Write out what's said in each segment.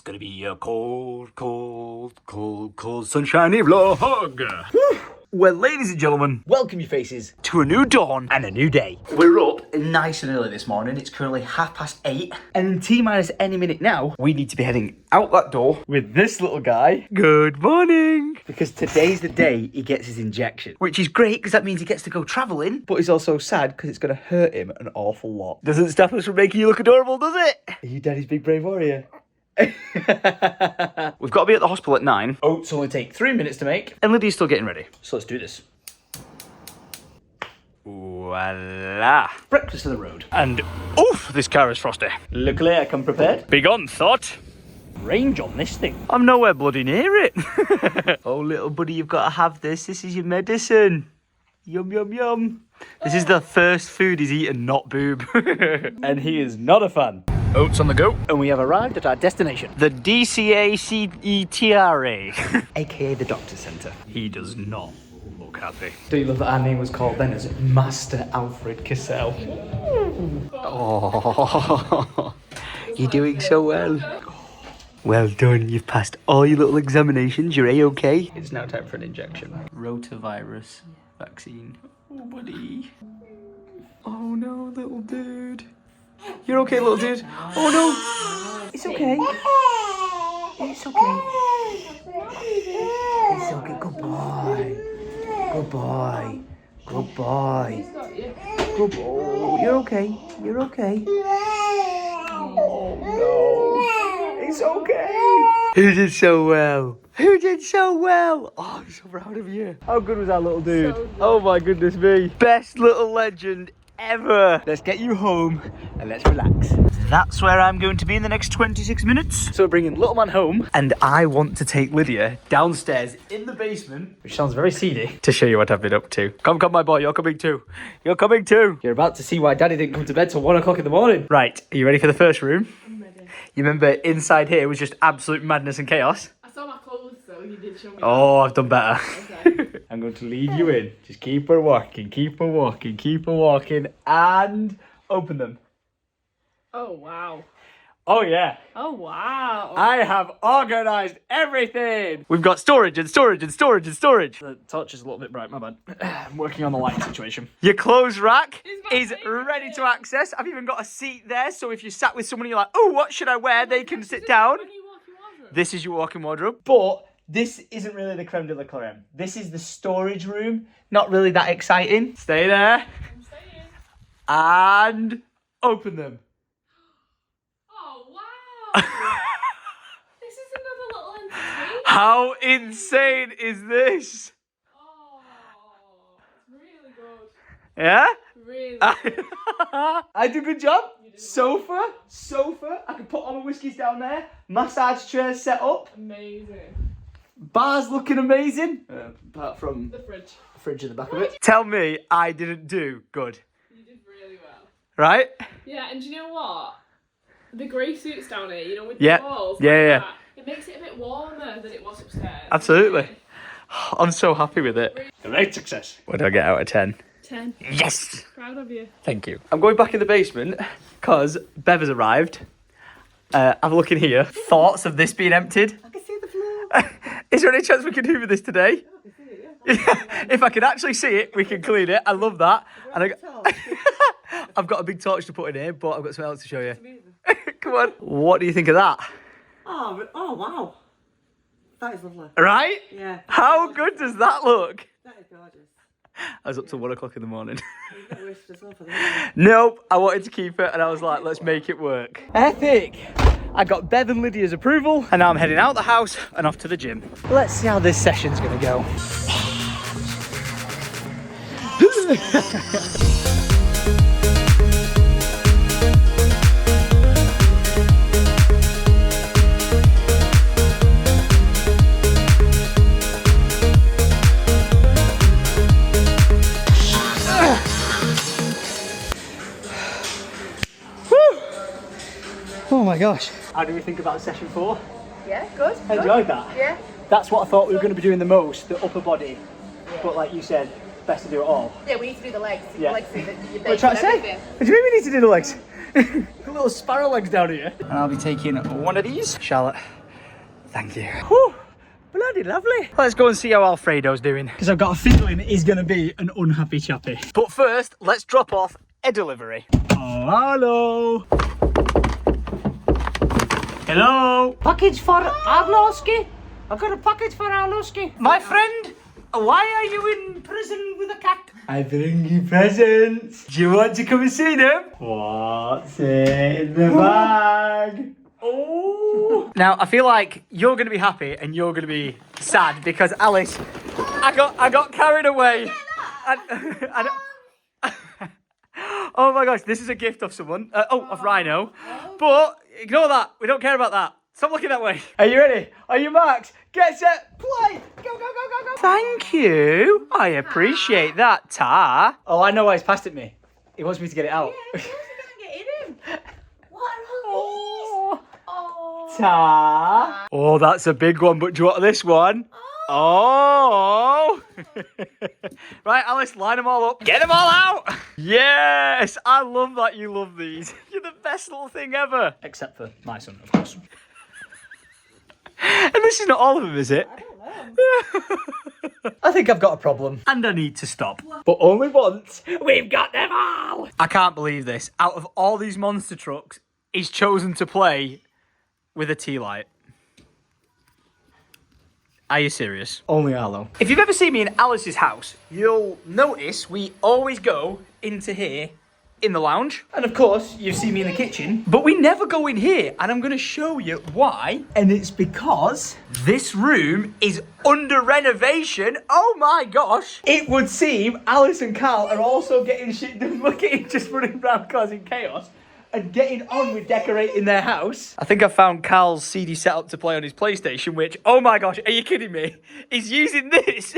gonna be a cold, sunshiny vlog. Well, ladies and gentlemen, welcome your faces to a new dawn and a new day. We're up nice and early this morning. It's currently 8:30, and in T-minus any minute now, we need to be heading out that door with this little guy. Good morning. Because today's the day he gets his injection, which is great because that means he gets to go travelling, but he's also sad because it's going to hurt him an awful lot. Doesn't stop us from making you look adorable, does it? Are you Daddy's big brave warrior? We've got to be at the hospital at 9. Oats only take 3 minutes to make, and Lydia's still getting ready. So let's do this. Voila! Breakfast of the road. And oof, this car is frosty. Luckily, I come prepared. Big on thought. Range on this thing. I'm nowhere bloody near it. Oh, little buddy, you've got to have this. This is your medicine. Yum, yum, yum. This is the first food he's eaten, not boob. And he is not a fan. Oats on the go. And we have arrived at our destination. The DCACETRA. AKA the Doctor Centre. He does not look happy. Do you love that our name was called then as Master Alfred Cassell? Oh, you're doing so well. Well done, you've passed all your little examinations, you're A-OK. It's now time for an injection. Rotavirus vaccine. Oh, buddy. Oh no, little dude. You're okay, little dude. Oh no. It's okay. It's okay. It's okay. Good boy. Good boy. Good boy. Good boy. You're okay. You're okay. Oh no. It's okay. Who did so well? Who did so well? Oh, I'm so proud of you. How good was that little dude? So oh my goodness me. Best little legend ever. Let's get you home and let's relax. That's where I'm going to be in the next 26 minutes. So we're bringing little man home, and I want to take Lydia downstairs in the basement, which sounds very seedy, to show you what I've been up to. Come, my boy, you're coming too. You're coming too. You're about to see why Daddy didn't come to bed till 1 o'clock in the morning. Right, are you ready for the first room? I'm ready. You remember inside here was just absolute madness and chaos? I saw my clothes, so you did show me. Oh, I've done better. Okay. I'm going to lead you in. Just keep her walking, keep her walking, keep her walking, and open them. Oh, wow. Oh, yeah. Oh, wow. I have organised everything. We've got storage and storage and storage and storage. The torch is a little bit bright, my bad. I'm working on the light situation. Your clothes rack is ready to access. I've even got a seat there, so if you sat with someone and you're like, oh, what should I wear? They can sit down. This is your walk-in wardrobe. But this isn't really the creme de la creme. This is the storage room. Not really that exciting. Stay there. I'm staying. And open them. This is another little entertainment. How insane is this? Oh, it's really good. Yeah? Really good. I did a good job. Sofa. I can put all my whiskies down there. Massage chairs set up. Amazing. Bars looking amazing. Apart from the fridge. The fridge in the back of it. Tell me I didn't do good. You did really well. Right? Yeah, and do you know what? The grey suits down here, you know, with the walls. Yeah. That, it makes it a bit warmer than it was upstairs. Absolutely. I'm so happy with it. Great success. What do I get out of 10? 10. Yes! Proud of you. Thank you. I'm going back in the basement because Bev has arrived. Have a look in here. Thoughts of this being emptied? I can see the floor. Is there any chance we can hoover this today? I can see it, yeah. If I can actually see it, we can clean it. I love that. And I've got a big torch to put in here, but I've got something else to show you. Come on. What do you think of that? Oh, wow. That is lovely. Right? Yeah. How good does that look? That is gorgeous. I was up till 1 o'clock in the morning. You've got a wish as well for that. Nope, I wanted to keep it and I was like, let's make it work. Epic! I got Bev and Lydia's approval and now I'm heading out the house and off to the gym. Let's see how this session's gonna go. Oh my gosh. How do we think about session 4? Yeah, good. Enjoyed that? Yeah. That's what I thought we were going to be doing the most, the upper body. Yeah. But like you said, best to do it all. Yeah, we need to do the legs. Yeah. Legs, so that What are you trying to say? What do you mean we need to do the legs? Little sparrow legs down here. And I'll be taking one of these. Charlotte, thank you. Whew, bloody lovely. Let's go and see how Alfredo's doing. Because I've got a feeling he's going to be an unhappy chappy. But first, let's drop off a delivery. Oh, hello. Hello. Package for Arlowski. I've got a package for Arlowski. My friend, why are you in prison with a cat? I bring you presents. Do you want to come and see them? What's in the bag? Oh. Now, I feel like you're going to be happy and you're going to be sad because Alice, I got carried away. Oh my gosh, this is a gift of someone. Of Rhino. But ignore that. We don't care about that. Stop looking that way. Are you ready? Are you marked? Get set, play. Go, go, go, go, go. Thank you. I appreciate that, Tar. Oh, I know why he's passed at me. He wants me to get it out. Yeah, of course you're going to get in him. What are all these? Oh. Tar. Oh, that's a big one, but do you want this one? Oh. Right, Alice, line them all up. Get them all out. Yes, I love that you love these. You're the best little thing ever. Except for my son, of course. And this is not all of them, is it? I don't know. I think I've got a problem. And I need to stop. But only once. We've got them all. I can't believe this. Out of all these monster trucks, he's chosen to play with a tea light. Are you serious? Only Arlo. If you've ever seen me in Alice's house, you'll notice we always go into here in the lounge. And of course, you've seen me in the kitchen. But we never go in here, and I'm going to show you why. And it's because this room is under renovation. Oh my gosh. It would seem Alice and Carl are also getting shit done. Look at him just running around causing chaos and getting on with decorating their house. I think I found Carl's CD setup to play on his PlayStation, which, oh my gosh, are you kidding me? He's using this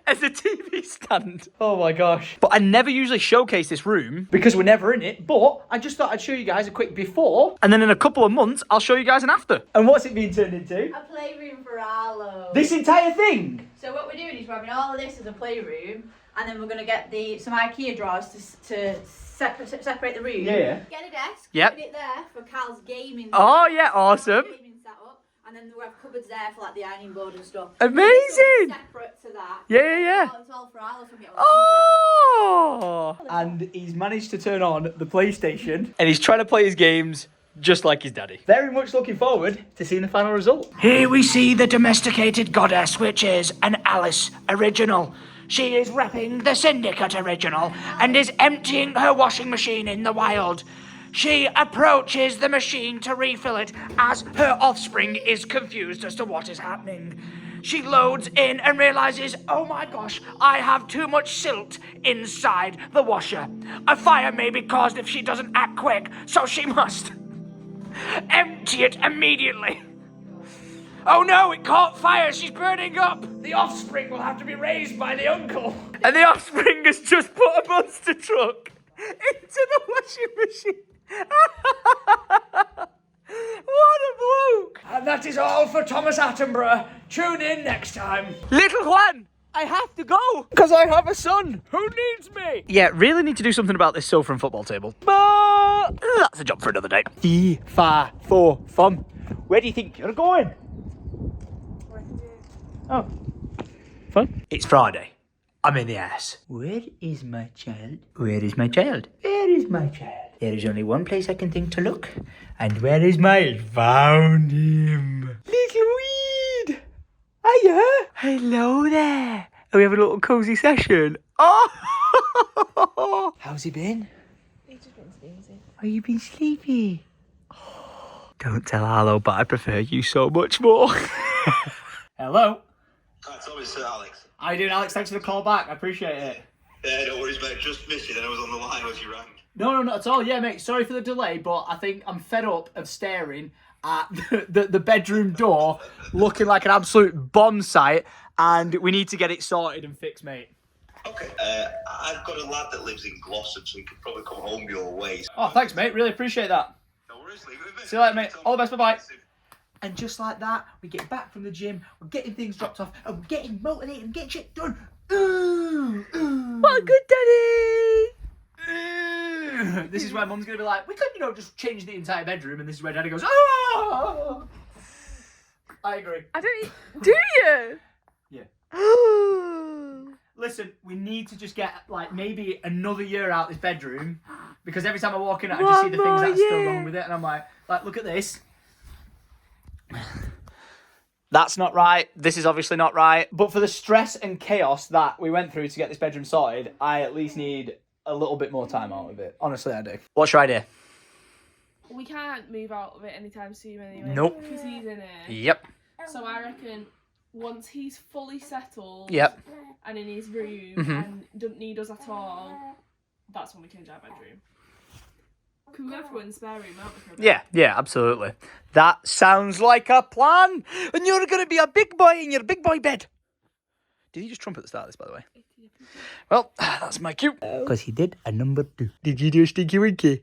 as a TV stand. Oh my gosh. But I never usually showcase this room because we're never in it, but I just thought I'd show you guys a quick before, and then in a couple of months, I'll show you guys an after. And what's it being turned into? A playroom for Arlo. This entire thing? So what we're doing is we're having all of this as a playroom, and then we're going to get some IKEA drawers to separate the room. Yeah. Get a desk. Yep. Put it there for Cal's gaming. Oh yeah, awesome. Gaming setup, and then we have cupboards there for like the ironing board and stuff. Amazing. Separate to that. Yeah. It's all for Arlo. So Oh. And he's managed to turn on the PlayStation, and he's trying to play his games just like his daddy. Very much looking forward to seeing the final result. Here we see the domesticated goddess, which is an Alice original. She is repping the Syndicate original and is emptying her washing machine in the wild. She approaches the machine to refill it as her offspring is confused as to what is happening. She loads in and realizes, oh my gosh, I have too much silt inside the washer. A fire may be caused if she doesn't act quick, so she must empty it immediately. Oh no, it caught fire, she's burning up! The offspring will have to be raised by the uncle. And the offspring has just put a monster truck into the washing machine. What a bloke! And that is all for Thomas Attenborough. Tune in next time. Little Juan, I have to go. Because I have a son who needs me. Yeah, really need to do something about this sofa and football table. But that's a job for another day. FIFA for fun. Where do you think you're going? Oh, fun. It's Friday. I'm in the ass. Where is my child? Where is my child? Where is my child? There is only one place I can think to look. And where is my... Found him. Little weed. Hiya. Hello there. Are we having a little cozy session? Oh. How's he been? He's just been sneezing. Are you been sleepy? Oh, don't tell Arlo, but I prefer you so much more. Hello. Hi, Tom, it's Alex. How you doing, Alex? Thanks for the call back. I appreciate it. Yeah, no worries, mate. Just missed you, then I was on the line as you rang. No, not at all. Yeah, mate. Sorry for the delay, but I think I'm fed up of staring at the bedroom door looking like an absolute bomb site, and we need to get it sorted and fixed, mate. Okay. I've got a lad that lives in Glossop, so he could probably come home your way. Oh, thanks, mate. Really appreciate that. No worries, leave it with me. See you later, mate. All the best. Bye-bye. And just like that, we get back from the gym, we're getting things dropped off, and we're getting motivated and getting shit done. Ooh, ooh. What a good daddy! Ooh. This is where Mum's going to be like, we could, just change the entire bedroom, and this is where Daddy goes, oh! I agree. I don't. Do you? Yeah. Listen, we need to just get, maybe another year out this bedroom, because every time I walk in, I just see the things that are still wrong with it, and I'm like, look at this. That's not right. This is obviously not right. But for the stress and chaos that we went through to get this bedroom sorted, I at least need a little bit more time out of it. Honestly, I do. What's your idea? We can't move out of it anytime soon anyway. Nope. Because he's in it. Yep. So I reckon once he's fully settled and in his room and doesn't need us at all, that's when we change our bedroom. Because we're going to have to go in the spare room, aren't we? For a bit? Yeah, absolutely. That sounds like a plan. And you're going to be a big boy in your big boy bed. Did he just trump at the start of this, by the way? Well, that's my cue. Because he did a number 2. Did you do a stinky winky?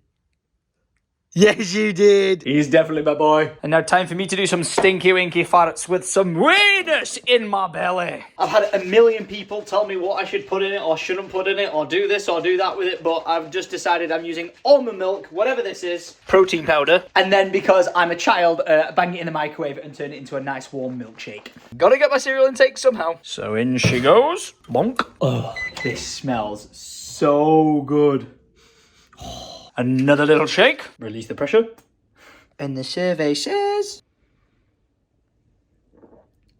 Yes, you did. He's definitely my boy. And now time for me to do some stinky winky farts with some weirdness in my belly. I've had a million people tell me what I should put in it or shouldn't put in it or do this or do that with it, but I've just decided I'm using almond milk, whatever this is, protein powder, and then because I'm a child, bang it in the microwave and turn it into a nice warm milkshake. Gotta get my cereal intake somehow. So in she goes. Bonk. Oh, this smells so good. Another little shake. Release the pressure. And the survey says...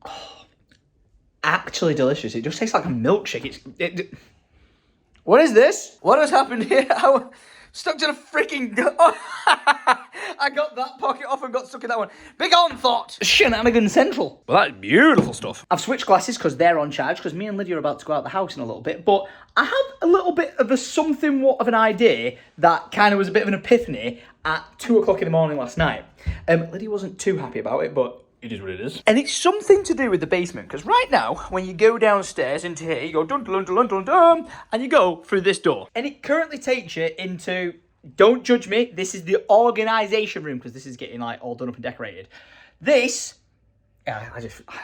Oh, actually delicious. It just tastes like a milkshake. What is this? What has happened here? I'm stuck to the freaking... I got that pocket off and got stuck in that one. Big on thought. Shenanigan Central. Well, that's beautiful stuff. I've switched glasses because they're on charge, because me and Lydia are about to go out the house in a little bit, but I have a little bit of a something of an idea that kind of was a bit of an epiphany at 2 o'clock in the morning last night. Lydia wasn't too happy about it, but it is what it is. And it's something to do with the basement, because right now, when you go downstairs into here, you go dun dun dun dun dun dun, and you go through this door. And it currently takes you into... Don't judge me, this is the organisation room, because this is getting all done up and decorated. This, I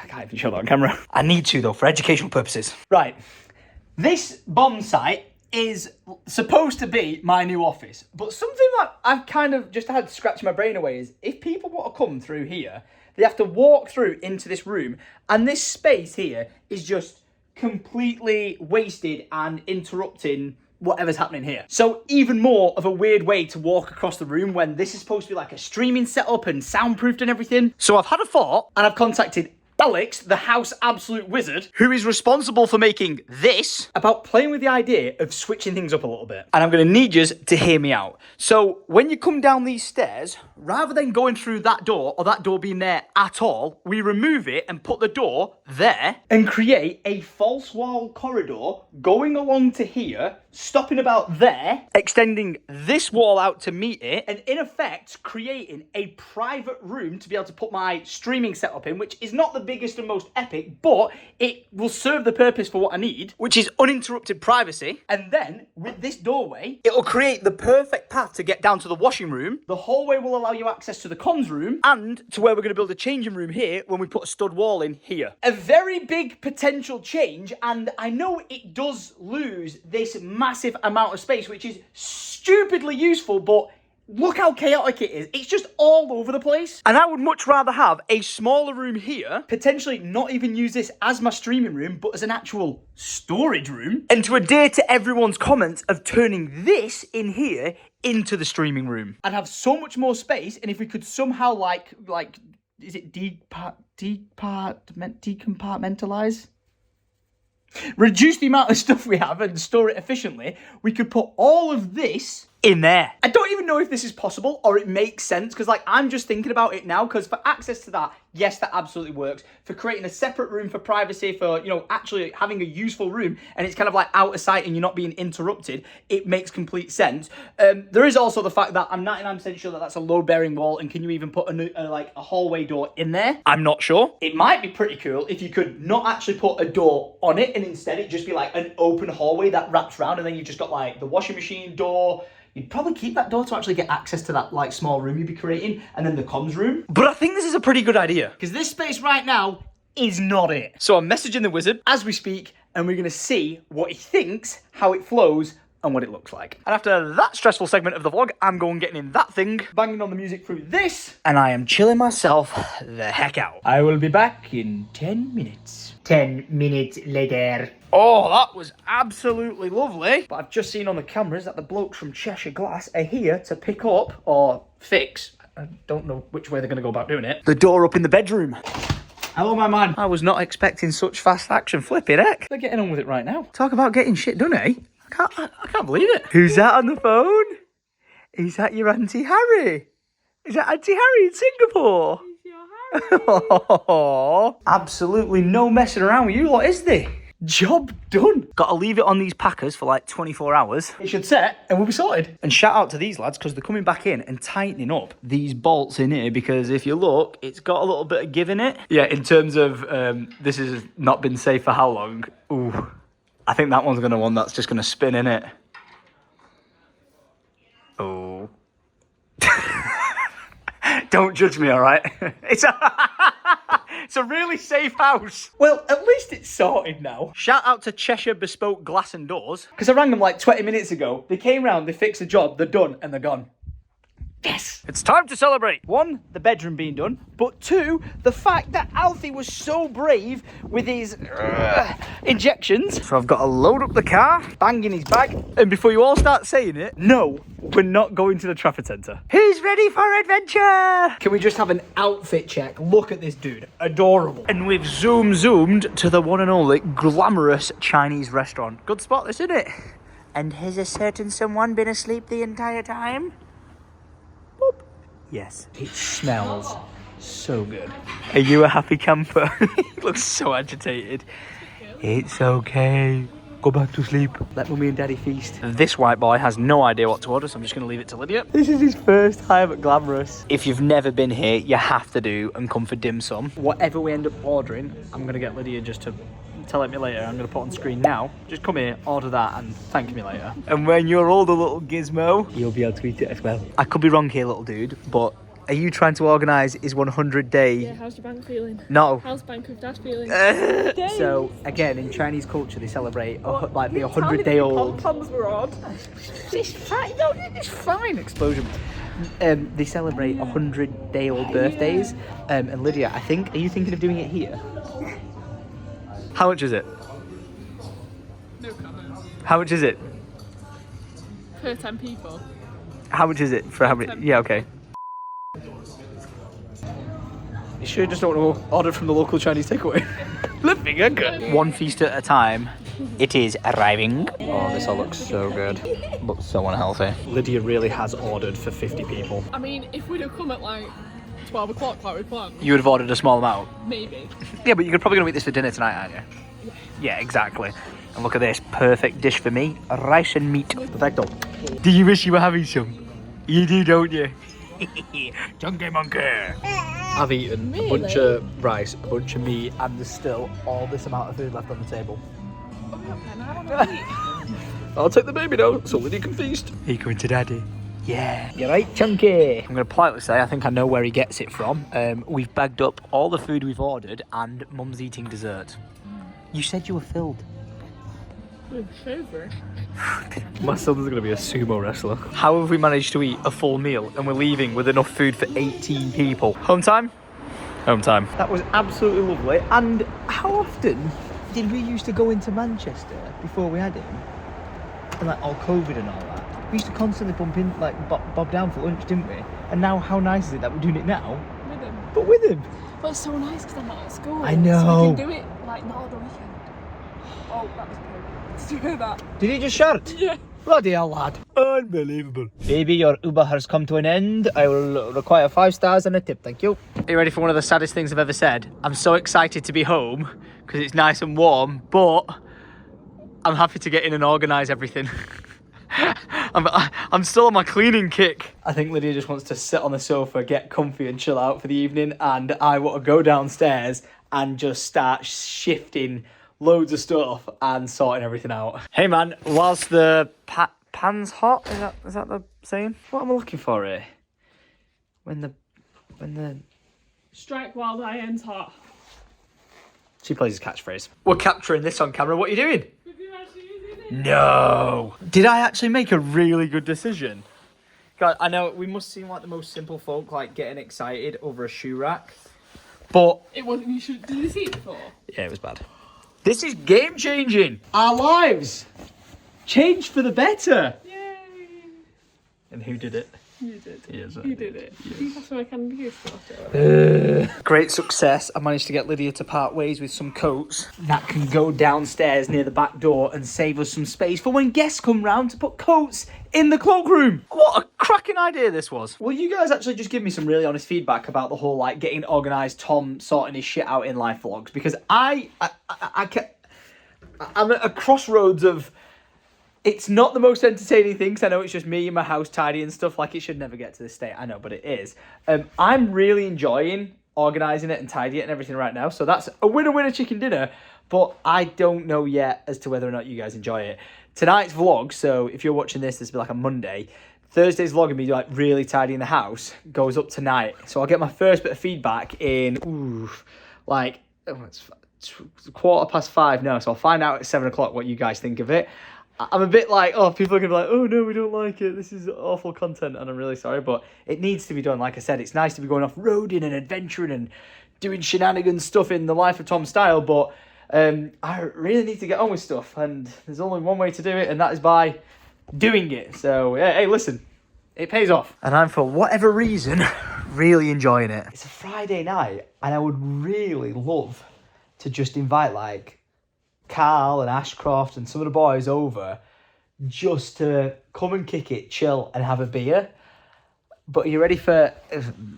can't even show that on camera. I need to though, for educational purposes. Right, this bomb site is supposed to be my new office, but something that I've kind of just had to scratch my brain away is, if people want to come through here, they have to walk through into this room, and this space here is just completely wasted and interrupting whatever's happening here. So even more of a weird way to walk across the room when this is supposed to be like a streaming setup and soundproofed and everything. So I've had a thought, and I've contacted Alex, the house absolute wizard, who is responsible for making this, about playing with the idea of switching things up a little bit. And I'm going to need you to hear me out. So when you come down these stairs, rather than going through that door or that door being there at all, we remove it and put the door there and create a false wall corridor going along to here, stopping about there, extending this wall out to meet it, and in effect creating a private room to be able to put my streaming setup in, which is not the biggest and most epic, but it will serve the purpose for what I need, which is uninterrupted privacy. And then with this doorway, it'll create the perfect path to get down to the washing room. The hallway will allow you access to the comms room and to where we're going to build a changing room here when we put a stud wall in here. A very big potential change, and I know it does lose this massive amount of space, which is stupidly useful, but look how chaotic it is. It's just all over the place. And I would much rather have a smaller room here, potentially not even use this as my streaming room, but as an actual storage room, and to adhere to everyone's comments of turning this in here into the streaming room. I'd have so much more space, and if we could somehow is it decompartmentalize? Reduce the amount of stuff we have and store it efficiently, we could put all of this in there. I don't even know if this is possible or it makes sense, because I'm just thinking about it now, because for access to that, yes, that absolutely works. For creating a separate room for privacy, for, actually having a useful room, and it's kind of out of sight and you're not being interrupted, it makes complete sense. There is also the fact that I'm 99% sure that that's a load-bearing wall, and can you even put a hallway door in there? I'm not sure. It might be pretty cool if you could not actually put a door on it, and instead it just be an open hallway that wraps around, and then you've just got the washing machine door. You'd probably keep that door to actually get access to that small room you'd be creating, and then the comms room. But I think this is a pretty good idea, because this space right now is not it. So I'm messaging the wizard as we speak, and we're going to see what he thinks, how it flows and what it looks like. And after that stressful segment of the vlog, I'm going getting in that thing, banging on the music through this, and I am chilling myself the heck out. I will be back in 10 minutes. 10 minutes later. Oh, that was absolutely lovely. But I've just seen on the cameras that the blokes from Cheshire Glass are here to pick up or fix. I don't know which way they're going to go about doing it. The door up in the bedroom. Hello, my man. I was not expecting such fast action. Flipping heck. They're getting on with it right now. Talk about getting shit done, eh? I can't believe it. Who's that on the phone? Is that your Auntie Harry? Is that Auntie Harry in Singapore? It's your Harry. Oh, absolutely no messing around with you lot, is there? Job done. Got to leave it on these packers for like 24 hours. It should set and we'll be sorted. And shout out to these lads because they're coming back in and tightening up these bolts in here because if you look, it's got a little bit of give in it. Yeah, in terms of this has not been safe for how long. Ooh, I think that one's one that's just going to spin in it. Oh. Don't judge me, all right? It's a really safe house. Well, at least it's sorted now. Shout out to Cheshire Bespoke Glass and Doors. Because I rang them like 20 minutes ago. They came round, they fixed the job, they're done, and they're gone. Yes! It's time to celebrate. 1, the bedroom being done. But 2, the fact that Alfie was so brave with his injections. So I've got to load up the car, bang in his bag. And before you all start saying it, no, we're not going to the Trafford Centre. Who's ready for adventure? Can we just have an outfit check? Look at this dude. Adorable. And we've zoomed to the one and only glamorous Chinese restaurant. Good spot this, isn't it? And has a certain someone been asleep the entire time? Boop. Yes. It smells so good. Are you a happy camper? He looks so agitated. It's okay. Go back to sleep. Let mummy and daddy feast. This white boy has no idea what to order, so I'm just going to leave it to Lydia. This is his first time at Glamorous. If you've never been here, you have to do and come for dim sum. Whatever we end up ordering, I'm going to get Lydia just to tell it me later. I'm going to put on screen now. Just come here, order that, and thank me later. And when you're older, little gizmo, you'll be able to eat it as well. I could be wrong here, little dude, but are you trying to organise his 100-day... Yeah, how's your bank feeling? No. How's Bank with Dad feeling? So, again, in Chinese culture, they celebrate like the 100-day-old... Pom-poms were odd. It's fine, no, it's fine. Explosion. They celebrate 100-day-old birthdays. And Lydia, I think, are you thinking of doing it here? How much is it? No comment. How much is it? Per 10 people. How much is it for how many? Yeah, okay. You sure just don't want to order from the local Chinese takeaway? Flipping good. One feast at a time. It is arriving. Oh, this all looks so good. Looks so unhealthy. Lydia really has ordered for 50 people. I mean, if we'd have come at like 12 o'clock like we planned. You would have ordered a small amount? Maybe. Yeah, but you're probably going to eat this for dinner tonight, aren't you? Yeah, exactly. And look at this. Perfect dish for me. Rice and meat. Perfecto. Do you wish you were having some? You do, don't you? Chunky monkey. I've eaten a bunch of rice, a bunch of meat, and there's still all this amount of food left on the table. I'll take the baby now, so Lydia can feast. Are you coming to daddy? Yeah. You're right, Chunky. I'm going to politely say I think I know where he gets it from. We've bagged up all the food we've ordered and Mum's eating dessert. You said you were filled. My son's going to be a sumo wrestler. How have we managed to eat a full meal and we're leaving with enough food for 18 people? Home time? Home time. That was absolutely lovely. And how often did we used to go into Manchester before we had him? And like all COVID and all that. We used to constantly bump in, like bob down for lunch, didn't we? And now how nice is it that we're doing it now? With him. But with him. But it's so nice because I'm not at school. I know. So we can do it like not on the weekend. Oh, that was perfect. Did you hear that? Did he just shout? Yeah. Bloody hell, lad. Unbelievable. Baby, your Uber has come to an end. I will require 5 stars and a tip, thank you. Are you ready for one of the saddest things I've ever said? I'm so excited to be home because it's nice and warm, but I'm happy to get in and organise everything. I'm still on my cleaning kick. I think Lydia just wants to sit on the sofa, get comfy and chill out for the evening, and I want to go downstairs and just start shifting loads of stuff and sorting everything out. Hey man, whilst the pan's hot, is that the saying? What am I looking for here? When the Strike while the iron's hot. She plays his catchphrase. We're capturing this on camera. What are you doing? Did you actually use it? No. Did I actually make a really good decision? God, I know we must seem like the most simple folk, like getting excited over a shoe rack. But It wasn't. You should. Did you see it before? yeah, it was bad. This is game changing. Our lives changed for the better. Yay! And who did it? You did. Yes, I You did it. You have to make an Great success. I managed to get Lydia to part ways with some coats that can go downstairs near the back door and save us some space for when guests come round to put coats in the cloakroom. What a cracking idea this was. Will you guys actually just give me some really honest feedback about the whole like getting organised, Tom sorting his shit out in life vlogs? Because I'm at a crossroads of... It's not the most entertaining thing, because I know it's just me and my house tidy and stuff. Like, it should never get to this state. I know, but it is. I'm really enjoying organising it and tidying it and everything right now. So that's a winner chicken dinner. But I don't know yet as to whether or not you guys enjoy it. Tonight's vlog, so if you're watching this will be like a Monday. Thursday's vlog of me like really tidying the house goes up tonight. So I'll get my first bit of feedback in, it's 5:15 now. So I'll find out at 7 o'clock what you guys think of it. I'm a bit like, oh, people are going to be like, oh, no, we don't like it. This is awful content, and I'm really sorry, but it needs to be done. Like I said, it's nice to be going off-roading and adventuring and doing shenanigans stuff in the life of Tom style, but I really need to get on with stuff, and there's only one way to do it, and that is by doing it. So, yeah, hey, listen, it pays off. And I'm, for whatever reason, really enjoying it. It's a Friday night, and I would really love to just invite, like, Carl and Ashcroft and some of the boys over just to come and kick it, chill and have a beer. But are you ready for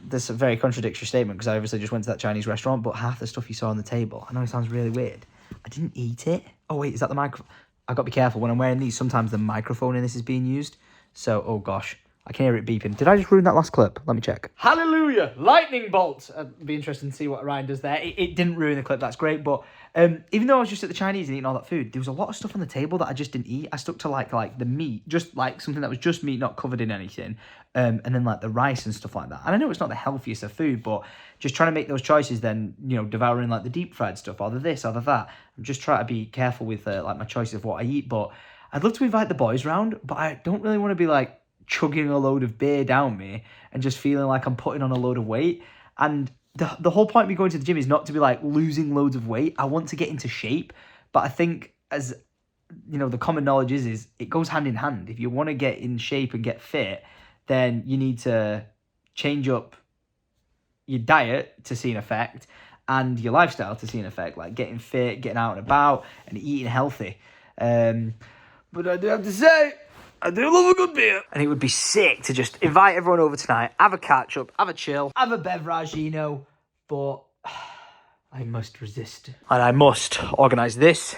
this? A very contradictory statement, because I obviously just went to that Chinese restaurant, but half the stuff you saw on the table, I know it sounds really weird, I didn't eat it. Oh wait, is that the microphone? I've got to be careful when I'm wearing these. Sometimes the microphone in this is being used, so oh gosh, I can hear it beeping. Did I just ruin that last clip? Let me check. Hallelujah! Lightning bolt! It'd be interesting to see what Ryan does there. It didn't ruin the clip, that's great, but even though I was just at the Chinese and eating all that food, there was a lot of stuff on the table that I just didn't eat. I stuck to like the meat, just like something that was just meat, not covered in anything, and then like the rice and stuff like that. And I know it's not the healthiest of food, but just trying to make those choices, then, you know, devouring like the deep fried stuff, either this, either that. I'm just trying to be careful with like my choice of what I eat, but I'd love to invite the boys round, but I don't really want to be like chugging a load of beer down me and just feeling like I'm putting on a load of weight. And the whole point of me going to the gym is not to be like losing loads of weight. I want to get into shape, but I think, as you know, the common knowledge is it goes hand in hand. If you want to get in shape and get fit, then you need to change up your diet to see an effect and your lifestyle to see an effect, like getting fit, getting out and about and eating healthy. But I do have to say, I do love a good beer. And it would be sick to just invite everyone over tonight, have a catch up, have a chill, have a beverage, you know, but I must resist. And I must organise this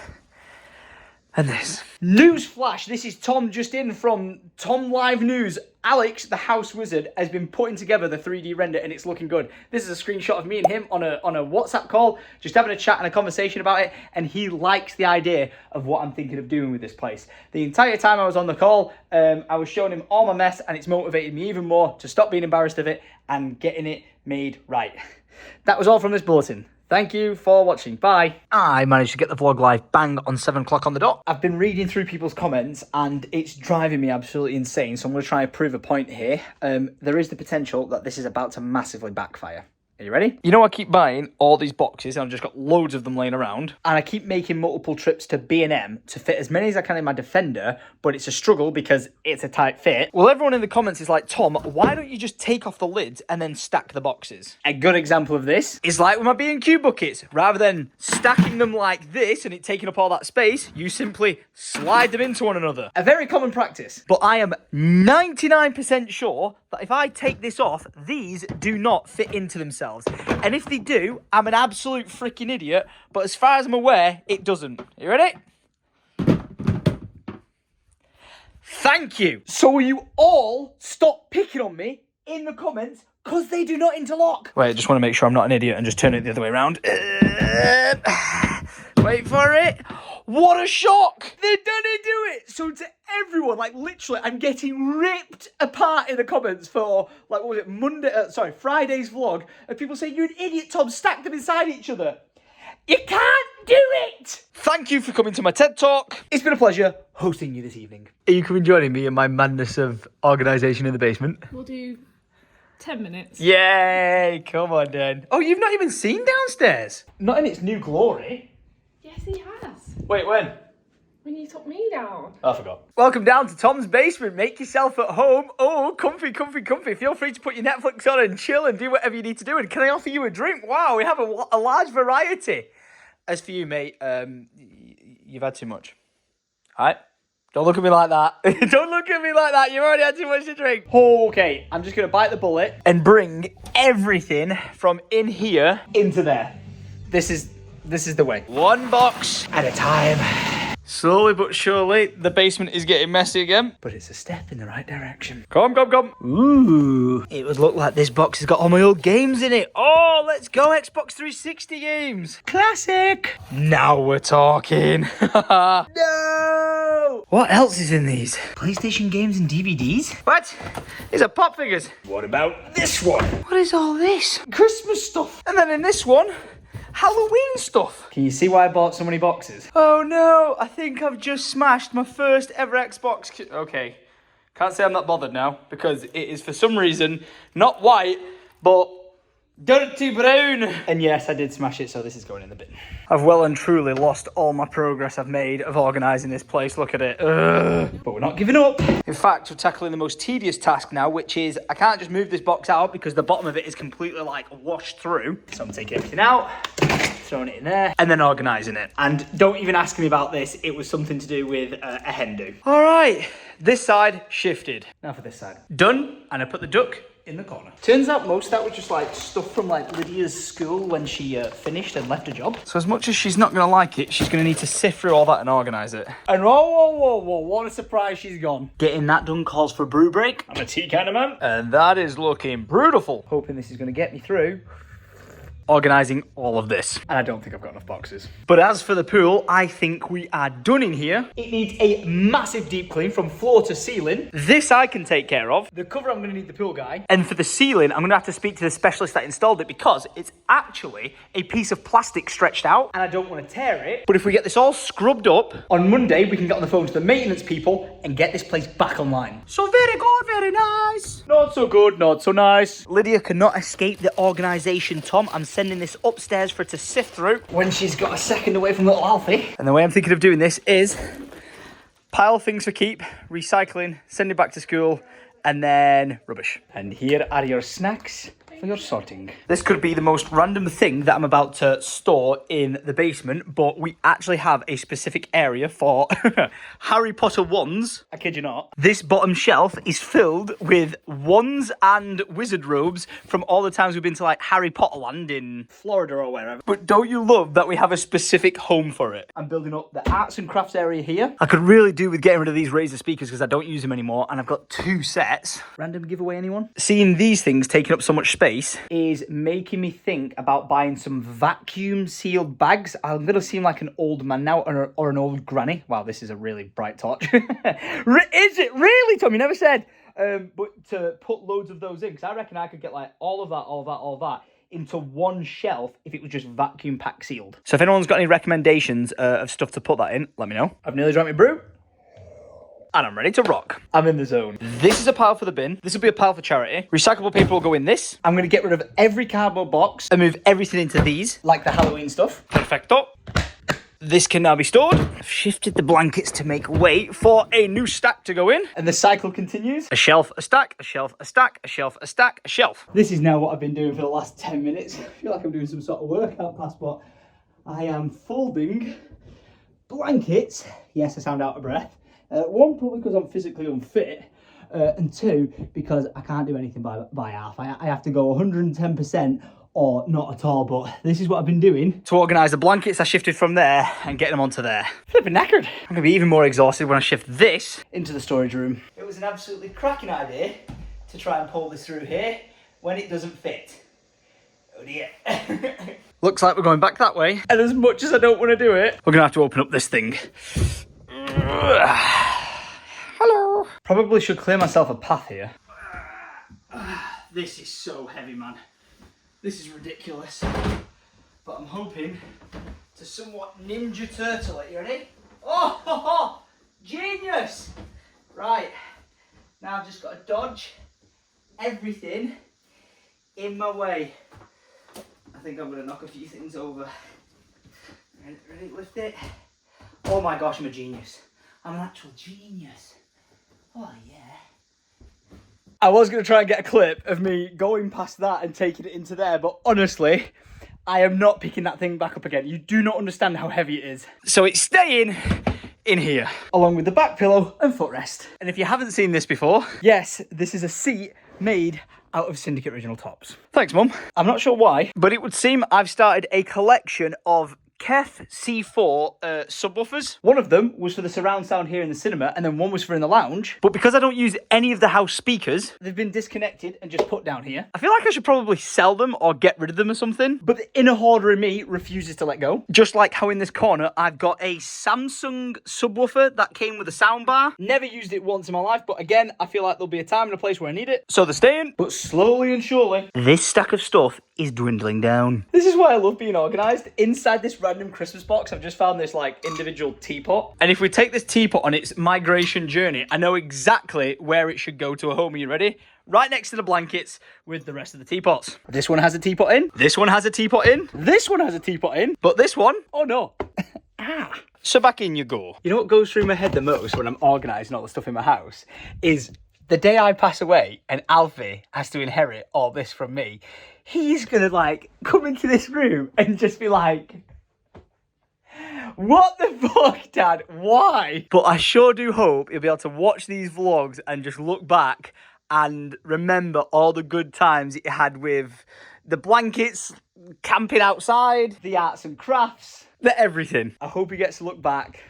and this. Newsflash, this is Tom just in from Tom Live News. Alex, the house wizard, has been putting together the 3D render and it's looking good. This is a screenshot of me and him on a WhatsApp call, just having a chat and a conversation about it, and he likes the idea of what I'm thinking of doing with this place. The entire time I was on the call, I was showing him all my mess, and it's motivated me even more to stop being embarrassed of it and getting it made right. That was all from this bulletin. Thank you for watching. Bye. I managed to get the vlog live bang on 7 o'clock on the dot. I've been reading through people's comments and it's driving me absolutely insane. So I'm going to try and prove a point here. There is the potential that this is about to massively backfire. Are you ready? You know, I keep buying all these boxes and I've just got loads of them laying around. And I keep making multiple trips to B&M to fit as many as I can in my Defender, but it's a struggle because it's a tight fit. Well, everyone in the comments is like, Tom, why don't you just take off the lids and then stack the boxes? A good example of this is like with my B&Q buckets. Rather than stacking them like this and it taking up all that space, you simply slide them into one another. A very common practice. But I am 99% sure that if I take this off, these do not fit into themselves. And if they do, I'm an absolute freaking idiot. But as far as I'm aware, it doesn't. You ready? Thank you. So will you all stop picking on me in the comments because they do not interlock? Wait, I just want to make sure I'm not an idiot and just turn it the other way around. Wait for it. What a shock! They didn't do it! So to everyone, like literally, I'm getting ripped apart in the comments for, like, what was it, Friday's vlog, and people saying, you're an idiot, Tom, stack them inside each other. You can't do it! Thank you for coming to my TED Talk. It's been a pleasure hosting you this evening. Are you coming joining me in my madness of organisation in the basement? We'll do 10 minutes. Yay! Come on, then. Oh, you've not even seen downstairs? Not in its new glory. Yes, he has. Wait, when? When you took me down. I forgot. Welcome down to Tom's basement. Make yourself at home. Oh, comfy, comfy, comfy. Feel free to put your Netflix on and chill and do whatever you need to do. And can I offer you a drink? Wow, we have a large variety. As for you, mate, you've had too much. All right? Don't look at me like that. Don't look at me like that. You've already had too much to drink. Okay, I'm just going to bite the bullet and bring everything from in here into there. This is the way. One box at a time. Slowly but surely, the basement is getting messy again. But it's a step in the right direction. Come. Ooh. It would look like this box has got all my old games in it. Oh, let's go Xbox 360 games. Classic. Now we're talking. No. What else is in these? PlayStation games and DVDs? What? These are pop figures. What about this one? What is all this? Christmas stuff. And then in this one, Halloween stuff. Can you see why I bought so many boxes? Oh no, I think I've just smashed my first ever Xbox. Okay, can't say I'm not bothered now because it is for some reason not white, but dirty brown. And yes, I did smash it, so this is going in the bin. I've well and truly lost all my progress I've made of organising this place. Look at it. But we're not giving up. In fact, we're tackling the most tedious task now, which is I can't just move this box out because the bottom of it is completely like washed through. So I'm taking everything out, throwing it in there, and then organising it. And don't even ask me about this. It was something to do with a hen do. All right, this side shifted. Now for this side. Done, and I put the duck in the corner. Turns out most of that was just like stuff from like Lydia's school when she finished and left a job. So as much as she's not going to like it, she's going to need to sift through all that and organise it. And whoa, what a surprise she's gone. Getting that done calls for a brew break. I'm a tea kind of man. And that is looking beautiful. Hoping this is going to get me through organising all of this. And I don't think I've got enough boxes. But as for the pool, I think we are done in here. It needs a massive deep clean from floor to ceiling. This I can take care of. The cover, I'm gonna need the pool guy. And for the ceiling, I'm gonna have to speak to the specialist that installed it because it's actually a piece of plastic stretched out and I don't wanna tear it. But if we get this all scrubbed up, on Monday, we can get on the phone to the maintenance people and get this place back online. So very good, very nice. Not so good, not so nice. Lydia cannot escape the organisation, Tom. I'm sending this upstairs for her to sift through when she's got a second away from little Alfie. And the way I'm thinking of doing this is pile things for keep, recycling, send it back to school, and then rubbish. And here are your snacks for your sorting. This could be the most random thing that I'm about to store in the basement, but we actually have a specific area for Harry Potter wands. I kid you not. This bottom shelf is filled with wands and wizard robes from all the times we've been to like Harry Potter Land in Florida or wherever. But don't you love that we have a specific home for it? I'm building up the arts and crafts area here. I could really do with getting rid of these Razer speakers because I don't use them anymore, and I've got 2 sets. Random giveaway, anyone? Seeing these things taking up so much space is making me think about buying some vacuum sealed bags. I'm gonna seem like an old man now or an old granny. Wow, this is a really bright torch. Is it really, Tom? You never said. But to put loads of those in, because I reckon I could get like all of that into one shelf if it was just vacuum pack sealed. So if anyone's got any recommendations of stuff to put that in, let me know. I've nearly drank my brew. And I'm ready to rock. I'm in the zone. This is a pile for the bin. This will be a pile for charity. Recyclable paper will go in this. I'm going to get rid of every cardboard box and move everything into these, like the Halloween stuff. Perfecto. This can now be stored. I've shifted the blankets to make way for a new stack to go in. And the cycle continues. A shelf, a stack, a shelf, a stack, a shelf, a stack, a shelf. This is now what I've been doing for the last 10 minutes. I feel like I'm doing some sort of workout class, but I am folding blankets. Yes, I sound out of breath. 1, probably because I'm physically unfit, and 2, because I can't do anything by half. I have to go 110% or not at all, but this is what I've been doing to organise the blankets I shifted from there and getting them onto there. Flipping knackered. I'm going to be even more exhausted when I shift this into the storage room. It was an absolutely cracking idea to try and pull this through here when it doesn't fit. Oh dear. Looks like we're going back that way, and as much as I don't want to do it, we're going to have to open up this thing. Hello. Probably should clear myself a path here. This is so heavy, man. This is ridiculous. but I'm hoping to somewhat ninja turtle it. You ready? Oh, ho, ho, genius! Right, now I've just got to dodge everything in my way. I think I'm going to knock a few things over. Ready, lift it. Oh my gosh, I'm a genius. I'm an actual genius. Oh yeah. I was going to try and get a clip of me going past that and taking it into there, but honestly, I am not picking that thing back up again. You do not understand how heavy it is. So it's staying in here, along with the back pillow and footrest. And if you haven't seen this before, yes, this is a seat made out of Syndicate original tops. Thanks, Mum. I'm not sure why, but it would seem I've started a collection of Kef C4 subwoofers. One of them was for the surround sound here in the cinema, and then one was for in the lounge. But because I don't use any of the house speakers, they've been disconnected and just put down here. I feel like I should probably sell them or get rid of them or something. But the inner hoarder in me refuses to let go. Just like how in this corner, I've got a Samsung subwoofer that came with a soundbar. Never used it once in my life, but again, I feel like there'll be a time and a place where I need it. So they're staying, but slowly and surely, this stack of stuff is dwindling down. This is why I love being organised. Inside this random Christmas box, I've just found this like individual teapot. And if we take this teapot on its migration journey, I know exactly where it should go to a home. Are you ready? Right next to the blankets with the rest of the teapots. This one has a teapot in. This one has a teapot in. This one has a teapot in. But this one, oh no. Ah. So back in you go. You know what goes through my head the most when I'm organising all the stuff in my house is the day I pass away and Alfie has to inherit all this from me. He's gonna like come into this room and just be like, what the fuck, Dad? Why? But I sure do hope you'll be able to watch these vlogs and just look back and remember all the good times that you had with the blankets, camping outside, the arts and crafts, the everything. I hope he gets to look back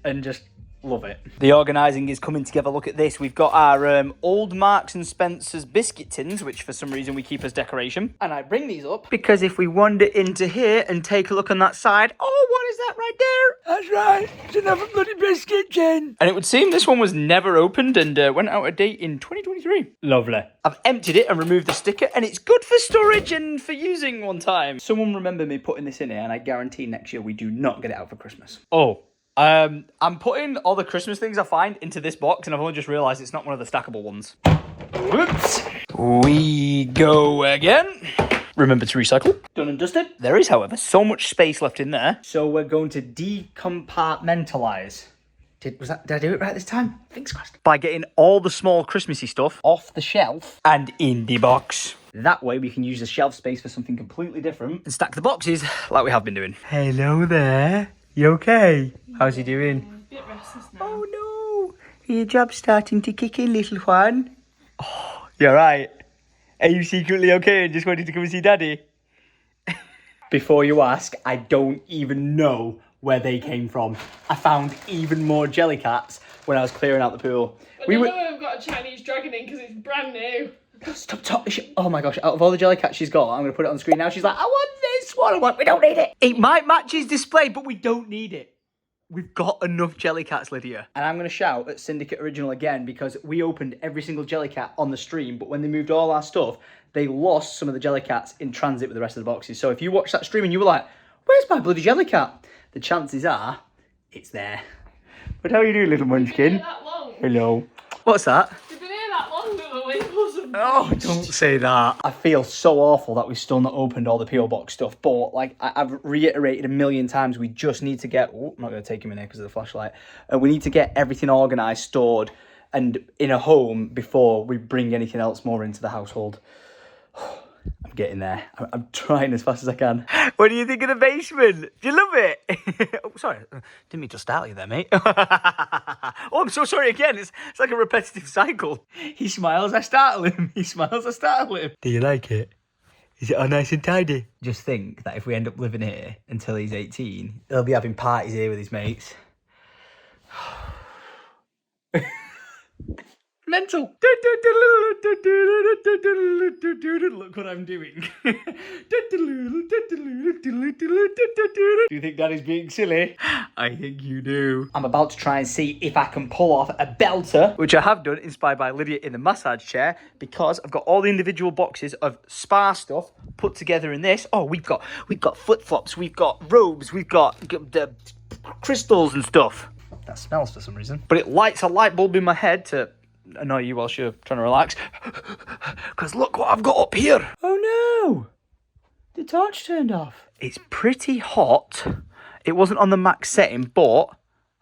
and just love it. The organising is coming together. Look at this. We've got our old Marks and Spencer's biscuit tins, which for some reason we keep as decoration. And I bring these up because if we wander into here and take a look on that side, oh, what is that right there? That's right. It's another bloody biscuit tin. And it would seem this one was never opened and went out of date in 2023. Lovely. I've emptied it and removed the sticker, and it's good for storage and for using one time. Someone remember me putting this in here, and I guarantee next year we do not get it out for Christmas. Oh. I'm putting all the Christmas things I find into this box, and I've only just realised it's not one of the stackable ones. Whoops. We go again. Remember to recycle. Done and dusted. There is, however, so much space left in there. So we're going to decompartmentalise. Did I do it right this time? Fingers crossed. By getting all the small Christmassy stuff off the shelf and in the box. That way we can use the shelf space for something completely different and stack the boxes like we have been doing. Hello there. You okay? How's he doing? A bit restless now. Oh no! Your job's starting to kick in, little Juan. Oh, you're right. Are you secretly okay and just wanted to come and see Daddy? Before you ask, I don't even know where they came from. I found even more Jellycats when I was clearing out the pool. But we've got a Chinese dragon in because it's brand new. Stop talking. Oh my gosh, out of all the Jellycats she's got, I'm going to put it on the screen now. She's like, I want this one. I'm like, we don't need it. It might match his display, but we don't need it. We've got enough Jellycats, Lydia. And I'm going to shout at Syndicate Original again because we opened every single Jellycat on the stream, but when they moved all our stuff, they lost some of the Jellycats in transit with the rest of the boxes. So if you watched that stream and you were like, where's my bloody Jellycat? The chances are, it's there. But how are you doing, little munchkin? That long. Hello. What's that? You've been here that long, but the wind wasn't. Oh, don't say that. I feel so awful that we've still not opened all the PO Box stuff, but like I've reiterated a million times, we just need to get, oh, I'm not going to take him in here because of the flashlight. We need to get everything organised, stored, and in a home before we bring anything else more into the household. I'm getting there. I'm trying as fast as I can. What do you think of the basement? Do you love it? Oh, sorry. Didn't mean to startle you there, mate. Oh, I'm so sorry again. It's like a repetitive cycle. He smiles, I startle him. He smiles, I startle him. Do you like it? Is it all nice and tidy? Just think that if we end up living here until he's 18, he'll be having parties here with his mates. Mental. Look what I'm doing. Do you think Daddy's being silly? I think you do. I'm about to try and see if I can pull off a belter, which I have done, inspired by Lydia in the massage chair, because I've got all the individual boxes of spa stuff put together in this. Oh, we've got flip-flops, we've got robes, we've got the crystals and stuff. That smells for some reason. But it lights a light bulb in my head to annoy you whilst you're trying to relax. Because look what I've got up here. Oh no! The torch turned off. It's pretty hot. It wasn't on the max setting, but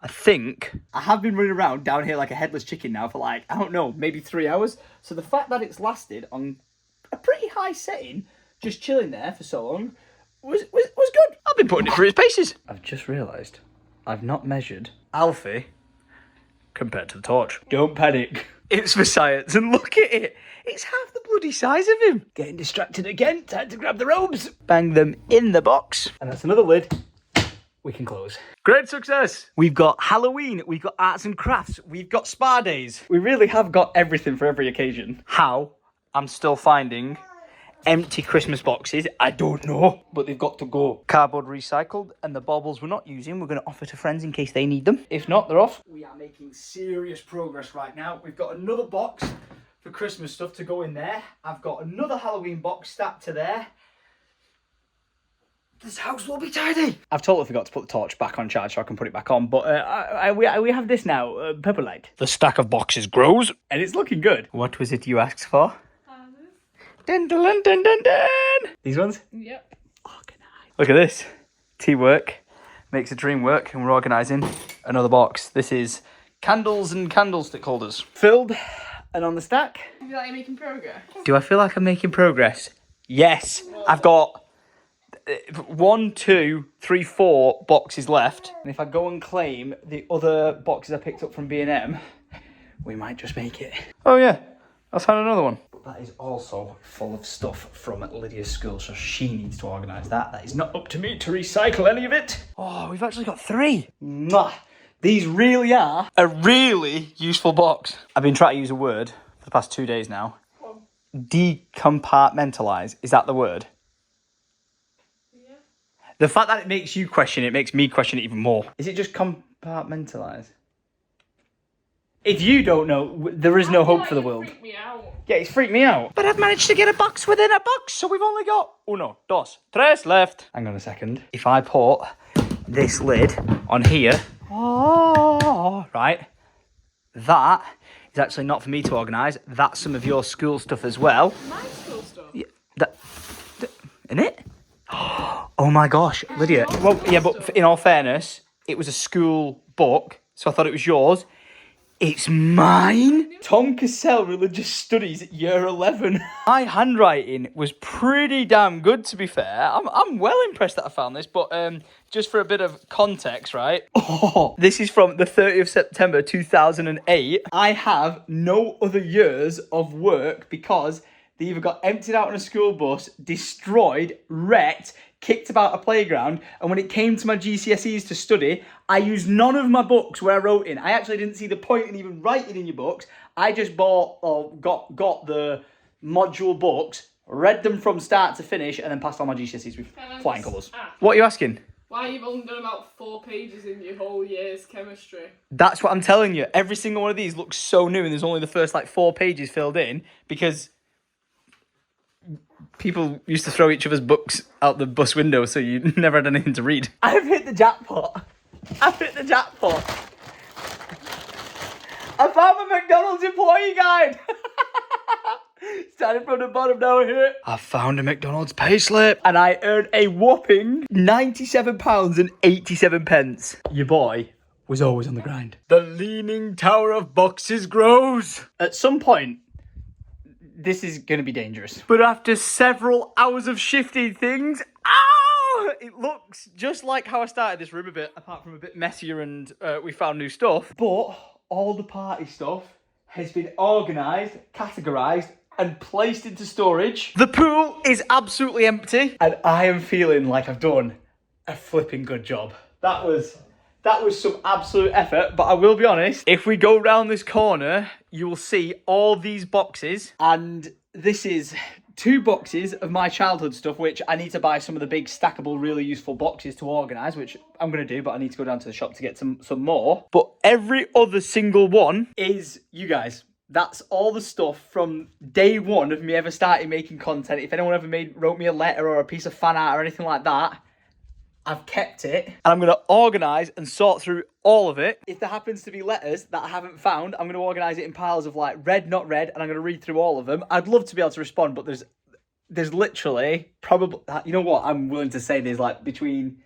I think I have been running around down here like a headless chicken now for like, I don't know, maybe 3 hours. So the fact that it's lasted on a pretty high setting, just chilling there for so long, was good. I've been putting it through its paces. I've just realised I've not measured Alfie compared to the torch. Don't panic. It's for science, and look at it. It's half the bloody size of him. Getting distracted again. Time to grab the robes. Bang them in the box. And that's another lid we can close. Great success. We've got Halloween. We've got arts and crafts. We've got spa days. We really have got everything for every occasion. How I'm still finding empty Christmas boxes, I don't know, but they've got to go. Cardboard recycled, and the baubles we're not using, we're going to offer to friends in case they need them. If not, they're off. We are making serious progress right now. We've got another box for Christmas stuff to go in there. I've got another Halloween box stacked to there. This house will be tidy. I've totally forgot to put the torch back on charge so I can put it back on, but we have this now, pepper light. The stack of boxes grows, and it's looking good. What was it you asked for? Dun, dun, dun, dun, dun. These ones? Yep. Organize. Look at this. Teamwork makes a dream work, and we're organising another box. This is candles and candlestick holders. Filled and on the stack. Do you feel like you're making progress? Do I feel like I'm making progress? Yes. I've got 1, 2, 3, 4 boxes left. And if I go and claim the other boxes I picked up from B&M, we might just make it. Oh yeah, I found another one. That is also full of stuff from Lydia's school, so she needs to organise that. That is not up to me to recycle any of it. Oh, we've actually got 3. Mwah. These really are a really useful box. I've been trying to use a word for the past 2 days now. Decompartmentalise. Is that the word? Yeah. The fact that it makes you question it makes me question it even more. Is it just compartmentalise? If you don't know, there is no hope for the world. Freaked me out. Yeah, it's freaked me out. But I've managed to get a box within a box, so we've only got 1, 2, 3 left. Hang on a second. If I put this lid on here, right, that is actually not for me to organise. That's some of your school stuff as well. My school stuff? Yeah, isn't it? Oh my gosh, Lydia. Well, yeah, but in all fairness, it was a school book, so I thought it was yours. It's mine. Tom Cassell, Religious Studies, Year 11. My handwriting was pretty damn good, to be fair. I'm well impressed that I found this, but just for a bit of context, right? Oh, this is from the 30th of September 2008. I have no other years of work because they either got emptied out on a school bus, destroyed, wrecked, kicked about a playground, and when it came to my GCSEs to study, I used none of my books where I wrote in. I actually didn't see the point in even writing in your books. I just bought or got the module books, read them from start to finish, and then passed all my GCSEs with flying colours. What are you asking? Why you've only done about 4 pages in your whole year's chemistry? That's what I'm telling you. Every single one of these looks so new, and there's only the first 4 pages filled in because people used to throw each other's books out the bus window, so you never had anything to read. I've hit the jackpot. I found my McDonald's employee guide. Starting from the bottom down here. I found a McDonald's payslip. And I earned a whopping £97.87. Your boy was always on the grind. The Leaning Tower of Boxes grows. At some point, this is going to be dangerous. But after several hours of shifting things, it looks just like how I started this room a bit, apart from a bit messier and we found new stuff. But all the party stuff has been organised, categorised and placed into storage. The pool is absolutely empty. And I am feeling like I've done a flipping good job. That was That was some absolute effort, but I will be honest, if we go round this corner, you will see all these boxes, and this is 2 boxes of my childhood stuff, which I need to buy some of the big stackable, really useful boxes to organise, which I'm going to do, but I need to go down to the shop to get some more. But every other single one is you guys. That's all the stuff from day one of me ever starting making content. If anyone ever wrote me a letter or a piece of fan art or anything like that, I've kept it. And I'm going to organise and sort through all of it. If there happens to be letters that I haven't found, I'm going to organise it in piles of like read, not read, and I'm going to read through all of them. I'd love to be able to respond, but there's literally probably, you know what, I'm willing to say there's like between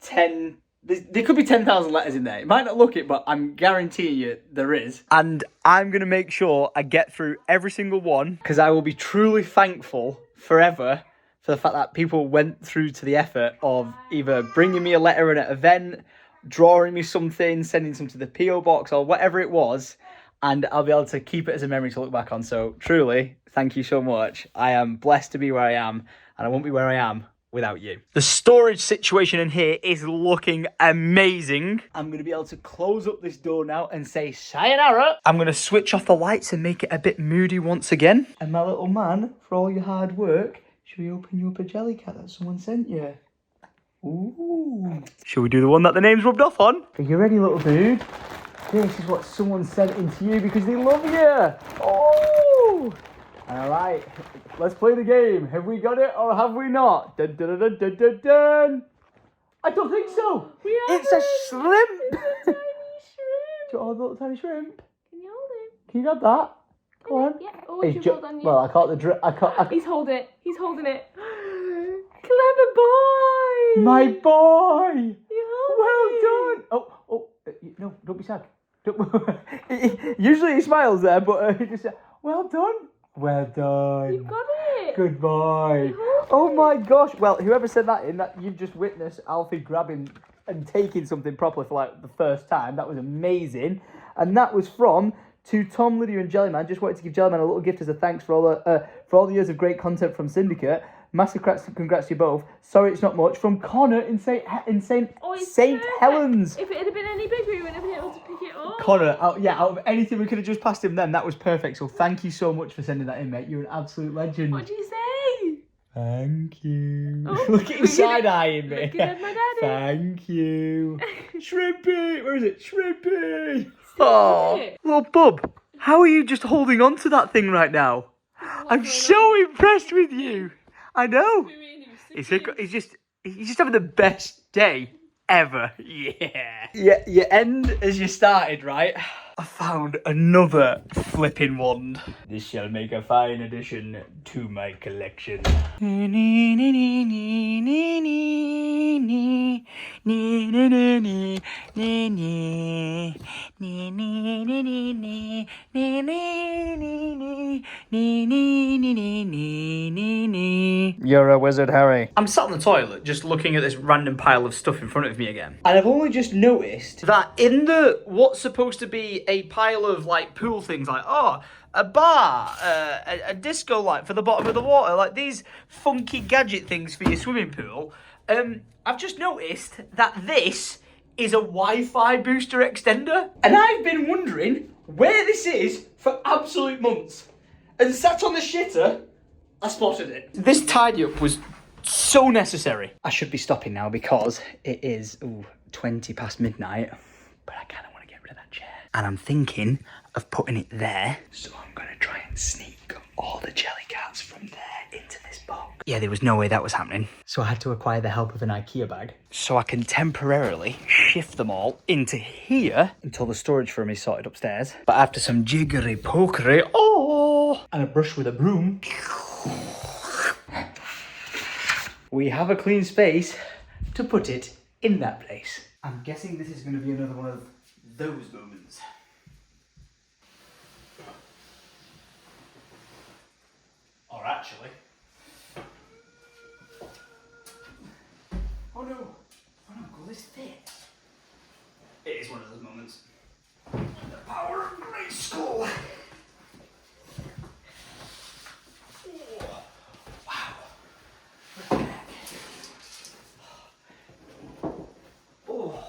10... There could be 10,000 letters in there. It might not look it, but I'm guaranteeing you there is. And I'm going to make sure I get through every single one, because I will be truly thankful forever for the fact that people went through to the effort of either bringing me a letter at an event, drawing me something, sending some to the PO Box or whatever it was, and I'll be able to keep it as a memory to look back on. So truly, thank you so much. I am blessed to be where I am, and I won't be where I am without you. The storage situation in here is looking amazing. I'm going to be able to close up this door now and say sayonara. I'm going to switch off the lights and make it a bit moody once again. And my little man, for all your hard work, should we open you up a jelly cat that someone sent you? Ooh. Shall we do the one that the name's rubbed off on? Are you ready, little dude? This is what someone sent into you because they love you. Oh! All right, let's play the game. Have we got it or have we not? Dun, dun, dun, dun, dun, dun. I don't think so. It's a shrimp. It's a tiny shrimp. Do you want a little tiny shrimp? Can you hold him? Can you grab that? Go on. Yeah. Oh, you hold on. Well, I can't. He's holding it. He's holding it. Clever boy. My boy. You Well done. Oh, no, don't be sad. Usually he smiles there, but he just said, well done. Well done. You've got it. Good boy. Oh my gosh. Well, whoever said that in, that you've just witnessed Alfie grabbing and taking something properly for like the first time. That was amazing. And that was from to Tom, Lydia and Jellyman. Just wanted to give Jellyman a little gift as a thanks for all the years of great content from Syndicate. Massive congrats to you both. Sorry it's not much. From Connor in St. Helens. If it had been any bigger, we wouldn't have been able to pick it up. Connor, out of anything we could have just passed him then, that was perfect. So thank you so much for sending that in, mate. You're an absolute legend. What did you say? Thank you. Oh, look at him side-eyeing me. Looking at my daddy. Thank you. Shrimpy. Where is it? Shrimpy. Oh, little bub. How are you just holding on to that thing right now? I'm so impressed with you. I know. He's just having the best day ever. Yeah. Yeah, you end as you started, right? I found another flipping wand. This shall make a fine addition to my collection. You're a wizard, Harry. I'm sat on the toilet just looking at this random pile of stuff in front of me again. And I've only just noticed that in the what's supposed to be a pile of like pool things, like a bar, a disco light for the bottom of the water, like these funky gadget things for your swimming pool. I've just noticed that this is a Wi-Fi booster extender, and I've been wondering where this is for absolute months. And sat on the shitter, I spotted it. This tidy up was so necessary. I should be stopping now because it is 20 past midnight, but I kind of want to get rid of that chair. And I'm thinking of putting it there. So I'm going to try and sneak all the jelly cats from there into this box. Yeah, there was no way that was happening. So I had to acquire the help of an IKEA bag so I can temporarily shift them all into here until the storage for them is sorted upstairs. But after some jiggery pokery, and a brush with a broom, we have a clean space to put it in that place. I'm guessing this is going to be another one of those moments. Or actually... Oh no, will this fit? It is one of those moments. The power of great school. Wow. Look at that. Oh.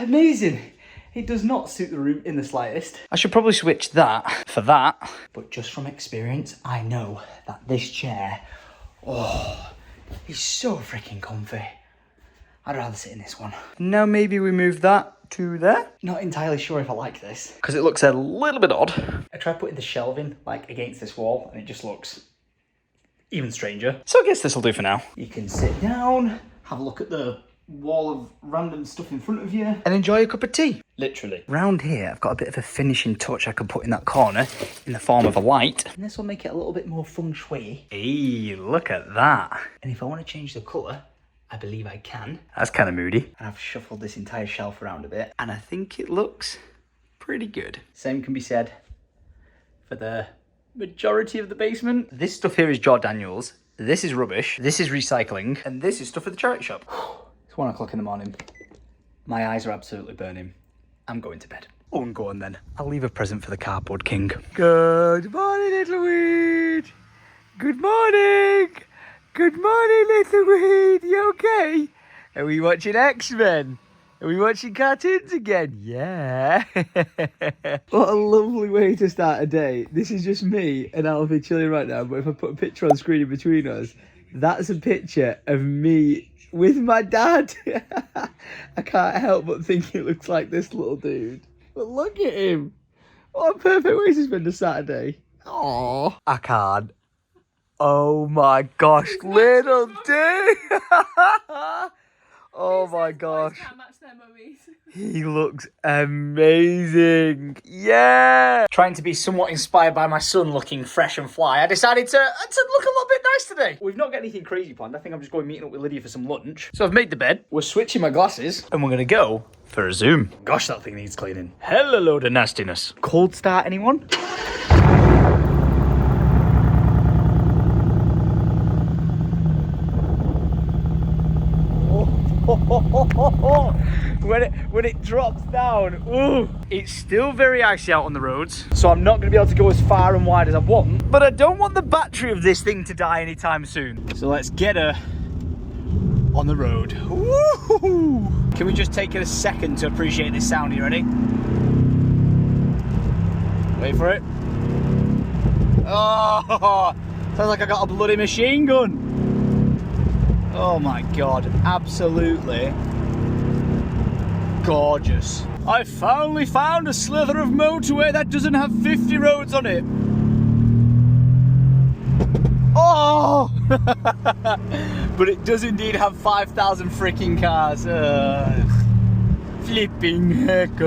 amazing. It does not suit the room in the slightest. I should probably switch that for that. But just from experience, I know that this chair, oh, is so freaking comfy. I'd rather sit in this one. Now maybe we move that to there. Not entirely sure if I like this, because it looks a little bit odd. I tried putting the shelving like against this wall and it just looks even stranger. So I guess this will do for now. You can sit down, have a look at the wall of random stuff in front of you and enjoy a cup of tea. Literally. Round here, I've got a bit of a finishing touch I could put in that corner in the form of a light. And this will make it a little bit more feng shui. Hey, look at that. And if I want to change the colour, I believe I can. That's kind of moody. And I've shuffled this entire shelf around a bit and I think it looks pretty good. Same can be said for the majority of the basement. This stuff here is Jordaniels. This is rubbish. This is recycling. And this is stuff at the charity shop. It's 1 o'clock in the morning. My eyes are absolutely burning. I'm going to bed. Oh, and go on then. I'll leave a present for the cardboard king. Good morning, little weed. Good morning. Good morning, little weed. You okay? Are we watching X-Men? Are we watching cartoons again? Yeah. What a lovely way to start a day. This is just me and Alfie chilling right now. But if I put a picture on screen in between us, that's a picture of me with my dad. I can't help but think it looks like this little dude. But look at him. What a perfect way to spend a Saturday. Oh, I can't. Oh my gosh, little dude. Oh my gosh. He looks amazing. Yeah. Trying to be somewhat inspired by my son looking fresh and fly, I decided to look a little bit nice today. We've not got anything crazy planned. I think I'm just going meeting up with Lydia for some lunch. So I've made the bed. We're switching my glasses and we're going to go for a zoom. Gosh, that thing needs cleaning. Hell a load of nastiness. Cold start, anyone? When it drops down, ooh, it's still very icy out on the roads, so I'm not going to be able to go as far and wide as I want, but I don't want the battery of this thing to die anytime soon. So let's get her on the road. Woo! Can we just take a second to appreciate this sound? You ready? Wait for it. Oh, sounds like I got a bloody machine gun. Oh my god, absolutely gorgeous. I finally found a slither of motorway that doesn't have 50 roads on it. Oh! But it does indeed have 5,000 freaking cars. Flipping heck.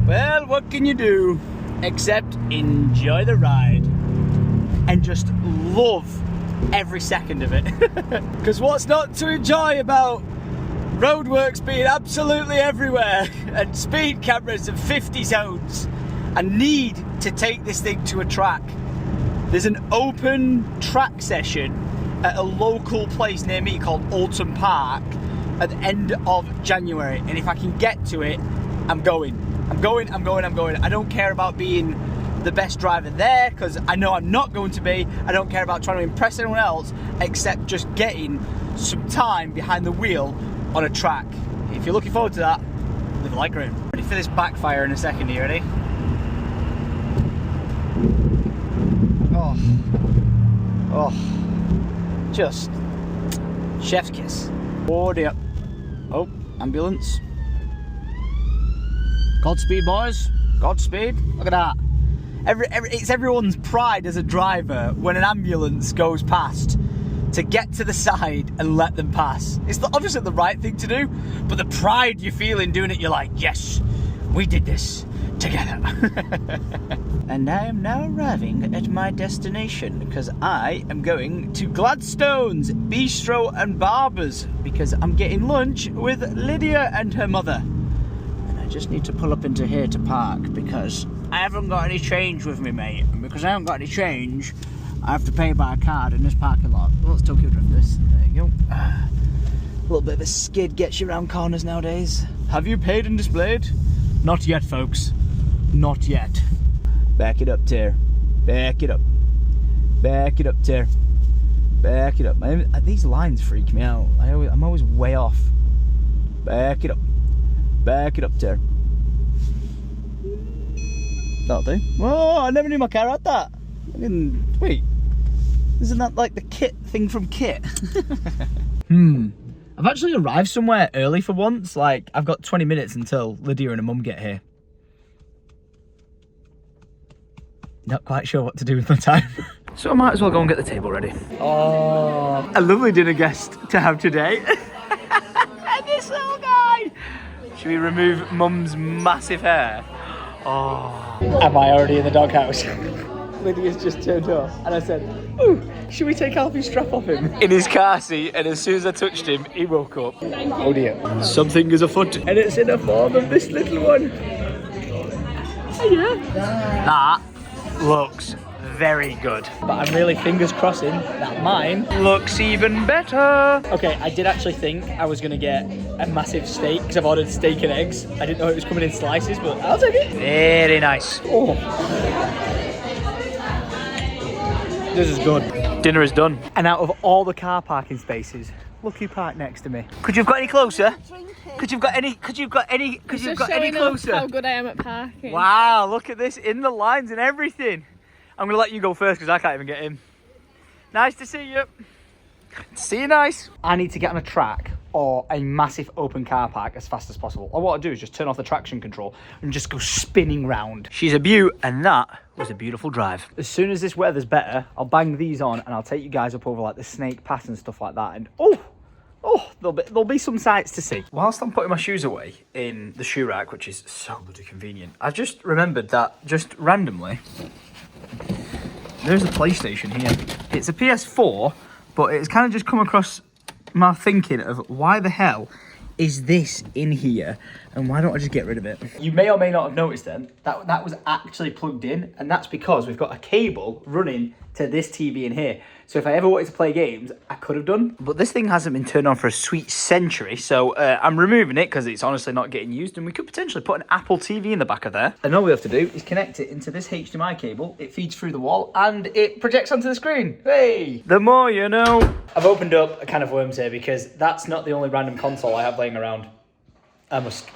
Well, what can you do except enjoy the ride and just love every second of it. Because what's not to enjoy about roadworks being absolutely everywhere and speed cameras and 50 zones? I need to take this thing to a track. There's an open track session at a local place near me called Alton Park at the end of January, and if I can get to it, I'm going. I don't care about being the best driver there, because I know I'm not going to be. I don't care about trying to impress anyone else, except just getting some time behind the wheel on a track. If you're looking forward to that, leave a like room. Ready for this backfire in a second. Are you ready? Oh, just chef's kiss. Order up. Oh, ambulance. Godspeed, boys. Godspeed. Look at that. It's everyone's pride as a driver when an ambulance goes past to get to the side and let them pass. It's obviously the right thing to do, but the pride you feel in doing it, you're like, yes, we did this together. And I am now arriving at my destination because I am going to Gladstone's Bistro and Barbers because I'm getting lunch with Lydia and her mother. And I just need to pull up into here to park because I haven't got any change with me, mate. And because I haven't got any change, I have to pay by a card in this parking lot. Well, let's Tokyo drift this. There you go. A little bit of a skid gets you around corners nowadays. Have you paid and displayed? Not yet, folks. Not yet. Back it up, Ter. Back it up. Back it up, Ter. Back it up. These lines freak me out. I'm always way off. Back it up. Back it up there. That'll do. Whoa, I never knew my car had that. I didn't... Wait. Isn't that like the kit thing from Kit? I've actually arrived somewhere early for once. Like, I've got 20 minutes until Lydia and her mum get here. Not quite sure what to do with my time. So I might as well go and get the table ready. Oh, a lovely dinner guest to have today. And this little guy. Should we remove Mum's massive hair? Oh. Am I already in the doghouse? Lydia's just turned up and I said, "Ooh, should we take Alfie's strap off him?" In his car seat, and as soon as I touched him, he woke up. Oh dear. Something is afoot, and it's in the form of this little one. Oh yeah. That looks very good. But I'm really fingers crossing that mine looks even better. Okay, I did actually think I was gonna get a massive steak because I've ordered steak and eggs. I didn't know it was coming in slices, but I'll take it. Very nice. Oh. This is good. Dinner is done. And out of all the car parking spaces, look who parked next to me. Could you have got any closer? Could you have got any closer? How good I am at parking. Wow, look at this, in the lines and everything. I'm gonna let you go first because I can't even get in. Nice to see you. See you nice. I need to get on a track or a massive open car park as fast as possible. Or what I do is just turn off the traction control and just go spinning round. She's a beaut, and that was a beautiful drive. As soon as this weather's better, I'll bang these on and I'll take you guys up over like the Snake Pass and stuff like that. And there'll be some sights to see. Whilst I'm putting my shoes away in the shoe rack, which is so bloody convenient, I've just remembered that just randomly, there's a PlayStation here. It's a PS4, but it's kind of just come across my thinking of why the hell is this in here and why don't I just get rid of it? You may or may not have noticed then that was actually plugged in, and that's because we've got a cable running to this TV in here. So if I ever wanted to play games, I could have done. But this thing hasn't been turned on for a sweet century, so I'm removing it because it's honestly not getting used, and we could potentially put an Apple TV in the back of there. And all we have to do is connect it into this HDMI cable. It feeds through the wall and it projects onto the screen. Hey! The more you know. I've opened up a can of worms here because that's not the only random console I have laying around. I must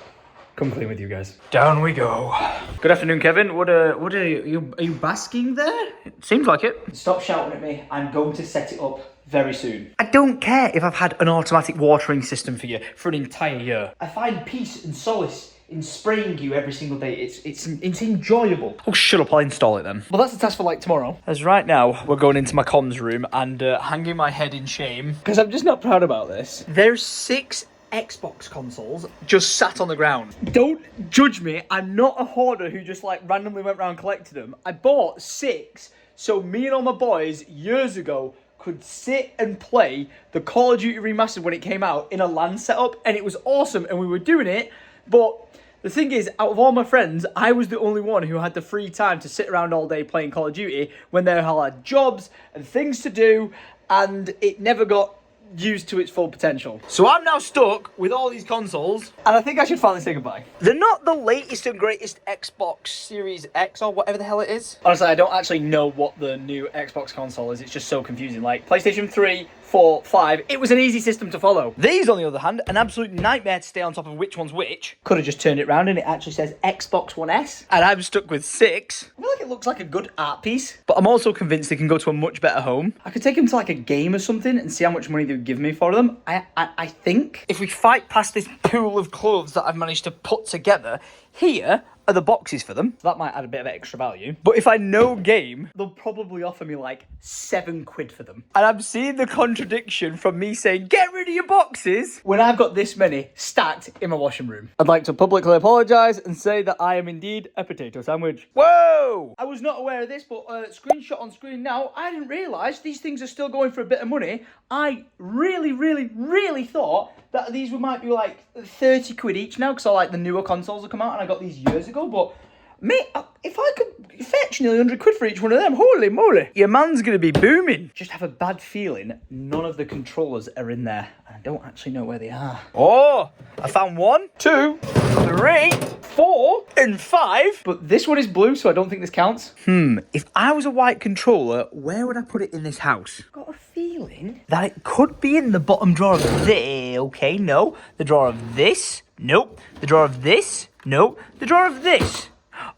come clean with you guys. Down we go. Good afternoon, Kevin. What are you basking there? It seems like it. Stop shouting at me. I'm going to set it up very soon. I don't care if I've had an automatic watering system for you for an entire year. I find peace and solace in spraying you every single day. It's enjoyable. Oh, shut up, I'll install it then. Well, that's a task for like tomorrow. As right now, we're going into my comms room and hanging my head in shame because I'm just not proud about this. There's 6 Xbox consoles just sat on the ground. Don't judge me. I'm not a hoarder who just like randomly went around and collected them. I bought 6 so me and all my boys years ago could sit and play the Call of Duty Remastered when it came out in a LAN setup, and it was awesome and we were doing it. But the thing is, out of all my friends, I was the only one who had the free time to sit around all day playing Call of Duty when they all had jobs and things to do, and it never got used to its full potential. So I'm now stuck with all these consoles, and I think I should finally say goodbye. They're not the latest and greatest Xbox Series X or whatever the hell it is. Honestly, I don't actually know what the new Xbox console is. It's just so confusing. Like PlayStation 3, 4, 5, it was an easy system to follow. These, on the other hand, an absolute nightmare to stay on top of which one's which. Could have just turned it around and it actually says Xbox One S. And I'm stuck with 6. I feel like it looks like a good art piece. But I'm also convinced they can go to a much better home. I could take them to like a game or something and see how much money they would give me for them. I think. If we fight past this pool of clothes that I've managed to put together, here are the boxes for them. That might add a bit of extra value. But if I know game, they'll probably offer me like £7 for them. And I'm seeing the contradiction from me saying, get rid of your boxes, when I've got this many stacked in my washing room. I'd like to publicly apologise and say that I am indeed a potato sandwich. Whoa! I was not aware of this, but screenshot on screen now, I didn't realise these things are still going for a bit of money. I really thought that these might be like £30 each now, because like the newer consoles have come out and I got these years ago. But mate, if I could fetch nearly £100 for each one of them, holy moly, your man's gonna be booming. Just have a bad feeling none of the controllers are in there. I don't actually know where they are. Oh, I found 1, 2, 3, 4, and 5. But this one is blue, so I don't think this counts. If I was a white controller, where would I put it in this house? I've got a feeling that it could be in the bottom drawer of this. Okay, no. The drawer of this. Nope. The drawer of this? No. The drawer of this?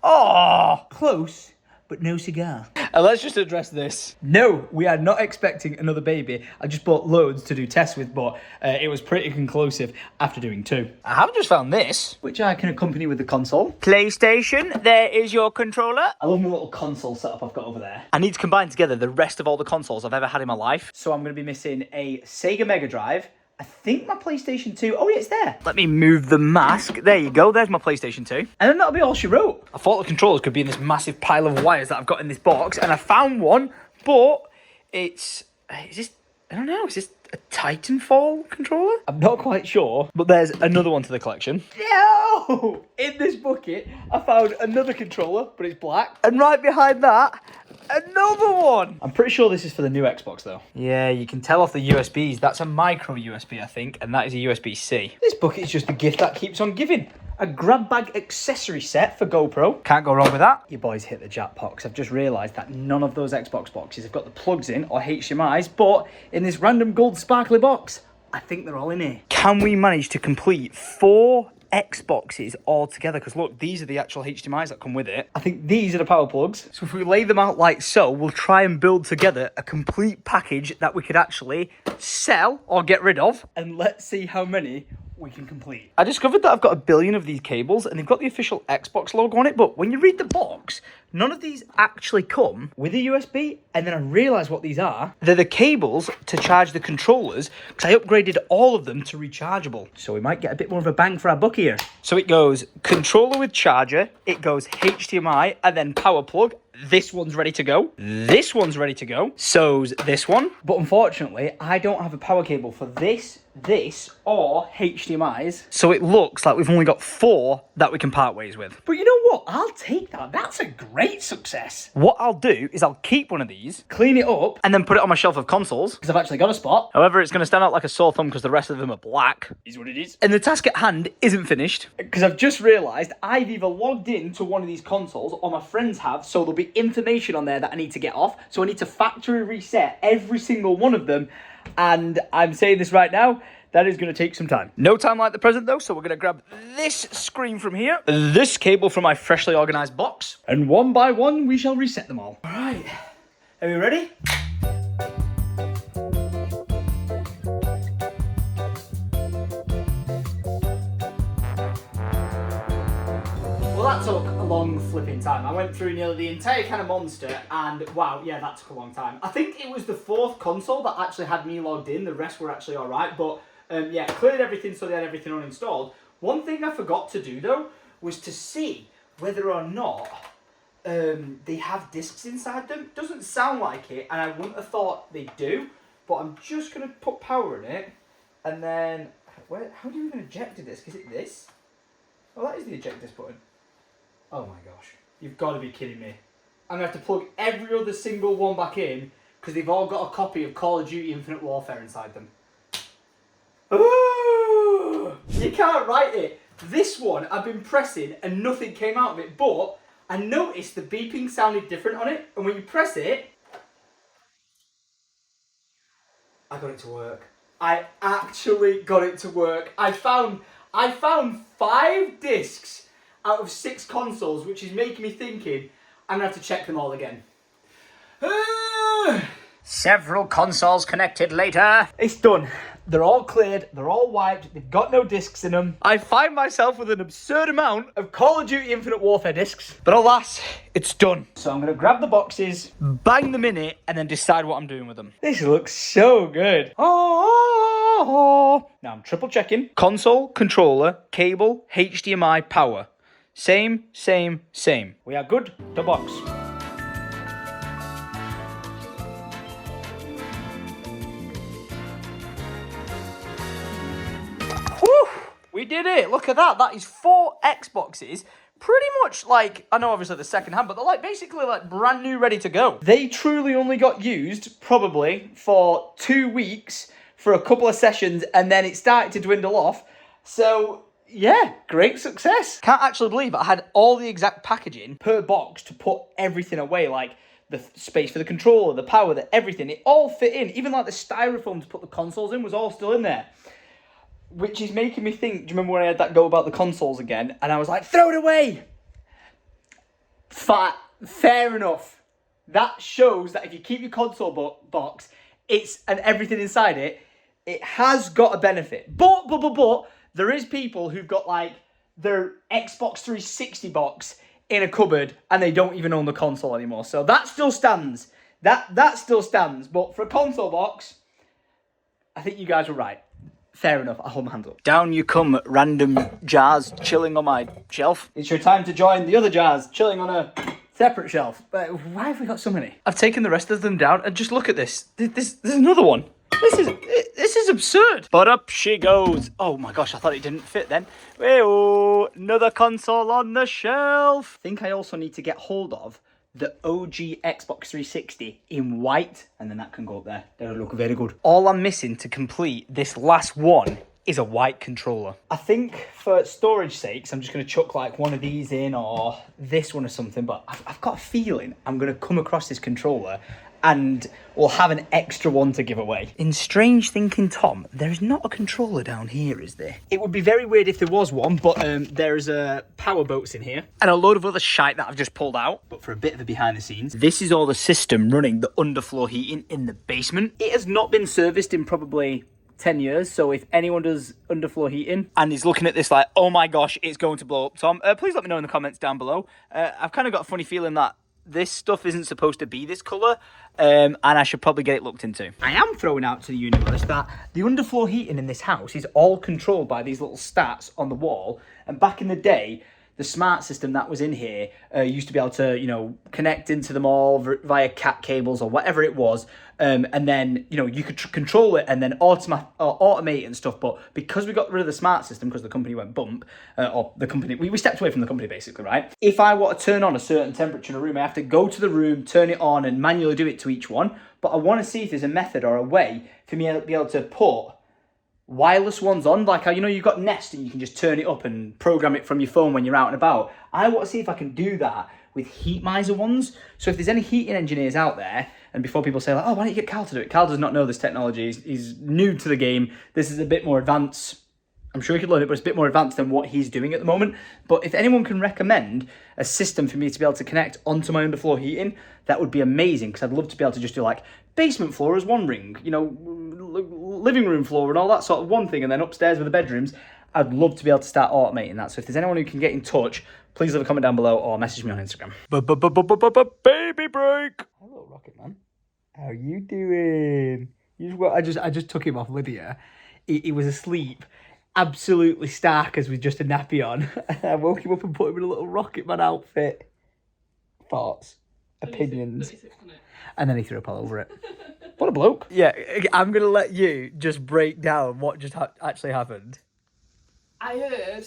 Oh, close, but no cigar. Let's just address this. No, we are not expecting another baby. I just bought loads to do tests with, but it was pretty conclusive after doing 2. I have just found this, which I can accompany with the console. PlayStation, there is your controller. I love my little console setup I've got over there. I need to combine together the rest of all the consoles I've ever had in my life. So I'm going to be missing a Sega Mega Drive, I think my PlayStation 2, oh yeah, it's there. Let me move the mask. There you go, there's my PlayStation 2. And then that'll be all she wrote. I thought the controllers could be in this massive pile of wires that I've got in this box, and I found one, but is this a Titanfall controller? I'm not quite sure, but there's another one to the collection. No! In this bucket, I found another controller, but it's black. And right behind that, another one! I'm pretty sure this is for the new Xbox though. Yeah, you can tell off the USBs. That's a micro USB, I think, and that is a USB-C. This bucket is just a gift that keeps on giving. A grab bag accessory set for GoPro. Can't go wrong with that. You boys hit the jackpot, because I've just realised that none of those Xbox boxes have got the plugs in or HDMIs, but in this random gold sparkly box, I think they're all in here. Can we manage to complete 4 Xboxes all together? Because look, these are the actual HDMIs that come with it. I think these are the power plugs. So if we lay them out like so, we'll try and build together a complete package that we could actually sell or get rid of. And let's see how many we can complete. I discovered that I've got a billion of these cables and they've got the official Xbox logo on it, but when you read the box, none of these actually come with a USB, and then I realised what these are. They're the cables to charge the controllers, because I upgraded all of them to rechargeable. So we might get a bit more of a bang for our buck here. So it goes controller with charger, it goes HDMI, and then power plug. This one's ready to go. This one's ready to go. So's this one. But unfortunately, I don't have a power cable for this, or HDMIs. So it looks like we've only got 4 that we can part ways with. But you know what? I'll take that. That's a great success. What I'll do is I'll keep one of these, clean it up, and then put it on my shelf of consoles, because I've actually got a spot. However, it's going to stand out like a sore thumb because the rest of them are black. Is what it is. And the task at hand isn't finished, because I've just realised I've either logged in to one of these consoles or my friends have, so there'll be information on there that I need to get off. So I need to factory reset every single one of them. And I'm saying this right now, that is going to take some time. No time like the present though, so we're going to grab this screen from here, this cable from my freshly organised box, and one by one we shall reset them all. All right, are we ready? Well, that took a long flipping time. I went through nearly the entire can of Monster, and wow, yeah, that took a long time. I think it was the 4th console that actually had me logged in. The rest were actually all right, but yeah, cleared everything so they had everything uninstalled. One thing I forgot to do though was to see whether or not they have discs inside them. Doesn't sound like it, and I wouldn't have thought they do, but I'm just going to put power in it, and then, how do you even eject a disc? Is it this? Oh, that is the eject disc button. Oh my gosh, you've got to be kidding me. I'm going to have to plug every other single one back in, because they've all got a copy of Call of Duty Infinite Warfare inside them. Ooh, you can't write it. This one I've been pressing and nothing came out of it, but I noticed the beeping sounded different on it, and when you press it, I got it to work. I actually got it to work. I found 5 discs out of 6 consoles, which is making me thinking I'm going to have to check them all again. Several consoles connected later. It's done. They're all cleared, they're all wiped, they've got no discs in them. I find myself with an absurd amount of Call of Duty Infinite Warfare discs. But alas, it's done. So I'm going to grab the boxes, bang them in it, and then decide what I'm doing with them. This looks so good. Oh. Now I'm triple checking. Console, controller, cable, HDMI, power. Same. We are good to box. Whew, we did it. Look at that. That is 4 Xboxes. Pretty much like, I know obviously the second hand, but they're like basically like brand new, ready to go. They truly only got used probably for 2 weeks for a couple of sessions, and then it started to dwindle off. So yeah, great success. Can't actually believe I had all the exact packaging per box to put everything away, like the space for the controller, the power, everything. It all fit in. Even like the styrofoam to put the consoles in was all still in there. which is making me think, do you remember when I had that go about the consoles again? And I was like, throw it away! Fair enough. That shows that if you keep your console box, and everything inside it, it has got a benefit. But, there is people who've got like their Xbox 360 box in a cupboard and they don't even own the console anymore. So that still stands. That still stands. But for a console box, I think you guys were right. Fair enough, I'll hold my hands up. Down you come, random jars chilling on my shelf. It's your time to join the other jars chilling on a separate shelf. But why have we got so many? I've taken the rest of them down and just look at this. There's another one. This is absurd. But up she goes. Oh my gosh, I thought it didn't fit then. Hey-oh, another console on the shelf. I think I also need to get hold of the OG Xbox 360 in white, and then that can go up there. That'll look very good. All I'm missing to complete this last one is a white controller. I think for storage sakes, I'm just going to chuck like one of these in or this one or something, but I've got a feeling I'm going to come across this controller and we'll have an extra one to give away. In strange thinking, Tom, there's not a controller down here, is there? It would be very weird if there was one, but there's power boats in here and a load of other shite that I've just pulled out. But for a bit of the behind the scenes, this is all the system running the underfloor heating in the basement. It has not been serviced in probably 10 years, so if anyone does underfloor heating and is looking at this like, oh my gosh, it's going to blow up, Tom, please let me know in the comments down below. I've kind of got a funny feeling that this stuff isn't supposed to be this colour, and I should probably get it looked into. I am throwing out to the universe that the underfloor heating in this house is all controlled by these little stats on the wall, and back in the day, the smart system that was in here used to be able to, you know, connect into them all via cat cables or whatever it was, and then, you know, you could control it and then automate it and stuff. But because we got rid of the smart system, because the company went bump, or the company, we stepped away from the company basically, right? If I want to turn on a certain temperature in a room, I have to go to the room, turn it on and manually do it to each one. But I want to see if there's a method or a way for me to be able to put wireless ones on, like how, you know, you've got Nest and you can just turn it up and program it from your phone when you're out and about. I want to see if I can do that with heat miser ones. So if there's any heating engineers out there, and before people say like, oh, why don't you get Cal to do it? Cal does not know this technology. He's new to the game. This is a bit more advanced. I'm sure he could learn it, but it's a bit more advanced than what he's doing at the moment. But if anyone can recommend a system for me to be able to connect onto my underfloor heating, that would be amazing, because I'd love to be able to just do like basement floor as one ring, you know, living room floor and all that sort of one thing, and then upstairs with the bedrooms. I'd love to be able to start automating that. So if there's anyone who can get in touch, please leave a comment down below or message me on Instagram. Baby break. Hello, Rocket Man. How you doing? I just took him off Lydia. He was asleep, absolutely stark as with just a nappy on. I woke him up and put him in a little Rocket Man outfit. Thoughts, opinions, and then he threw up all over it. What a bloke. Yeah, I'm going to let you just break down what just actually happened. I heard,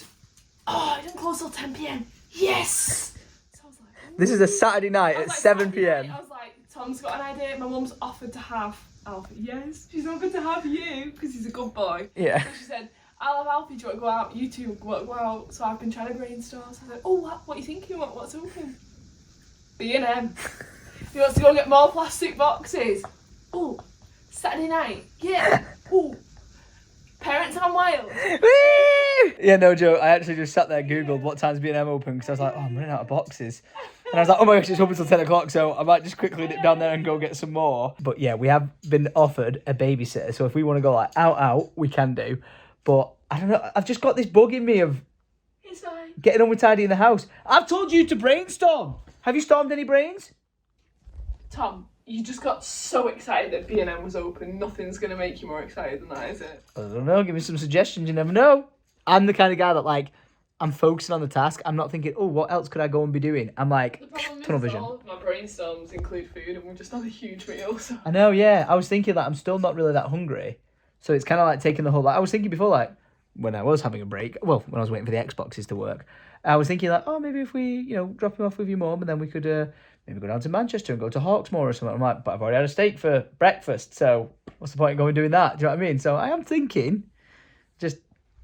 oh, I didn't close till 10 p.m. Yes! So I was like, ooh. This is a Saturday night at 7 p.m. I was like, Tom's got an idea. My mum's offered to have Alfie. Yes, she's offered to have you, because he's a good boy. Yeah. So she said, I'll have Alfie, do you want to go out? You two go out. So I've been trying to brainstorm. So I was like, oh, what are you thinking? What's open? B&M. He wants to go get more plastic boxes. Oh, Saturday night. Yeah. Oh. Parents on Wild. Yeah, no joke. I actually just sat there and Googled what time's B&M open, because I was like, oh, I'm running out of boxes. And I was like, oh my gosh, it's open till 10 o'clock, so I might just quickly dip down there and go get some more. But yeah, we have been offered a babysitter, so if we want to go like out, we can do. But I don't know, I've just got this bug in me of It's fine. Getting on with tidying the house. I've told you to brainstorm. Have you stormed any brains? Tom, you just got so excited that B&M was open. Nothing's going to make you more excited than that, is it? I don't know. Give me some suggestions. You never know. I'm the kind of guy that, like, I'm focusing on the task. I'm not thinking, oh, what else could I go and be doing? I'm like, tunnel vision. All of my brainstorms include food, and we just had a huge meal. So. I know, yeah. I was thinking that I'm still not really that hungry. So it's kind of like taking the whole... Like, I was thinking before, like, when I was having a break, well, when I was waiting for the Xboxes to work, I was thinking, like, oh, maybe if we, you know, drop him off with your mum, and then we could maybe go down to Manchester and go to Hawksmoor or something. I'm like, but I've already had a steak for breakfast, so what's the point of going doing that? Do you know what I mean? So I am thinking, just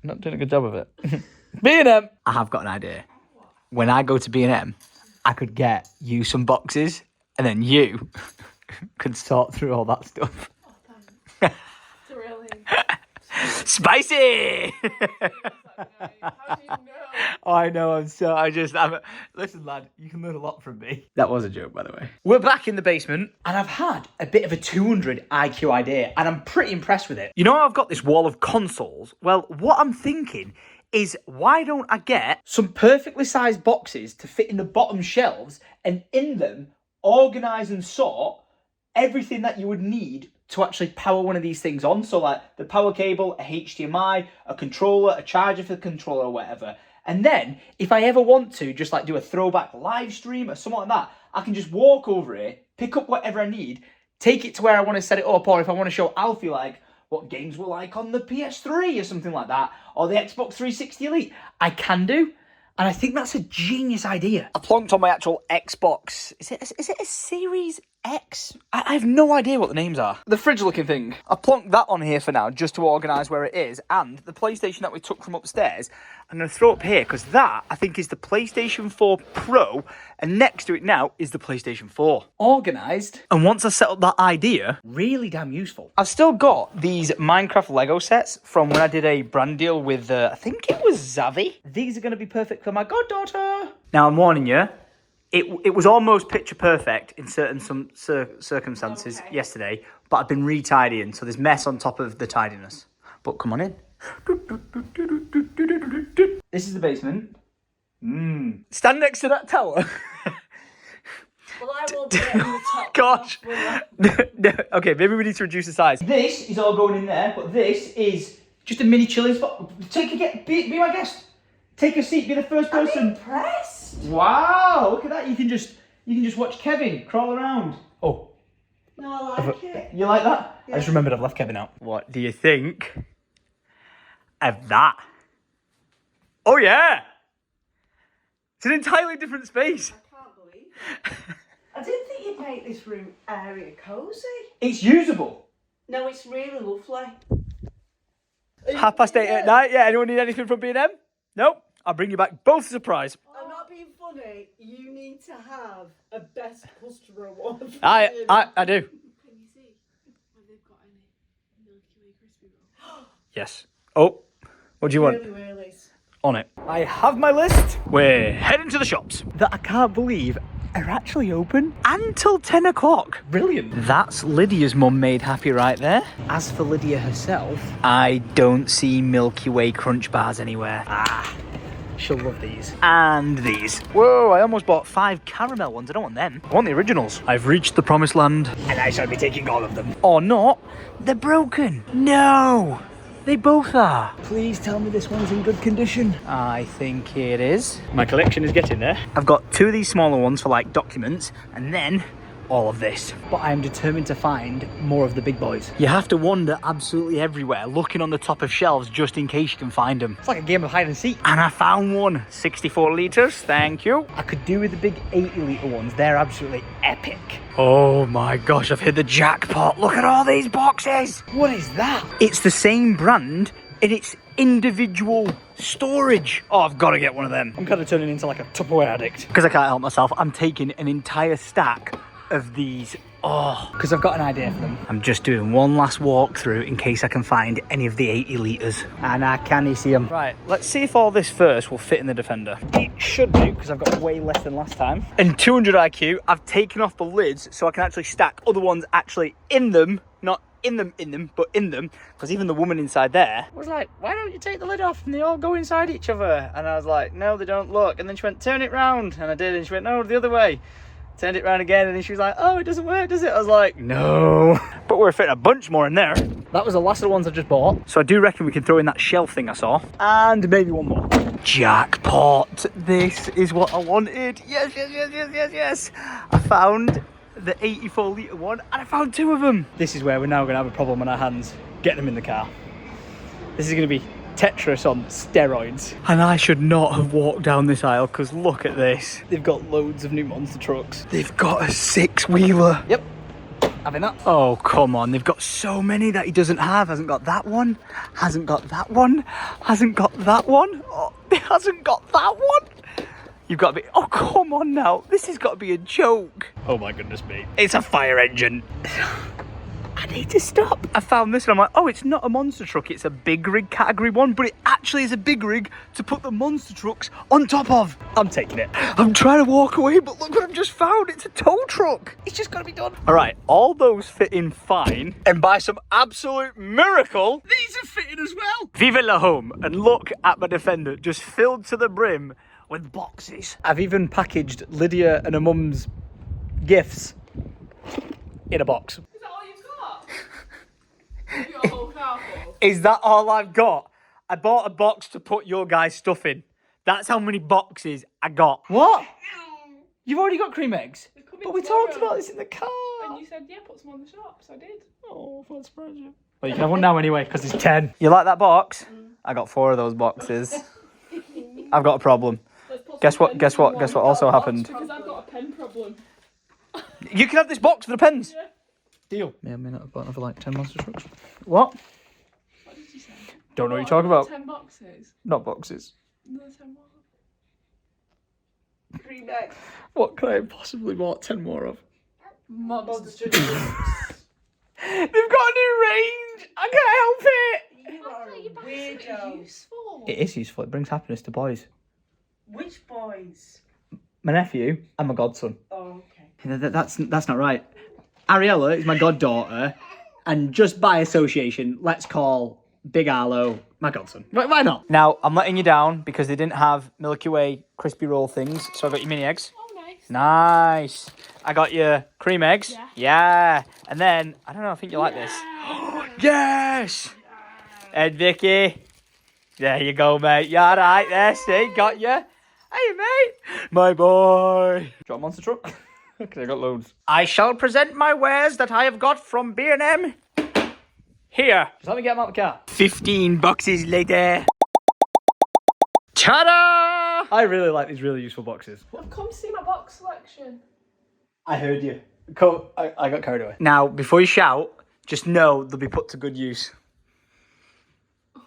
not doing a good job of it. B&M. I have got an idea. When I go to B&M, I could get you some boxes, and then you could sort through all that stuff. Oh, thanks. Thrilling. Spicy! How do you know? Oh, I know, listen, lad, you can learn a lot from me. That was a joke, by the way. We're back in the basement, and I've had a bit of a 200 IQ idea, and I'm pretty impressed with it. You know how I've got this wall of consoles? Well, what I'm thinking is, why don't I get some perfectly sized boxes to fit in the bottom shelves, and in them, organise and sort everything that you would need to actually power one of these things on. So like the power cable, a HDMI, a controller, a charger for the controller or whatever. And then if I ever want to just like do a throwback live stream or something like that, I can just walk over here, pick up whatever I need, take it to where I want to set it up, or if I want to show Alfie like what games were like on the PS3 or something like that, or the Xbox 360 Elite, I can do. And I think that's a genius idea. I plonked on my actual Xbox. Is it a Series X? I have no idea what the names are. The fridge looking thing. I plonked that on here for now just to organise where it is. And the PlayStation that we took from upstairs, I'm going to throw up here because that, I think, is the PlayStation 4 Pro. And next to it now is the PlayStation 4. Organised. And once I set up that idea, really damn useful. I've still got these Minecraft Lego sets from when I did a brand deal with, I think it was Zavi. These are going to be perfect for my goddaughter. Now, I'm warning you. It was almost picture perfect in certain circumstances yesterday, but I've been re-tidying, so there's mess on top of the tidiness. But come on in. This is the basement. Stand next to that tower. Well, I will be on the top. Gosh. No, okay, maybe we need to reduce the size. This is all going in there, but this is just a mini chilling spot. Be my guest. Take a seat. Be the first person. I'm impressed. Wow, look at that. You can just watch Kevin crawl around. Oh. No, I like it. You like that? Yeah. I just remembered I've left Kevin out. What do you think of that? Oh yeah. It's an entirely different space. I can't believe it. I didn't think you'd make this room area cosy. It's usable. No, it's really lovely. 8:30 at night. Yeah, anyone need anything from B&M? Nope. I'll bring you back both a surprise. I'm not being funny. You need to have a best customer award. I do. Can you see when they've got any Milky Way crispy roll? Yes. Oh, what do you want? Really. On it. I have my list. We're heading to the shops that I can't believe are actually open until 10 o'clock. Brilliant. That's Lydia's mum made happy right there. As for Lydia herself, I don't see Milky Way crunch bars anywhere. She'll love these. And these. Whoa, I almost bought 5 caramel ones. I don't want them. I want the originals. I've reached the promised land. And I shall be taking all of them. Or not. They're broken. No. They both are. Please tell me this one's in good condition. I think it is. My collection is getting there. I've got 2 of these smaller ones for like documents, and then all of this. But I am determined to find more of the big boys. You have to wander absolutely everywhere, looking on the top of shelves just in case you can find them. It's like a game of hide and seek. And I found one. 64 litres, thank you. I could do with the big 80 litre ones. They're absolutely epic. Oh my gosh, I've hit the jackpot. Look at all these boxes. What is that? It's the same brand in its individual storage. Oh, I've got to get one of them. I'm kind of turning into like a Tupperware addict. Because I can't help myself, I'm taking an entire stack of these. Oh, because I've got an idea for them. I'm just doing one last walk through in case I can find any of the 80 litres. And I can see them. Right, let's see if all this first will fit in the Defender. It should do, because I've got way less than last time. And 200 IQ, I've taken off the lids so I can actually stack other ones actually in them. Not in them, but in them. Because even the woman inside there was like, why don't you take the lid off and they all go inside each other? And I was like, no, they don't, look. And then she went, turn it round. And I did, and she went, no, the other way. Turned it round again, and then she was like, oh, it doesn't work, does it? I was like, no. But we're fitting a bunch more in there. That was the last of the ones I just bought. So I do reckon we can throw in that shelf thing I saw. And maybe one more. Jackpot. This is what I wanted. Yes, yes, yes, yes, yes, yes. I found the 84 litre one, and I found 2 of them. This is where we're now going to have a problem on our hands. Get them in the car. This is going to be Tetris on steroids. And I should not have walked down this aisle, because look at this. They've got loads of new monster trucks. They've got a 6-wheeler. Yep, having that. Oh, come on. They've got so many that he doesn't have. Hasn't got that one. Hasn't got that one. Hasn't got that one. Oh, he hasn't got that one. You've got to be... Oh, come on now. This has got to be a joke. Oh, my goodness me. It's a fire engine. I need to stop. I found this and I'm like, oh, it's not a monster truck. It's a big rig category 1, but it actually is a big rig to put the monster trucks on top of. I'm taking it. I'm trying to walk away, but look what I've just found. It's a tow truck. It's just got to be done. All right, all those fit in fine. And by some absolute miracle, these are fitting as well. Vive la home. And look at my Defender, just filled to the brim with boxes. I've even packaged Lydia and her mum's gifts in a box. Is that all you've got? You got a whole car full. Is that all I've got? I bought a box to put your guys' stuff in. That's how many boxes I got. What? You've already got cream eggs? But we talked about this in the car. And you said, yeah, put some on the shop, so I did. Oh, I surprise you. Well, you can have one now anyway, because it's 10. You like that box? I got 4 of those boxes. I've got a problem. Guess what also happened? Because I've got a pen problem. You can have this box for the pens. Yeah. Deal. May or may not have bought another like 10 monster trucks. What? What did you say? Don't know what you're talking about. 10 boxes. Not boxes. Another 10 more. Cream egg. What could I have possibly bought 10 more of? Monster. They've got a new range. I can't help it. You are a weirdo. Useful. It is useful. It brings happiness to boys. Which boys? My nephew and my godson. Oh, okay. That's not right. Ariella is my goddaughter, and just by association, let's call Big Arlo my godson. Why not? Now, I'm letting you down because they didn't have Milky Way crispy roll things, so I got you mini eggs. Oh, nice. Nice. I got you cream eggs. Yeah. Yeah. And then, I don't know, I think you like this. Yes! Ed Vicky. There you go, mate. You alright there? See, got you. Hey, mate. My boy. Do you want a monster truck? Because I got loads. I shall present my wares that I have got from B&M. Here. Just let me get them out the car. 15 boxes later. Ta-da! I really like these really useful boxes. I've come to see my box selection. I heard you. I got carried away. Now, before you shout, just know they'll be put to good use. Oh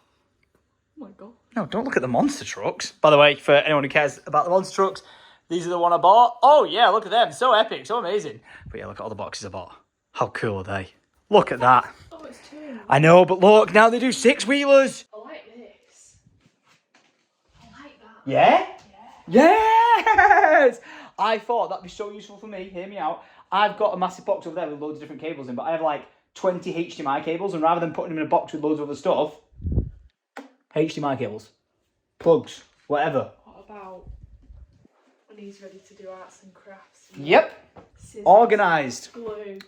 my god. No, don't look at the monster trucks. By the way, for anyone who cares about the monster trucks, these are the one I bought. Oh yeah, look at them. So epic, so amazing. But yeah, look at all the boxes I bought. How cool are they? Look at that. Oh, it's 2. I know, but look, now they do 6-wheelers. I like this. I like that. Yeah? Yes! I thought that'd be so useful for me. Hear me out. I've got a massive box over there with loads of different cables in, but I have like 20 HDMI cables, and rather than putting them in a box with loads of other stuff, HDMI cables, plugs, whatever. What about when he's ready to do arts and crafts? Yep. Scissors, Organised. glue,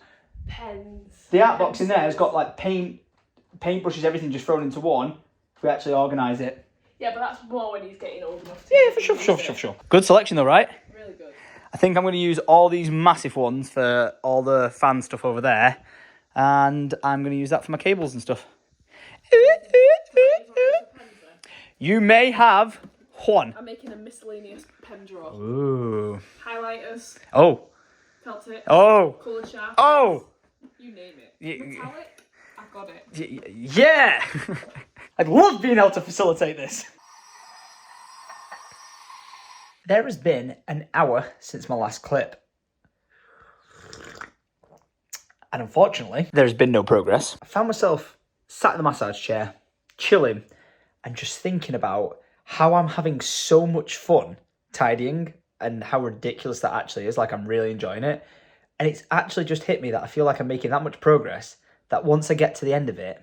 pens. The art box in there has got like paint brushes, everything just thrown into one. If we actually organise it. Yeah, but that's more when he's getting old enough to. Yeah, for sure. Good selection though, right? Really good. I think I'm going to use all these massive ones for all the fan stuff over there. And I'm going to use that for my cables and stuff. You may have one. I'm making a miscellaneous pen drawer. Ooh. Highlighters, Oh. felt tips, Oh. colour sharp. Oh. You name it. Y- Metallic, I've got it. Yeah. I'd love being able to facilitate this. There has been an hour since my last clip. And unfortunately, there's been no progress. I found myself sat in the massage chair, chilling, and just thinking about how I'm having so much fun tidying and how ridiculous that actually is. Like, I'm really enjoying it. And it's actually just hit me that I feel like I'm making that much progress that once I get to the end of it,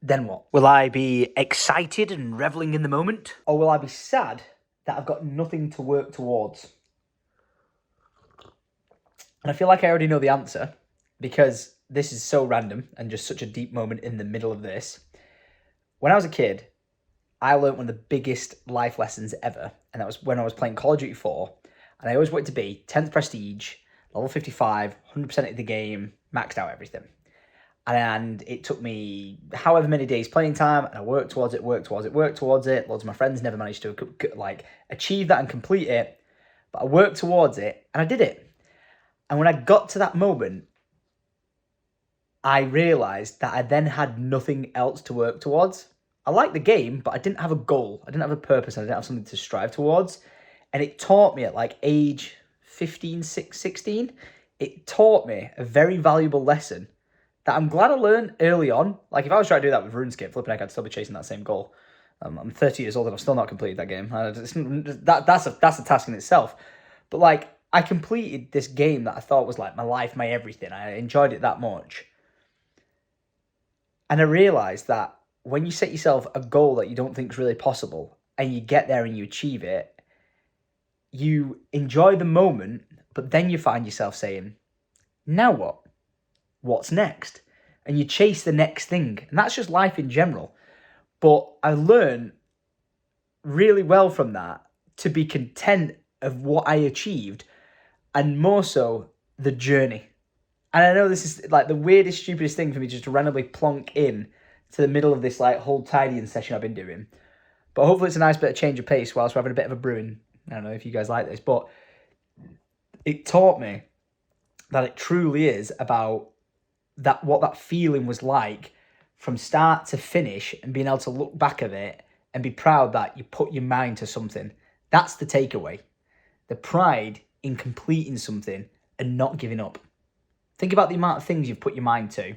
then what? Will I be excited and reveling in the moment? Or will I be sad that I've got nothing to work towards? And I feel like I already know the answer because this is so random and just such a deep moment in the middle of this. When I was a kid, I learned one of the biggest life lessons ever. And that was when I was playing Call of Duty 4. And I always wanted to be 10th prestige, level 55, 100% of the game, maxed out everything. And it took me however many days playing time, and I worked towards it. Loads of my friends never managed to like achieve that and complete it, but I worked towards it, and I did it. And when I got to that moment, I realised that I then had nothing else to work towards. I liked the game, but I didn't have a goal. I didn't have a purpose. I didn't have something to strive towards. And it taught me at like age 15, 16, it taught me a very valuable lesson that I'm glad I learned early on. Like, if I was trying to do that with RuneScape, flipping heck, I'd still be chasing that same goal. I'm 30 years old and I've still not completed that game. That's a task in itself. But, like, I completed this game that I thought was, like, my life, my everything. I enjoyed it that much. And I realised that when you set yourself a goal that you don't think is really possible, and you get there and you achieve it, you enjoy the moment, but then you find yourself saying, now what? What's next? And you chase the next thing. And that's just life in general. But I learned really well from that to be content of what I achieved, and more so the journey. And I know this is like the weirdest, stupidest thing for me just to randomly plonk in to the middle of this like whole tidying session I've been doing. But hopefully it's a nice bit of change of pace whilst we're having a bit of a brewing. I don't know if you guys like this, but it taught me that it truly is about that, what that feeling was like from start to finish, and being able to look back at it and be proud that you put your mind to something. That's the takeaway. The pride in completing something and not giving up. Think about the amount of things you've put your mind to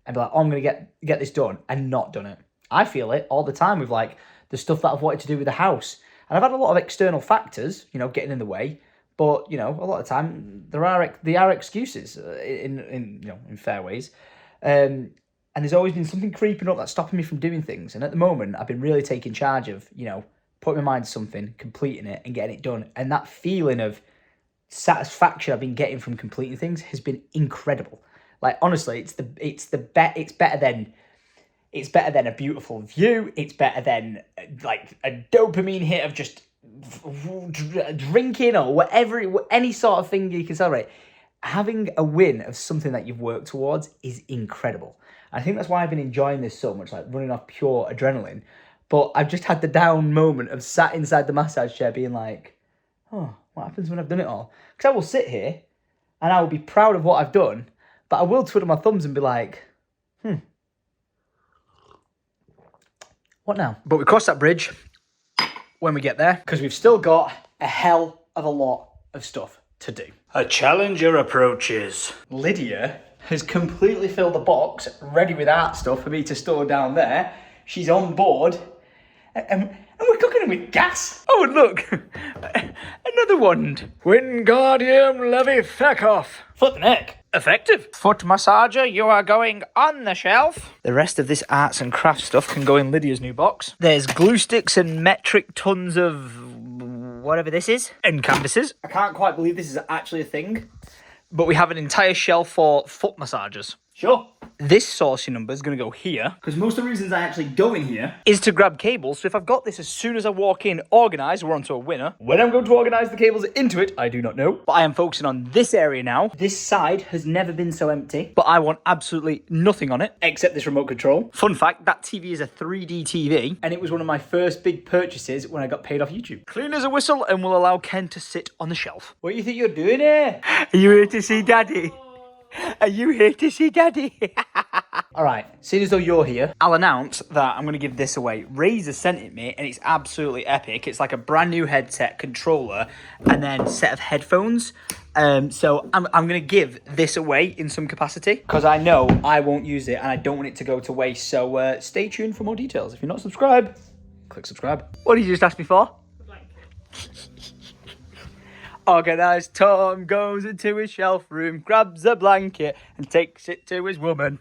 and be like, oh, I'm going to get this done, and not done it. I feel it all the time with like the stuff that I've wanted to do with the house. And I've had a lot of external factors, you know, getting in the way. But, you know, a lot of the time there are excuses in fair ways. And there's always been something creeping up that's stopping me from doing things. And at the moment, I've been really taking charge of, you know, putting my mind to something, completing it and getting it done. And that feeling of satisfaction I've been getting from completing things has been incredible. Like, honestly, it's better than a beautiful view. It's better than like a dopamine hit of just drinking or whatever, any sort of thing you can celebrate. Having a win of something that you've worked towards is incredible. I think that's why I've been enjoying this so much, like running off pure adrenaline. But I've just had the down moment of sat inside the massage chair being like, oh, what happens when I've done it all? Because I will sit here and I will be proud of what I've done, but I will twiddle my thumbs and be like, what now? But we cross that bridge when we get there, because we've still got a hell of a lot of stuff to do. A challenger approaches. Lydia has completely filled the box, ready with art stuff for me to store down there. She's on board. And we're cooking them with gas. Oh, and look, another wand. Wingardium Leviosa. Foot and neck. Effective. Foot massager, you are going on the shelf. The rest of this arts and crafts stuff can go in Lydia's new box. There's glue sticks and metric tons of whatever this is. And canvases. I can't quite believe this is actually a thing. But we have an entire shelf for foot massagers. Sure. This saucy number is going to go here, because most of the reasons I actually go in here is to grab cables. So if I've got this as soon as I walk in organised, we're onto a winner. When I'm going to organise the cables into it, I do not know. But I am focusing on this area now. This side has never been so empty, but I want absolutely nothing on it except this remote control. Fun fact, that TV is a 3D TV, and it was one of my first big purchases when I got paid off YouTube. Clean as a whistle, and will allow Ken to sit on the shelf. What do you think you're doing here? Are you here to see Daddy? Are you here to see Daddy? Alright, seeing as though you're here, I'll announce that I'm going to give this away. Razer sent it me, and it's absolutely epic. It's like a brand new headset, controller, and then set of headphones. So I'm going to give this away in some capacity, because I know I won't use it, and I don't want it to go to waste. So stay tuned for more details. If you're not subscribed, click subscribe. What did you just ask me for? Organised Tom goes into his shelf room, grabs a blanket and takes it to his woman.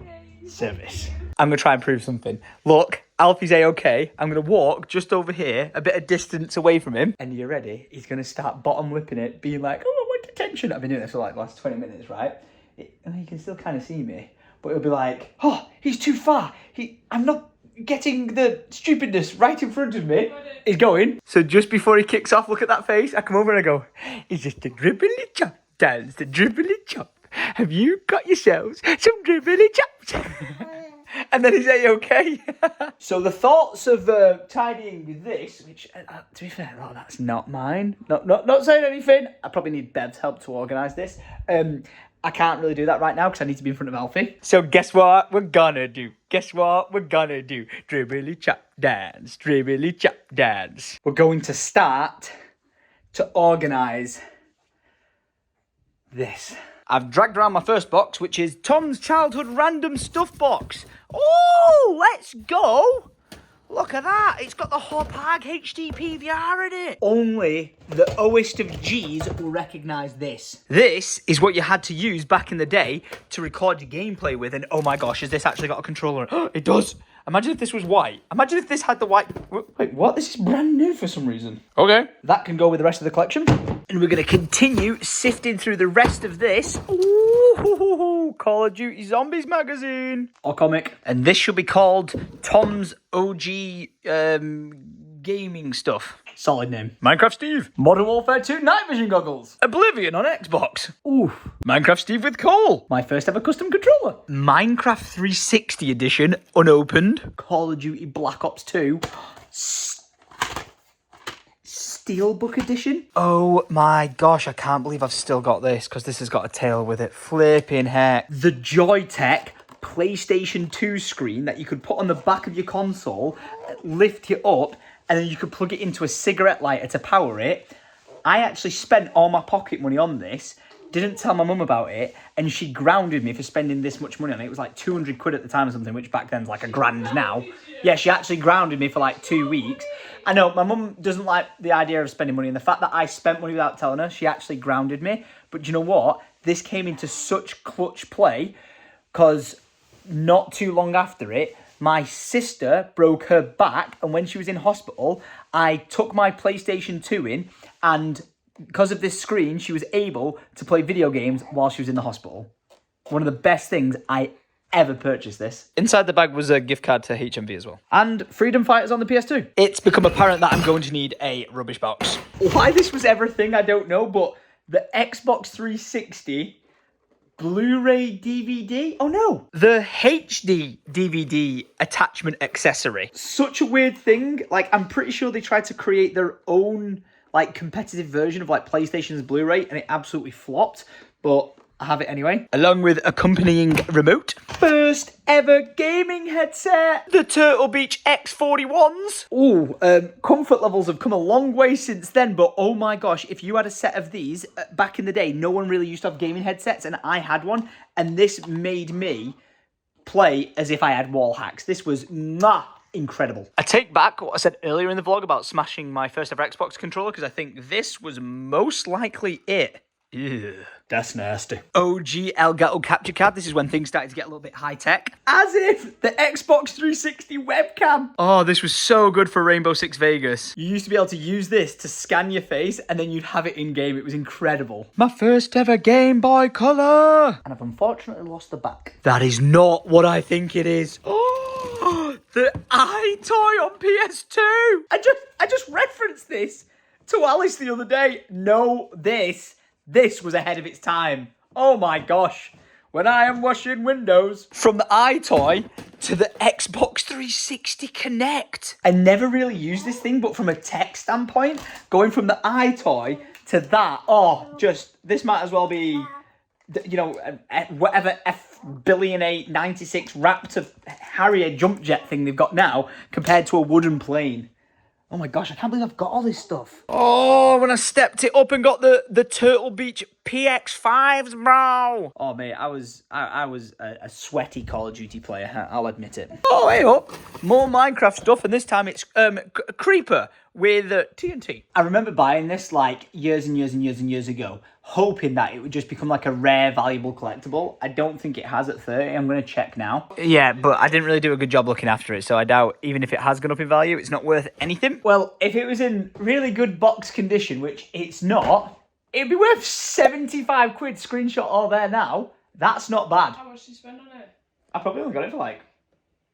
Yay. Service. I'm going to try and prove something. Look, Alfie's A-okay. I'm going to walk just over here, a bit of distance away from him. And you're ready? He's going to start bottom lipping it, being like, oh, I want attention. I've been doing this for like the last 20 minutes, right? You can still kind of see me. But he'll be like, oh, he's too far. I'm not getting the stupidness right in front of me. He's going. So just before he kicks off, look at that face. I come over and I go, it's just a dribbly chop dance, the dribbly chop. Have you got yourselves some dribbly chops? And then he's A-okay. So the thoughts of tidying with this, which to be fair, that's not mine. Not saying anything. I probably need Bev's help to organise this. I can't really do that right now because I need to be in front of Alfie. So guess what we're gonna do? Guess what we're gonna do? Dribbly chop dance, dribbly chop dance. We're going to start to organise this. I've dragged around my first box, which is Tom's Childhood Random Stuff Box. Oh, let's go. Look at that. It's got the Hopag HD PVR in it. Only the Oest of G's will recognise this. This is what you had to use back in the day to record your gameplay with. And oh my gosh, has this actually got a controller? It does. Imagine if this was white. Imagine if this had the white... Wait, what? This is brand new for some reason. Okay. That can go with the rest of the collection. And we're going to continue sifting through the rest of this. Ooh, Call of Duty Zombies magazine. Or comic. And this should be called Tom's OG gaming stuff. Solid name. Minecraft Steve. Modern Warfare 2 night vision goggles. Oblivion on Xbox. Oof. Minecraft Steve with Cole. My first ever custom controller. Minecraft 360 edition, unopened. Call of Duty Black Ops 2. Steelbook edition. Oh my gosh, I can't believe I've still got this because this has got a tail with it. Flipping heck. The Joytech PlayStation 2 screen that you could put on the back of your console, lift it up, and then you could plug it into a cigarette lighter to power it. I actually spent all my pocket money on this, didn't tell my mum about it, and she grounded me for spending this much money on it. It was like 200 quid at the time or something, which back then's like £1,000 now. Yeah, she actually grounded me for like 2 weeks. I know, my mum doesn't like the idea of spending money, and the fact that I spent money without telling her, she actually grounded me. But you know what? This came into such clutch play, because not too long after it, my sister broke her back, and when she was in hospital, I took my PlayStation 2 in, and because of this screen, she was able to play video games while she was in the hospital. One of the best things I ever purchased this. Inside the bag was a gift card to HMV as well. And Freedom Fighters on the PS2. It's become apparent that I'm going to need a rubbish box. Why this was ever a thing, I don't know, but the Xbox 360... Blu-ray DVD? Oh no! The HD DVD attachment accessory. Such a weird thing. Like, I'm pretty sure they tried to create their own, like, competitive version of, like, PlayStation's Blu-ray, and it absolutely flopped. But I have it anyway. Along with accompanying remote. First ever gaming headset. The Turtle Beach X41s. Ooh, comfort levels have come a long way since then, but oh my gosh, if you had a set of these back in the day, no one really used to have gaming headsets, and I had one, and this made me play as if I had wall hacks. This was incredible. I take back what I said earlier in the vlog about smashing my first ever Xbox controller, because I think this was most likely it. Ew, that's nasty. OG Elgato capture card. This is when things started to get a little bit high tech. As if the Xbox 360 webcam. Oh, this was so good for Rainbow Six Vegas. You used to be able to use this to scan your face and then you'd have it in game. It was incredible. My first ever Game Boy Color. And I've unfortunately lost the back. That is not what I think it is. Oh, the iToy on PS2. I just referenced this to Alice the other day. No, This was ahead of its time. Oh my gosh. When I am washing windows. From the iToy to the Xbox 360 Connect. I never really used this thing, but from a tech standpoint, going from the iToy to that, this might as well be, you know, whatever F-billion-8 96 Raptor Harrier jump jet thing they've got now, compared to a wooden plane. Oh my gosh, I can't believe I've got all this stuff. Oh, when I stepped it up and got the Turtle Beach PX5s, bro. Oh, mate, I was a sweaty Call of Duty player, I'll admit it. Oh, hey up. More Minecraft stuff, and this time it's Creeper with TNT. I remember buying this like years and years and years and years ago, hoping that it would just become like a rare, valuable collectible. I don't think it has at 30. I'm going to check now. Yeah, but I didn't really do a good job looking after it, so I doubt even if it has gone up in value, it's not worth anything. Well, if it was in really good box condition, which it's not, it'd be worth 75 quid. Screenshot all there now. That's not bad. How much did you spend on it? I probably only got it for like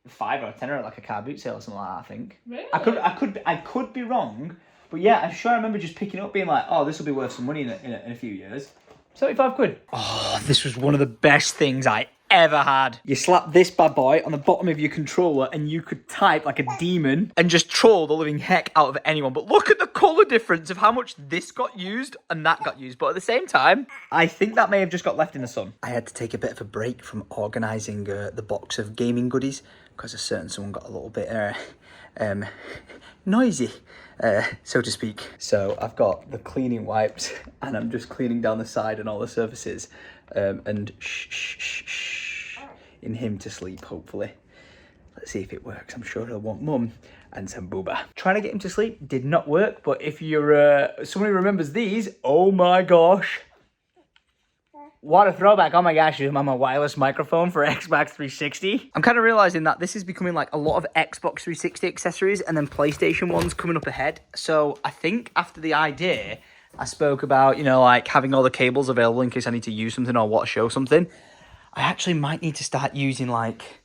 5 or 10 or like a car boot sale or something like that, I think. Really? I could be wrong, but yeah, I'm sure I remember just picking up being like, oh, this will be worth some money in a few years. 75 quid. Oh, this was one of the best things I ever had. You slap this bad boy on the bottom of your controller and you could type like a demon and just troll the living heck out of anyone. But look at the colour difference of how much this got used and that got used. But at the same time, I think that may have just got left in the sun. I had to take a bit of a break from organising the box of gaming goodies because a certain someone got a little bit noisy. so to speak. So I've got the cleaning wipes and I'm just cleaning down the side and all the surfaces and shh, in him to sleep, hopefully. Let's see if it works. I'm sure he'll want mum and some booba. Trying to get him to sleep did not work, but if you're someone who remembers these, oh my gosh. What a throwback. Oh my gosh, I'm on a wireless microphone for Xbox 360. I'm kind of realizing that this is becoming like a lot of Xbox 360 accessories and then PlayStation ones coming up ahead. So I think after the idea, I spoke about, you know, like having all the cables available in case I need to use something or want to show something. I actually might need to start using like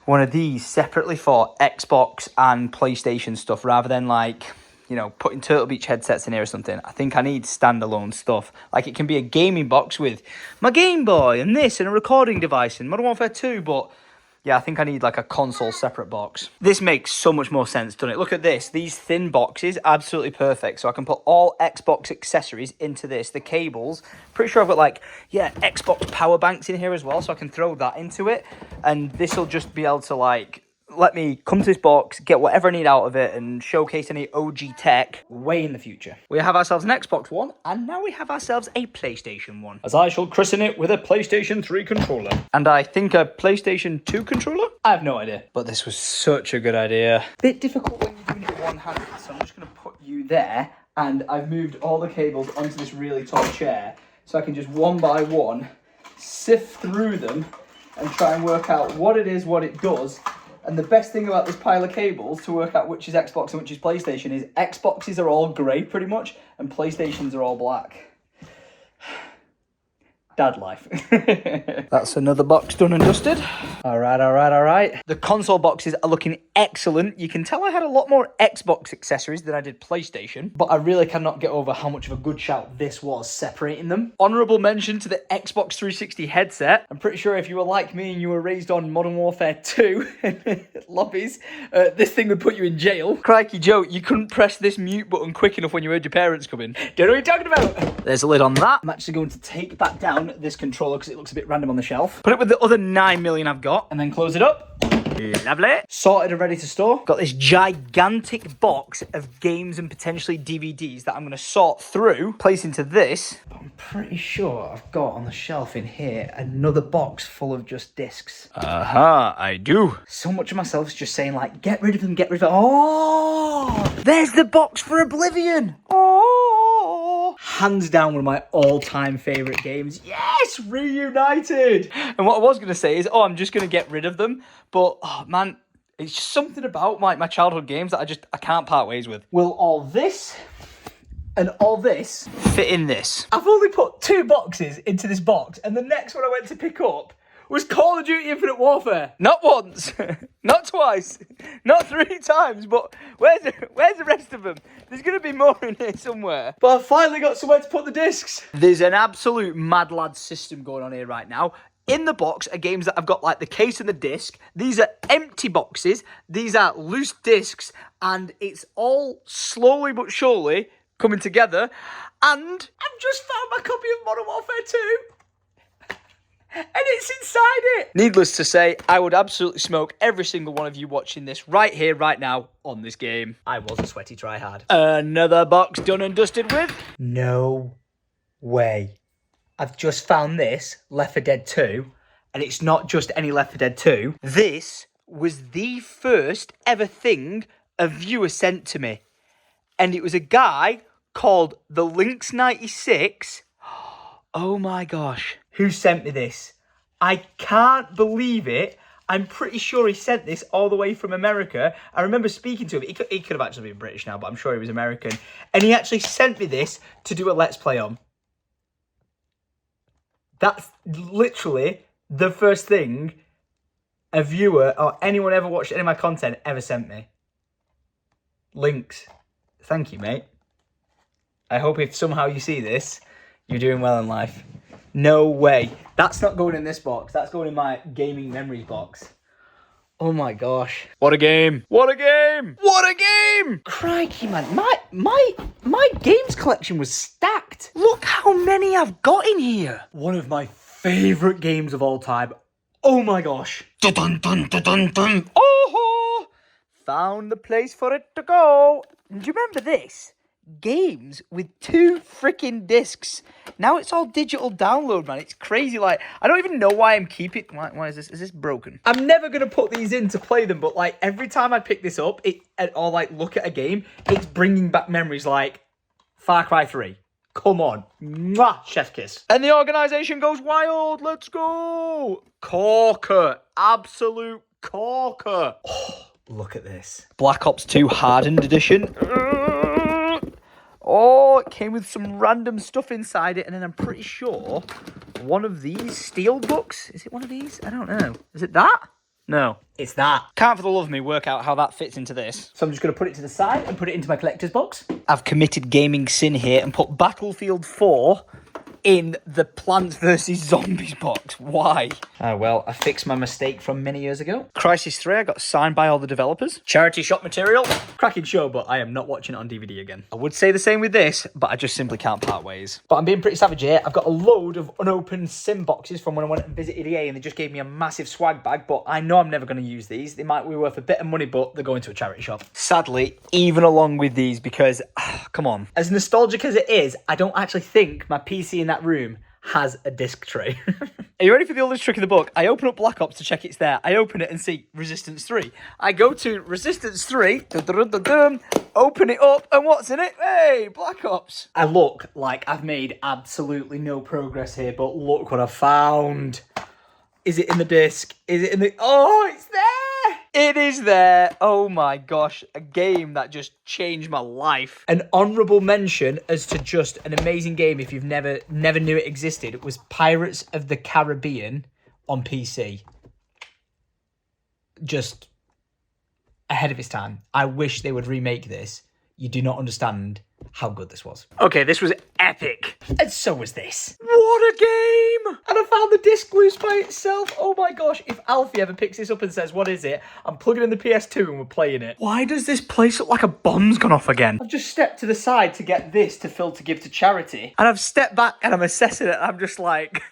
one of these separately for Xbox and PlayStation stuff rather than like, you know, putting Turtle Beach headsets in here or something. I think I need standalone stuff. Like it can be a gaming box with my Game Boy and this and a recording device and Modern Warfare 2, but yeah, I think I need like a console separate box. This makes so much more sense, doesn't it? Look at this. These thin boxes, absolutely perfect. So I can put all Xbox accessories into this. The cables, pretty sure I've got like, yeah, Xbox power banks in here as well. So I can throw that into it. And this will just be able to like, let me come to this box, get whatever I need out of it, and showcase any OG tech way in the future. We have ourselves an Xbox One, and now we have ourselves a PlayStation One. As I shall christen it with a PlayStation 3 controller. And I think a PlayStation 2 controller? I have no idea. But this was such a good idea. Bit difficult when you're doing it one-handed, so I'm just going to put you there, and I've moved all the cables onto this really tall chair, so I can just one by one sift through them and try and work out what it is, what it does. And the best thing about this pile of cables to work out which is Xbox and which is PlayStation is Xboxes are all grey pretty much and PlayStations are all black. Dad life. That's another box done and dusted. All right. The console boxes are looking excellent. You can tell I had a lot more Xbox accessories than I did PlayStation, but I really cannot get over how much of a good shout this was separating them. Honourable mention to the Xbox 360 headset. I'm pretty sure if you were like me and you were raised on Modern Warfare 2 lobbies, this thing would put you in jail. Crikey Joe, you couldn't press this mute button quick enough when you heard your parents come in. Don't know what you're talking about. There's a lid on that. I'm actually going to take back down this controller because it looks a bit random on the shelf. Put it with the other 9 million I've got and then close it up. Lovely. Sorted and ready to store. Got this gigantic box of games and potentially DVDs that I'm going to sort through, place into this. But I'm pretty sure I've got on the shelf in here another box full of just discs. I do. So much of myself is just saying like, get rid of them, get rid of them. Oh, there's the box for Oblivion. Oh, hands down one of my all-time favourite games. Yes, Reunited. And what I was going to say is, I'm just going to get rid of them. But, oh, man, it's just something about my childhood games that I can't part ways with. Will all this and all this fit in this? I've only put 2 boxes into this box, and the next one I went to pick up was Call of Duty Infinite Warfare. Not once, not twice, not 3 times, but where's the rest of them? There's going to be more in here somewhere. But I've finally got somewhere to put the discs. There's an absolute mad lad system going on here right now. In the box are games that I've got like the case and the disc. These are empty boxes. These are loose discs. And it's all slowly but surely coming together. And I've just found my copy of Modern Warfare 2. And it's inside it. Needless to say, I would absolutely smoke every single one of you watching this right here, right now, on this game. I was a sweaty tryhard. Another box done and dusted with. No way. I've just found this, Left 4 Dead 2, and it's not just any Left 4 Dead 2. This was the first ever thing a viewer sent to me. And it was a guy called the Lynx96. Oh my gosh. Who sent me this? I can't believe it. I'm pretty sure he sent this all the way from America. I remember speaking to him. He could have actually been British now, but I'm sure he was American. And he actually sent me this to do a Let's Play on. That's literally the first thing a viewer or anyone ever watched any of my content ever sent me. Lynx. Thank you, mate. I hope if somehow you see this, you're doing well in life. No way. That's not going in this box. That's going in my gaming memories box. Oh my gosh. What a game. What a game. What a game. Crikey, man. My games collection was stacked. Look how many I've got in here. One of my favourite games of all time. Oh my gosh. Dun dun dun dun dun. Oh, found the place for it to go. Do you remember this? Games with 2 freaking discs. Now it's all digital download, man. It's crazy. Like, I don't even know why I'm keeping... Why is this? Is this broken? I'm never going to put these in to play them, but, like, every time I pick this up or, like, look at a game, it's bringing back memories like Far Cry 3. Come on. Mwah, chef kiss. And the organisation goes wild. Let's go. Corker. Absolute corker. Oh, look at this. Black Ops 2 Hardened Edition. Oh, it came with some random stuff inside it, and then I'm pretty sure one of these steel books. Is it one of these? I don't know. Is it that? No, it's that. Can't for the love of me work out how that fits into this. So I'm just going to put it to the side and put it into my collector's box. I've committed gaming sin here and put Battlefield 4 in the Plants vs. Zombies box. Why? Oh, well, I fixed my mistake from many years ago. Crysis 3, I got signed by all the developers. Charity shop material. Cracking show, but I am not watching it on DVD again. I would say the same with this, but I just simply can't part ways. But I'm being pretty savage here. I've got a load of unopened sim boxes from when I went and visited EA, and they just gave me a massive swag bag, but I know I'm never going to use these. They might be worth a bit of money, but they're going to a charity shop. Sadly, even along with these, because, come on. As nostalgic as it is, I don't actually think my PC in that room has a disc tray. Are you ready for the oldest trick in the book? I open up Black Ops to check it's there. I open it and see Resistance 3. I go to Resistance 3, open it up, and what's in it? Hey, Black Ops. I look like I've made absolutely no progress here, but look what I found. Is it in the disc? Is it in the... Oh, it's there! It is there. Oh my gosh, a game that just changed my life. An honourable mention as to just an amazing game if you've never knew it existed. It was Pirates of the Caribbean on PC. Just ahead of its time. I wish they would remake this. You do not understand how good this was. Okay, this was epic. And so was this. What a game! And I found the disc loose by itself. Oh my gosh, if Alfie ever picks this up and says, what is it? I'm plugging in the PS2 and we're playing it. Why does this place look like a bomb's gone off again? I've just stepped to the side to get this to fill to give to charity. And I've stepped back and I'm assessing it and I'm just like,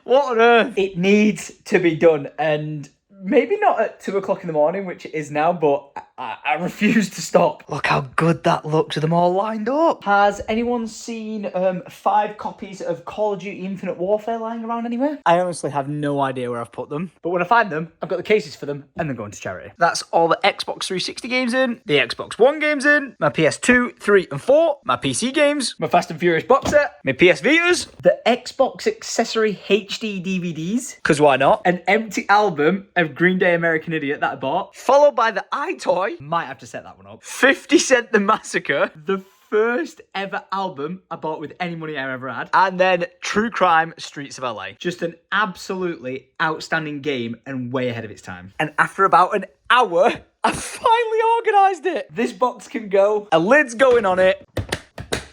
what on earth? It needs to be done, and maybe not at 2 o'clock in the morning, which it is now, but I refuse to stop. Look how good that looks with them all lined up. Has anyone seen 5 copies of Call of Duty Infinite Warfare lying around anywhere? I honestly have no idea where I've put them. But when I find them, I've got the cases for them and they're going to charity. That's all the Xbox 360 games in, the Xbox One games in, my PS2, 3 and 4, my PC games, my Fast and Furious box set, my PS Vitas, the Xbox accessory HD DVDs, because why not? An empty album of Green Day American Idiot that I bought, followed by the iToy. Might have to set that one up. 50 Cent The Massacre, the first ever album I bought with any money I ever had, and then True Crime Streets of LA. Just an absolutely outstanding game and way ahead of its time. And after about an hour, I finally organised it. This box can go, a lid's going on it,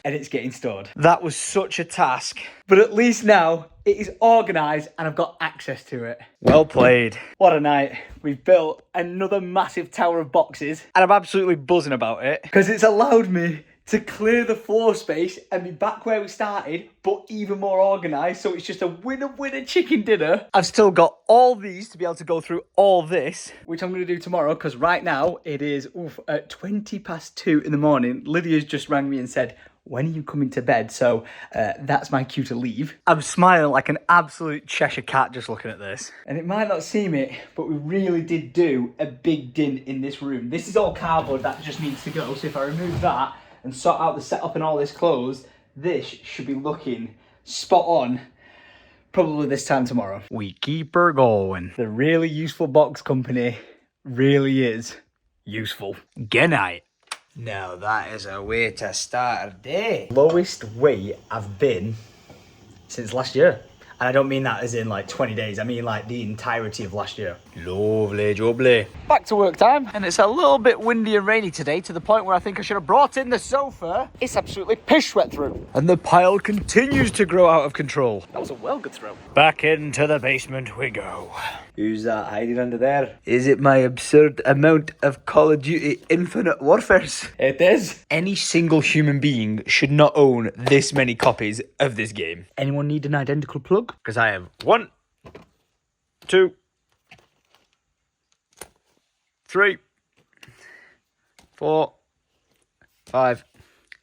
and it's getting stored. That was such a task. But at least now, it is organised and I've got access to it. Well played. What a night. We've built another massive tower of boxes. And I'm absolutely buzzing about it, because it's allowed me to clear the floor space and be back where we started, but even more organised. So it's just a winner chicken dinner. I've still got all these to be able to go through all this, which I'm going to do tomorrow, because right now it is at 2:20 in the morning. Lydia's just rang me and said, when are you coming to bed? So that's my cue to leave. I'm smiling like an absolute Cheshire cat just looking at this. And it might not seem it, but we really did do a big dint in this room. This is all cardboard that just needs to go. So if I remove that and sort out the setup and all this clothes, this should be looking spot on probably this time tomorrow. We keep her going. The Really Useful Box Company really is useful. Good night. Now that is a way to start a day. Lowest weight I've been since last year. And I don't mean that as in like 20 days. I mean like the entirety of last year. Lovely jubbly. Back to work time. And it's a little bit windy and rainy today, to the point where I think I should have brought in the sofa. It's absolutely pish wet through. And the pile continues to grow out of control. That was a well good throw. Back into the basement we go. Who's that hiding under there? Is it my absurd amount of Call of Duty Infinite Warfares? It is. Any single human being should not own this many copies of this game. Anyone need an identical plug? Because I have 1, 2, 3, 4, 5,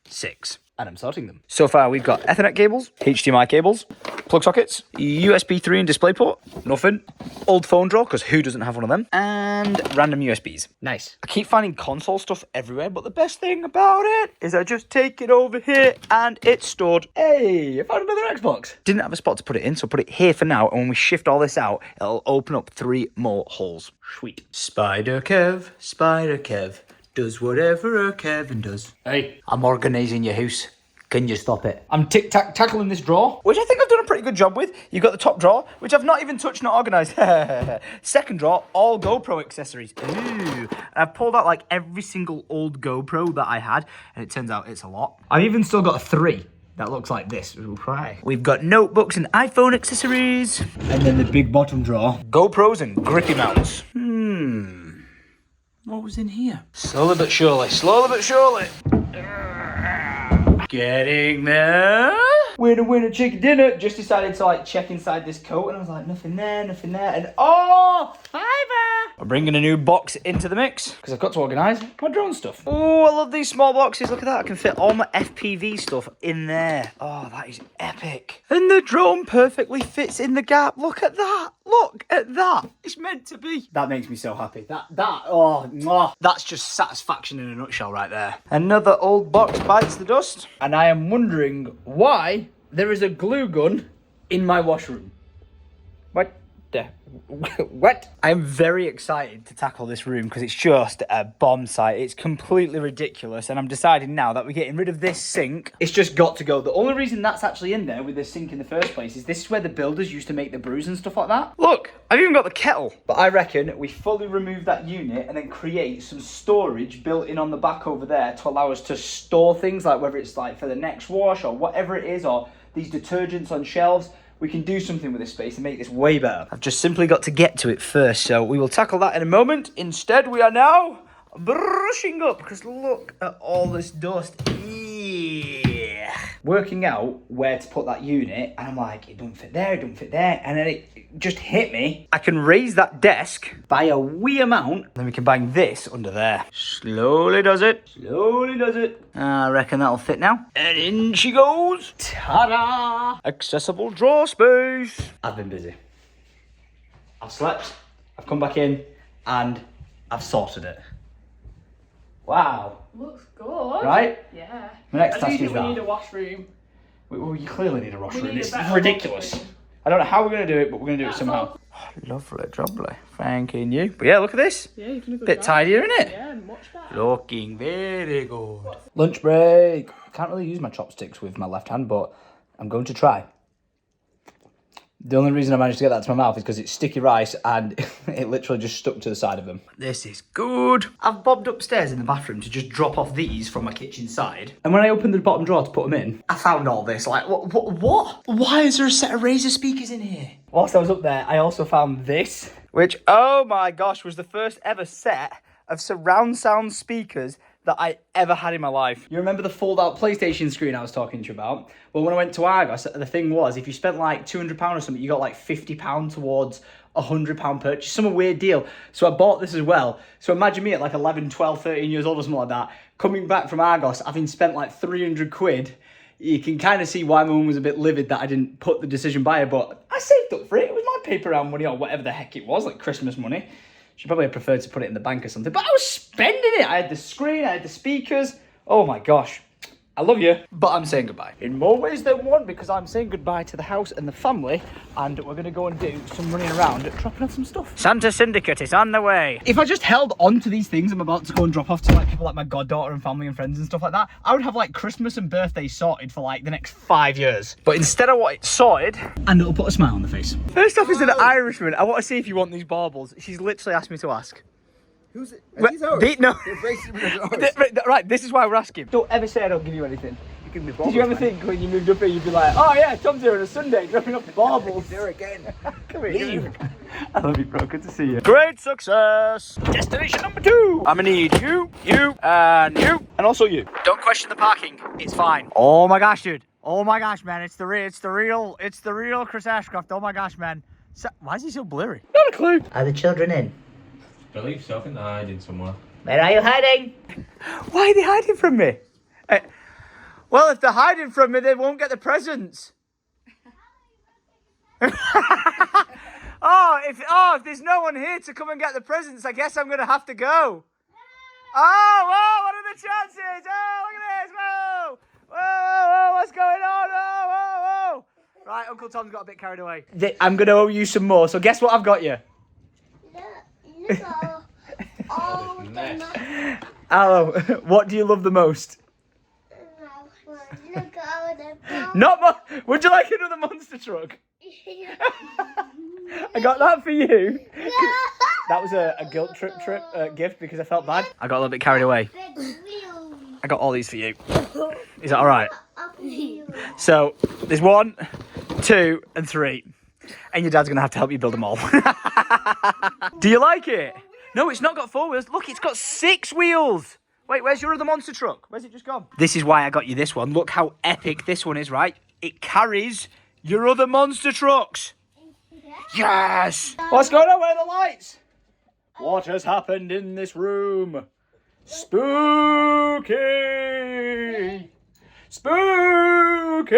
6. And I'm sorting them. So far, we've got Ethernet cables, HDMI cables, plug sockets, USB 3 and DisplayPort, nothing. Old phone drawer, because who doesn't have one of them? And random USBs. Nice. I keep finding console stuff everywhere, but the best thing about it is I just take it over here and it's stored. Hey, I found another Xbox. Didn't have a spot to put it in, so put it here for now. And when we shift all this out, it'll open up 3 more holes. Sweet. Spider Kev. Does whatever a Kevin does. Hey, I'm organising your house. Can you stop it? I'm tackling this drawer, which I think I've done a pretty good job with. You've got the top drawer, which I've not even touched, not organised. Second drawer, all GoPro accessories. Ooh. And I've pulled out like every single old GoPro that I had, and it turns out it's a lot. I've even still got a 3 that looks like this. Ooh, right. We've got notebooks and iPhone accessories. And then the big bottom drawer, GoPros and grippy mounts. What was in here? Slowly but surely. Getting there. Winner, chicken dinner. Just decided to like check inside this coat and I was like, nothing there. And oh, fiver. I'm bringing a new box into the mix because I've got to organise my drone stuff. Oh, I love these small boxes. Look at that. I can fit all my FPV stuff in there. Oh, that is epic. And the drone perfectly fits in the gap. Look at that. It's meant to be. That makes me so happy. That's just satisfaction in a nutshell right there. Another old box bites the dust. And I am wondering why there is a glue gun in my washroom. What? I'm very excited to tackle this room because it's just a bomb site. It's completely ridiculous, and I'm deciding now that we're getting rid of this sink. It's just got to go. The only reason that's actually in there with the sink in the first place is this is where the builders used to make the brews and stuff like that. Look, I've even got the kettle. But I reckon we fully remove that unit and then create some storage built in on the back over there to allow us to store things, like whether it's like for the next wash or whatever it is, or these detergents on shelves. We can do something with this space and make this way better. I've just simply got to get to it first, so we will tackle that in a moment. Instead, we are now brushing up, because look at all this dust. Yeah. Working out where to put that unit, and I'm like, it don't fit there, and then it just hit me. I can raise that desk by a wee amount, and then we can bang this under there. Slowly does it. I reckon that'll fit now. And in she goes. Ta-da! Accessible drawer space. I've been busy. I've slept, I've come back in, and I've sorted it. Wow. Looks good. Right? Yeah. My next I task do is think we that. need a washroom. Well, you clearly need a washroom. need a It's better ridiculous. washroom. I don't know how we're going to do it, but we're going to do it somehow. Lovely, jubbly. Thanking you. But yeah, look at this. Yeah, you've done a good Bit job. tidier, isn't it? Yeah, much better. Looking very good. Lunch break. Can't really use my chopsticks with my left hand, but I'm going to try. The only reason I managed to get that to my mouth is because it's sticky rice and it literally just stuck to the side of them. This is good. I've bobbed upstairs in the bathroom to just drop off these from my kitchen side. And when I opened the bottom drawer to put them in, I found all this. Like, what? Why is there a set of Razer speakers in here? Whilst I was up there, I also found this, which, oh my gosh, was the first ever set of surround sound speakers that I ever had in my life. You remember the fold-out PlayStation screen I was talking to you about? Well, when I went to Argos, the thing was, if you spent like £200 or something, you got like £50 towards a £100 purchase, some weird deal. So I bought this as well. So imagine me at like 11, 12, 13 years old or something like that, coming back from Argos, having spent like 300 quid. You can kind of see why my mum was a bit livid that I didn't put the decision by her, but I saved up for it. It was my paper round money or whatever the heck it was, like Christmas money. She probably preferred to put it in the bank or something, but I was spending it. I had the screen, I had the speakers. Oh my gosh. I love you, but I'm saying goodbye. In more ways than one, because I'm saying goodbye to the house and the family, and we're going to go and do some running around, dropping off some stuff. Santa Syndicate is on the way. If I just held on to these things I'm about to go and drop off to like people like my goddaughter and family and friends and stuff like that, I would have like Christmas and birthdays sorted for like the next 5 years. But instead I want it sorted, and it'll put a smile on the face. First off is an Irishman. I want to see if you want these baubles. She's literally asked me to ask. Who's it? Are these ours? No. Right, this is why we're asking. Don't ever say I don't give you anything. you give me Did you ever think when you moved up here, you'd be like, oh yeah, Tom's here on a Sunday, dropping off the baubles. there again? Come here. Leave. I love you, bro. Good to see you. Great success. Destination number 2. I'm gonna need you, and also you. Don't question the parking. It's fine. Oh my gosh, dude. Oh my gosh, man. It's the real Chris Ashcroft. Oh my gosh, man. Why is he so blurry? Not a clue. Are the children in? I believe so. I think they're hiding somewhere. Where are you hiding? Why are they hiding from me? Well, if they're hiding from me, they won't get the presents. if there's no one here to come and get the presents, I guess I'm going to have to go. Oh, whoa, what are the chances? Oh, look at this. Whoa, whoa, what's going on? Whoa. Right, Uncle Tom's got a bit carried away. I'm going to owe you some more, so guess what I've got you? Hello, what do you love the most? Not would you like another monster truck? I got that for you. That was a guilt trip gift because I felt bad. I got a little bit carried away. I got all these for you. Is that all right? So there's 1, 2, and 3, and your dad's gonna have to help you build them all. Do you like it? No, it's not got 4 wheels. Look, it's got 6 wheels. Wait, where's your other monster truck? Where's it just gone? This is why I got you this one. Look how epic this one is, right? It carries your other monster trucks. Yes! What's going on? Where are the lights? What has happened in this room? Spooky! Spooky!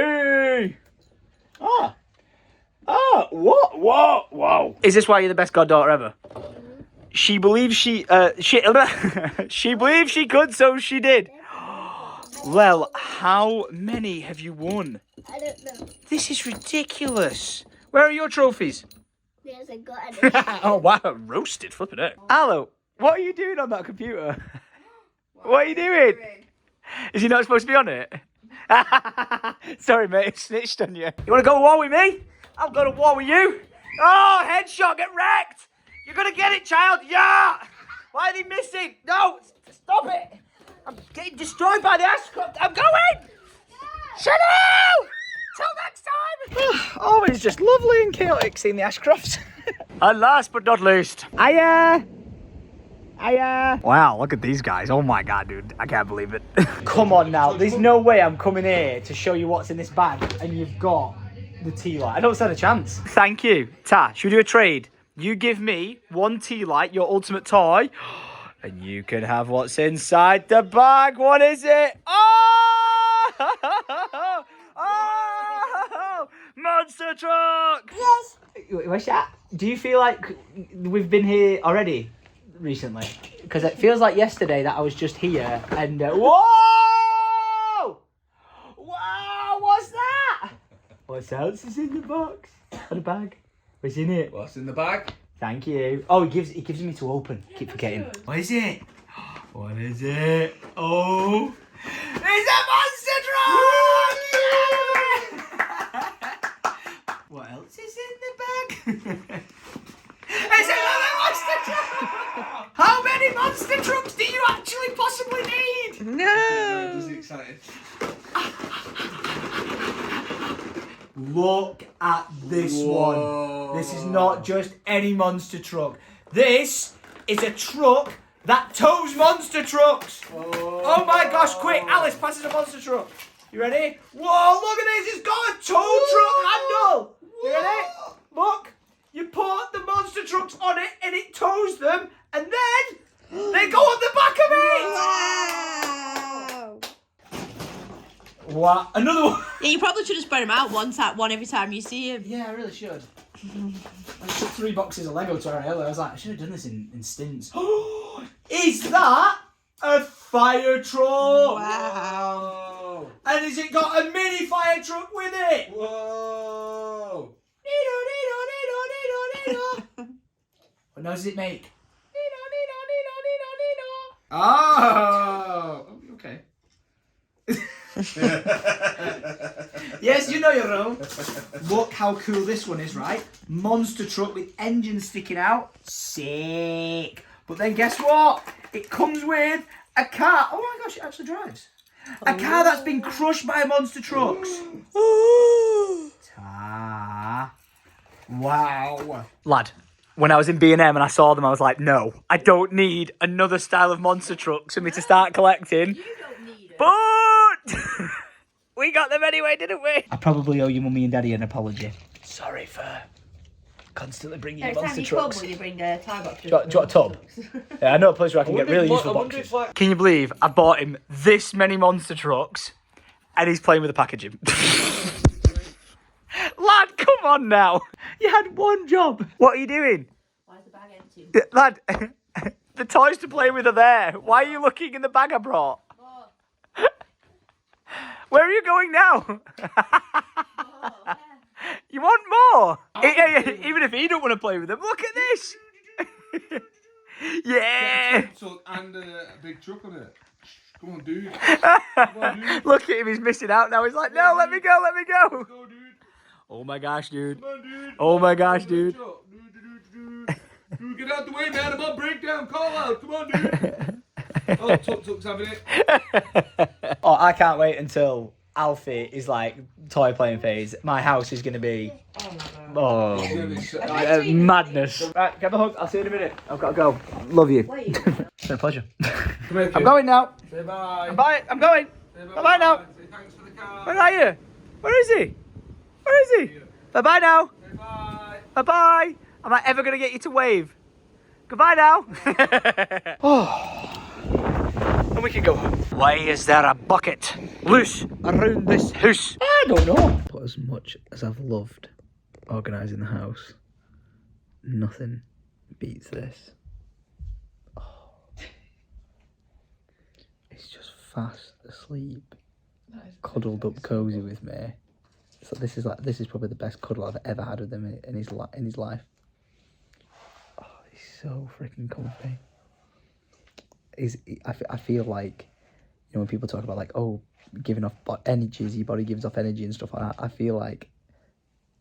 Whoa. Is this why you're the best goddaughter ever? She believes she believed she could, so she did. Well, how many have you won? I don't know. This is ridiculous. Where are your trophies? He hasn't got any. Oh, wow, roasted, flipping it. Hello, what are you doing on that computer? What are you doing? Is he not supposed to be on it? Sorry, mate, I snitched on you. You want to go to war with me? I'll go to war with you. Oh, headshot, get wrecked. You're going to get it, child. Yeah. Why are they missing? No, stop it. I'm getting destroyed by the Ashcroft. I'm going. Shut up. Till next time. Always just lovely and chaotic seeing the Ashcrofts. And last but not least. Hiya. Wow, look at these guys. Oh my God, dude. I can't believe it. Come on now. There's no way I'm coming here to show you what's in this bag and you've got the tea light. I don't stand a chance. Thank you. Ta, should we do a trade? You give me 1 tea light, your ultimate toy, and you can have what's inside the bag. What is it? Oh! Oh! Monster truck! Yes! What's that? Do you feel like we've been here already recently? Because it feels like yesterday that I was just here and... Whoa! Wow, what's that? What else is in the box? Or the bag? What's in it? What's in the bag? Thank you. Oh, it gives me to open. Keep forgetting. What is it? What is it? Oh, it's a monster truck! What else is in the bag? It's another monster truck! How many monster trucks do you actually possibly need? No. Just excited. Look at this one. This is not just any monster truck. This is a truck that tows monster trucks. Oh my gosh, quick, Alice, pass us a monster truck. You ready? Whoa, look at this, it's got a tow truck handle. You ready? Look, you put the monster trucks on it and it tows them and then they go on the back of it. Wow. What? Another one? Yeah, you probably should have spread them out one every time you see him. Yeah, I really should. I took 3 boxes of Lego to Ariella. I was like, I should have done this in stints. Is that a fire truck? Wow. And has it got a mini fire truck with it? Whoa! What noise does it make? Oh! Okay. Yes, you know your role. Look how cool this one is, right? Monster truck with engine sticking out. Sick. But then guess what? It comes with a car. Oh my gosh, it actually drives. A car that's been crushed by monster trucks. Ta. Wow. Lad, when I was in B&M and I saw them, I was like, no, I don't need another style of monster trucks for me to start collecting. You don't need it. But we got them anyway, didn't we? I probably owe your mummy and daddy an apology. Sorry for constantly bringing Next monster time you trucks. come, will you bring a tie box? Do you want a tub? Yeah, I know a place where I can get really useful boxes. Can you believe I bought him this many monster trucks and he's playing with the packaging? Lad, come on now. You had one job. What are you doing? Why is the bag empty? Lad, the toys to play with are there. Why are you looking in the bag I brought? Where are you going now? You want more? Even if he don't want to play with them, look at this. Yeah. And a big truck on it. Come on, dude. Come on, dude. Look at him, he's missing out now. He's like, no, let me go, let me go. Go, dude. Oh my gosh, dude. Come on, dude. Oh my gosh, dude. Dude, get out the way, man. I'm on breakdown. Call out. Come on, dude. Oh, Tuk-Tuk's having it. Oh, I can't wait until Alfie is like toy playing phase. My house is going to be madness. Right, get a hug. I'll see you in a minute. I've got to go. Love you. It's been a pleasure. I'm going now. Say bye. I'm going. Bye bye now. Say thanks for the car. Where are you? Where is he? Where is he? Bye bye now. Say bye. Bye bye. Am I ever going to get you to wave? Goodbye now. And we can go home. Why is there a bucket loose around this house? I don't know. But as much as I've loved organising the house, nothing beats this. Oh. It's just fast asleep, cuddled up cozy with me. So this is probably the best cuddle I've ever had with him in his life. Oh, he's so freaking comfy. I feel like, you know, when people talk about like, oh, giving off energy, your body gives off energy and stuff like that, I feel like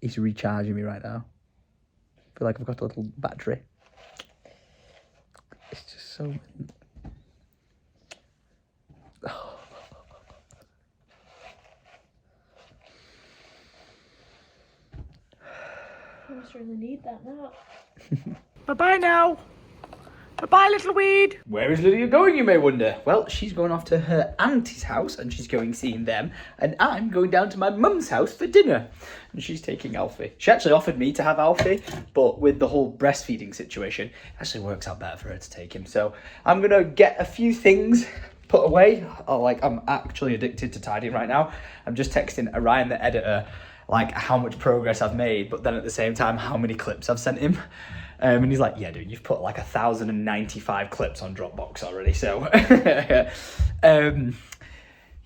he's recharging me right now. I feel like I've got a little battery. It's just so... Oh. I must really need that now. Bye-bye now. Bye-bye, little weed. Where is Lydia going, you may wonder? Well, she's going off to her auntie's house and she's going seeing them. And I'm going down to my mum's house for dinner. And she's taking Alfie. She actually offered me to have Alfie, but with the whole breastfeeding situation, it actually works out better for her to take him. So I'm going to get a few things put away. I'm actually addicted to tidying right now. I'm just texting Orion, the editor, like how much progress I've made, but then at the same time, how many clips I've sent him. And he's like, yeah, dude, you've put like 1,095 clips on Dropbox already. So,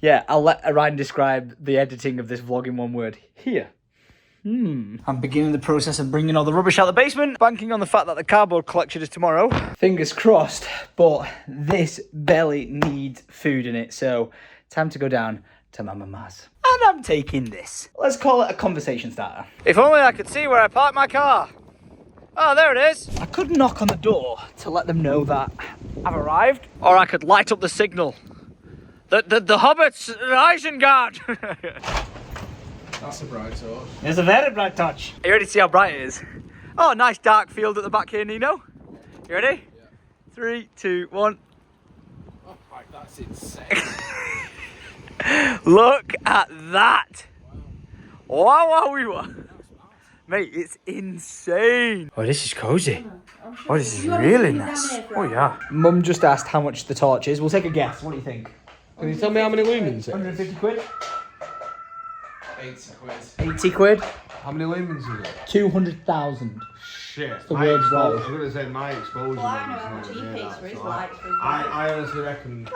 yeah, I'll let Orion describe the editing of this vlog in one word. Here. I'm beginning the process of bringing all the rubbish out of the basement, banking on the fact that the cardboard collection is tomorrow. Fingers crossed, but this belly needs food in it. So, time to go down to my mama's. And I'm taking this. Let's call it a conversation starter. If only I could see where I parked my car. Oh, there it is. I could knock on the door to let them know that I've arrived. Or I could light up the signal. The Hobbits, Isengard. That's a bright torch. It's a very bright touch. Are you ready to see how bright it is? Oh, nice dark field at the back here, Nino. You ready? Yeah. 3, 2, 1. Oh, right, that's insane. Look at that. Wow, wow. Mate, it's insane. Oh, this is cozy. Oh, this is really nice. Oh, yeah. Mum just asked how much the torch is. We'll take a guess. What do you think? Can you tell me how many lumens it is? 150 quid? 80 quid. 80 quid? How many lumens is it? 200,000. Shit. It's the world's brightest. I was going to say my exposure Well, I know one how was much he nowhere near pays that, for his so lights. I honestly reckon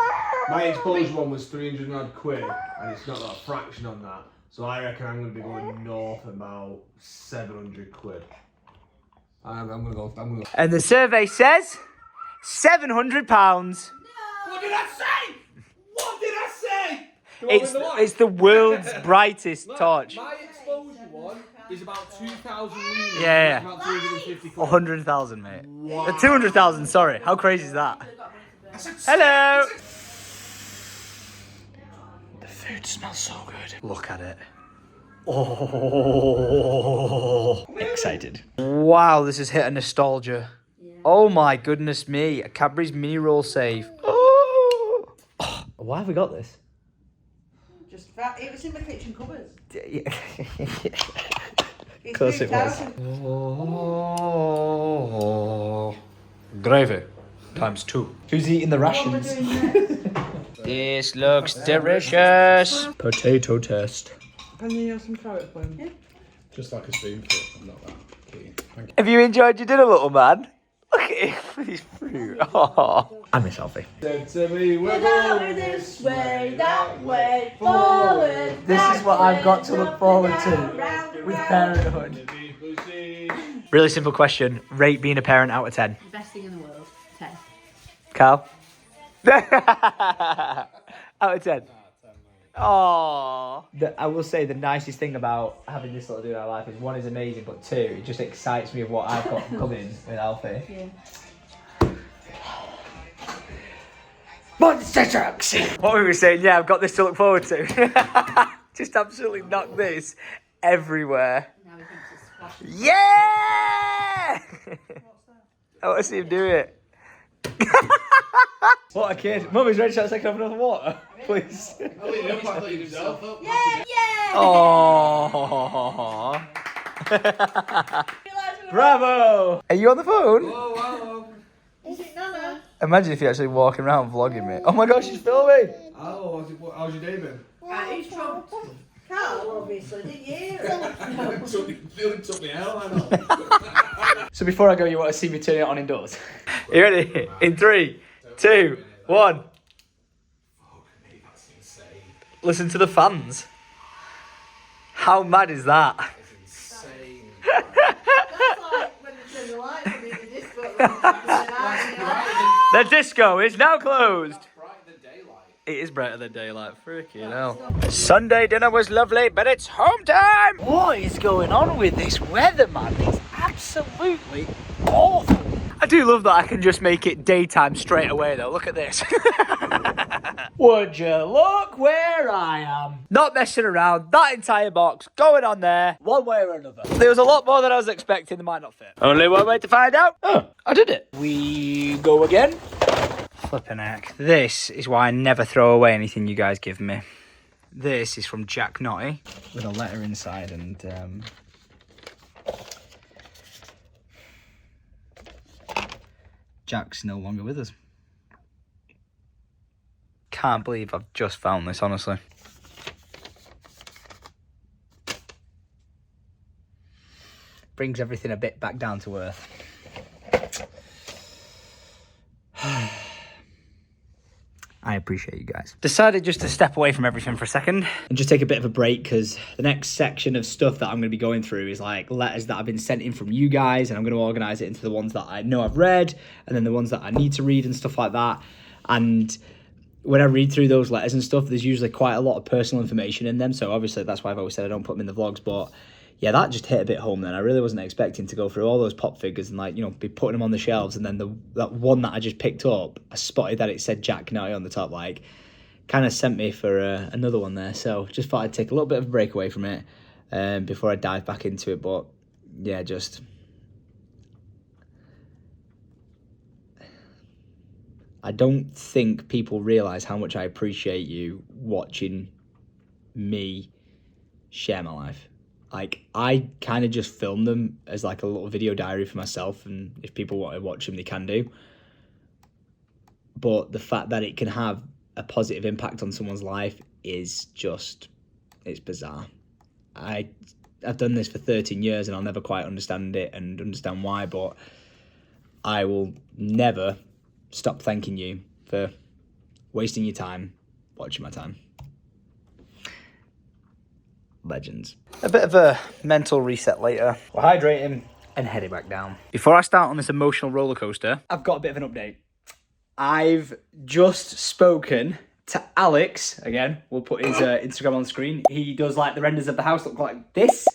my exposure one was 300 odd quid and it's not got a fraction on that. So I reckon I'm going to be going north about 700 quid. I'm going to go. And the survey says £700. What did I say? What did I say? It's the world's brightest torch. My exposure one is about 2,000 lumens. Yeah. About 250 quid. 100,000, mate. Wow. 200,000, sorry. How crazy is that? Hello! The food smells so good. Look at it. Oh, excited. Wow, this has hit a nostalgia. Yeah. Oh my goodness me. A Cadbury's mini roll save. Oh. Why have we got this? Just that. It was in the kitchen cupboards. Of course it was. Oh, gravy times 2. Who's eating the rations? This looks delicious. Potato test. Can you have some carrot, please? Yeah. Just like a spoonful. I'm not that keen. Thank you. Have you enjoyed your dinner, little man? Look at him with his fruit. Oh. I miss Alfie. Said to me, we're Going this way, that way, forward. This is what I've got to look forward to with parenthood. Really simple question. Rate being a parent out of 10. Best thing in the world. 10. Carl? Out of 10. Oh, I will say the nicest thing about having this little dude in our life is 1 is amazing, but 2, it just excites me of what I've got coming with Alfie. Yeah. Monster trucks! What were we saying? Yeah, I've got this to look forward to. Just absolutely knock this everywhere. Now we can just splash. Yeah! I want to see him do it. What a kid. Mummy's ready to have a second of another water, please. Oh. Bravo! Are you on the phone? Whoa. Is it Nana? Imagine if you're actually walking around vlogging me. Oh my gosh, she's filming! Oh, how's your day been? Who's trumped? Carl, obviously, didn't you hear it? took me out, I know. So before I go, you want to see me turn it on indoors? You ready? In 3, 2, 1. Listen to the fans. How mad is that? Insane. That's like when they turn the lights on in the disco. The disco is now closed. It is brighter than daylight. Freaking hell. Sunday dinner was lovely, but it's home time. What is going on with this weather, man? It's absolutely awful. I do love that I can just make it daytime straight away, though. Look at this. Would you look where I am? Not messing around. That entire box going on there, one way or another. There was a lot more than I was expecting. They might not fit. Only one way to find out. Oh, I did it. We go again. Flippin' heck. This is why I never throw away anything you guys give me. This is from Jack Notty with a letter inside, and Jack's no longer with us. Can't believe I've just found this, honestly. Brings everything a bit back down to earth. I appreciate you guys. Decided just to step away from everything for a second and just take a bit of a break, because the next section of stuff that I'm going to be going through is like letters that have been sent in from you guys, and I'm going to organise it into the ones that I know I've read and then the ones that I need to read and stuff like that. And when I read through those letters and stuff, there's usually quite a lot of personal information in them, so obviously that's why I've always said I don't put them in the vlogs. But yeah, that just hit a bit home then. I really wasn't expecting to go through all those pop figures and, like, you know, be putting them on the shelves, and then that one that I just picked up, I spotted that it said Jack Notty on the top, like, kind of sent me for another one there. So just thought I'd take a little bit of a break away from it before I dive back into it. But yeah, just I don't think people realise how much I appreciate you watching me share my life. Like, I kind of just film them as like a little video diary for myself, and if people want to watch them, they can do. But the fact that it can have a positive impact on someone's life is just, it's bizarre. I've done this for 13 years and I'll never quite understand it and understand why, but I will never stop thanking you for wasting your time watching my time. Legends. A bit of a mental reset later. We're hydrating and heading back down. Before I start on this emotional roller coaster, I've got a bit of an update. I've just spoken to Alex. Again, we'll put his Instagram on the screen. He does like the renders of the house look like this.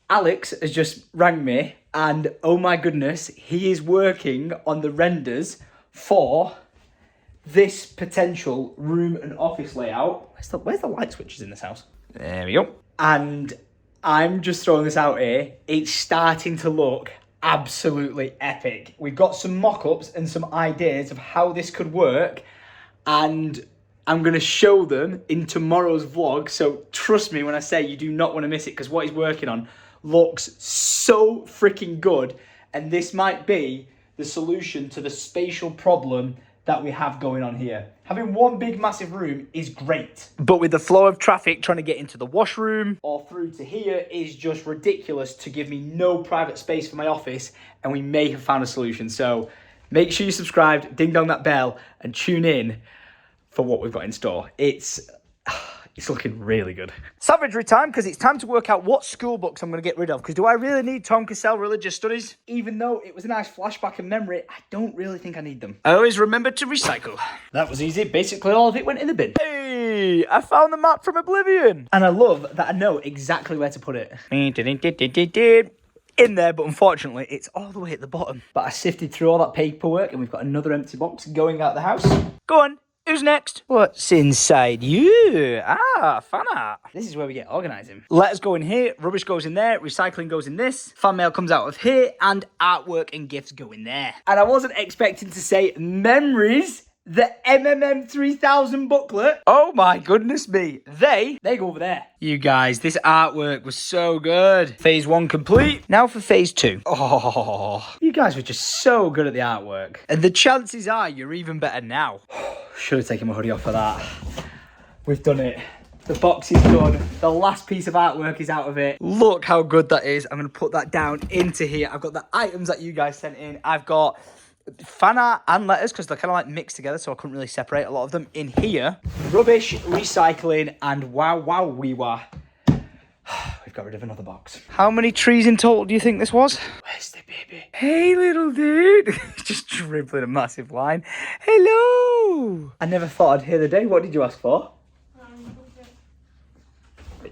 Alex has just rang me, and oh my goodness, he is working on the renders for this potential room and office layout. Where's the light switches in this house? There we go. And I'm just throwing this out here. It's starting to look absolutely epic. We've got some mock-ups and some ideas of how this could work, and I'm going to show them in tomorrow's vlog. So trust me when I say you do not want to miss it, because what he's working on looks so freaking good. And this might be the solution to the spatial problem that we have going on here. Having one big massive room is great, but with the flow of traffic trying to get into the washroom or through to here is just ridiculous to give me no private space for my office, and we may have found a solution. So make sure you subscribe, ding dong that bell, and tune in for what we've got in store. It's looking really good. Savagery time, because it's time to work out what school books I'm going to get rid of. Because do I really need Tom Cassell Religious Studies? Even though it was a nice flashback and memory, I don't really think I need them. I always remember to recycle. That was easy. Basically, all of it went in the bin. Hey, I found the map from Oblivion. And I love that I know exactly where to put it. In there, but unfortunately, it's all the way at the bottom. But I sifted through all that paperwork, and we've got another empty box going out the house. Go on. Who's next? What's inside you? Fan art. This is where we get organising. Letters go in here, rubbish goes in there, recycling goes in this, fan mail comes out of here, and artwork and gifts go in there. And I wasn't expecting to say memories. The MMM 3000 booklet. Oh my goodness me. They go over there. You guys, this artwork was so good. Phase 1 complete. Now for phase 2. Oh, you guys were just so good at the artwork. And the chances are you're even better now. Should have taken my hoodie off for that. We've done it. The box is done. The last piece of artwork is out of it. Look how good that is. I'm going to put that down into here. I've got the items that you guys sent in. I've got fan art and letters because they're kind of like mixed together, so I couldn't really separate a lot of them in here. Rubbish, recycling, and wow, we were. We've got rid of another box. How many trees in total do you think this was? Where's the baby? Hey, little dude. Just dribbling a massive line. Hello. I never thought I'd hear the day. What did you ask for?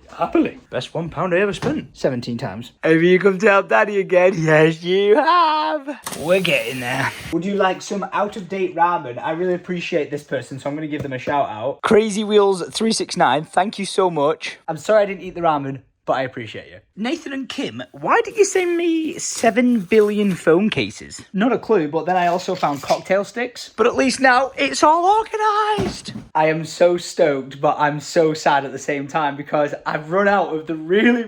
Happily. Best £1 I ever spent. 17 times. Have you come to help Daddy again? Yes, you have. We're getting there. Would you like some out-of-date ramen? I really appreciate this person, so I'm going to give them a shout-out. Crazy Wheels 369, thank you so much. I'm sorry I didn't eat the ramen, but I appreciate you. Nathan and Kim, why did you send me 7 billion phone cases? Not a clue, but then I also found cocktail sticks. But at least now it's all organised. I am so stoked, but I'm so sad at the same time because I've run out of the really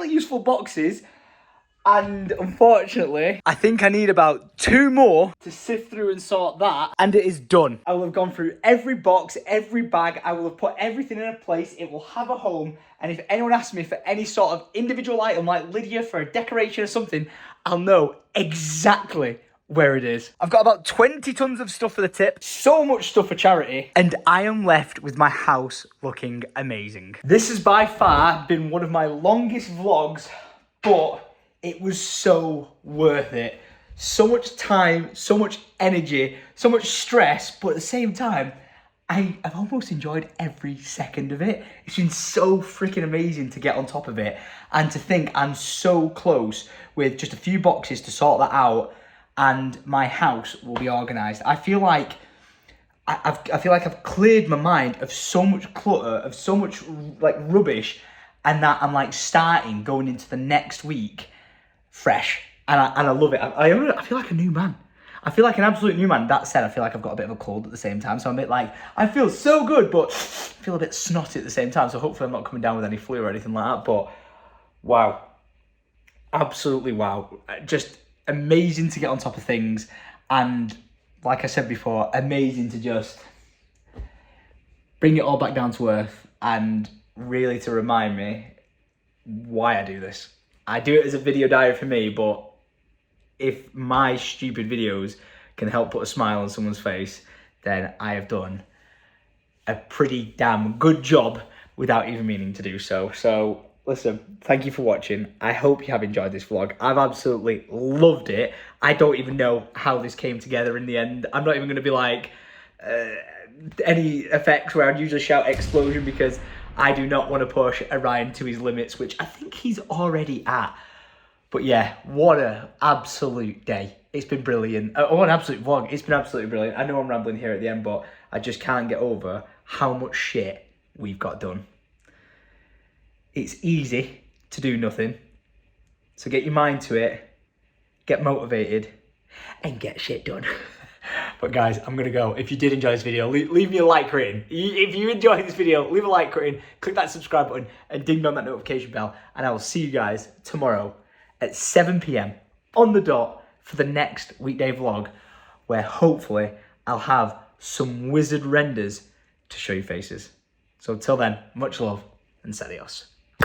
useful boxes. And unfortunately, I think I need about 2 more to sift through and sort that. And it is done. I will have gone through every box, every bag. I will have put everything in a place. It will have a home. And if anyone asks me for any sort of individual item like Lydia for a decoration or something, I'll know exactly where it is. I've got about 20 tons of stuff for the tip. So much stuff for charity. And I am left with my house looking amazing. This has by far been one of my longest vlogs, but it was so worth it. So much time, so much energy, so much stress, but at the same time, I've almost enjoyed every second of it. It's been so freaking amazing to get on top of it and to think I'm so close with just a few boxes to sort that out and my house will be organised. I feel like I've cleared my mind of so much clutter, of so much like rubbish, and that I'm like going into the next week fresh, and I love it. I feel like a new man. I feel like an absolute new man. That said, I feel like I've got a bit of a cold at the same time, so I'm a bit like, I feel so good, but I feel a bit snotty at the same time, so hopefully I'm not coming down with any flu or anything like that, but wow. Absolutely wow. Just amazing to get on top of things, and like I said before, amazing to just bring it all back down to earth and really to remind me why I do this. I do it as a video diary for me, but if my stupid videos can help put a smile on someone's face, then I have done a pretty damn good job without even meaning to do so. So listen, thank you for watching. I hope you have enjoyed this vlog. I've absolutely loved it. I don't even know how this came together in the end. I'm not even going to be like any effects where I'd usually shout explosion, because I do not want to push Orion to his limits, which I think he's already at. But yeah, what an absolute day. It's been brilliant. What an absolute vlog. It's been absolutely brilliant. I know I'm rambling here at the end, but I just can't get over how much shit we've got done. It's easy to do nothing. So get your mind to it, get motivated, and get shit done. But guys, I'm gonna go. If you did enjoy this video, leave me a like rating. If you enjoyed this video, leave a like rating, click that subscribe button, and ding on that notification bell. And I will see you guys tomorrow at 7 PM on the dot for the next weekday vlog, where hopefully I'll have some wizard renders to show you faces. So until then, much love and Sadios.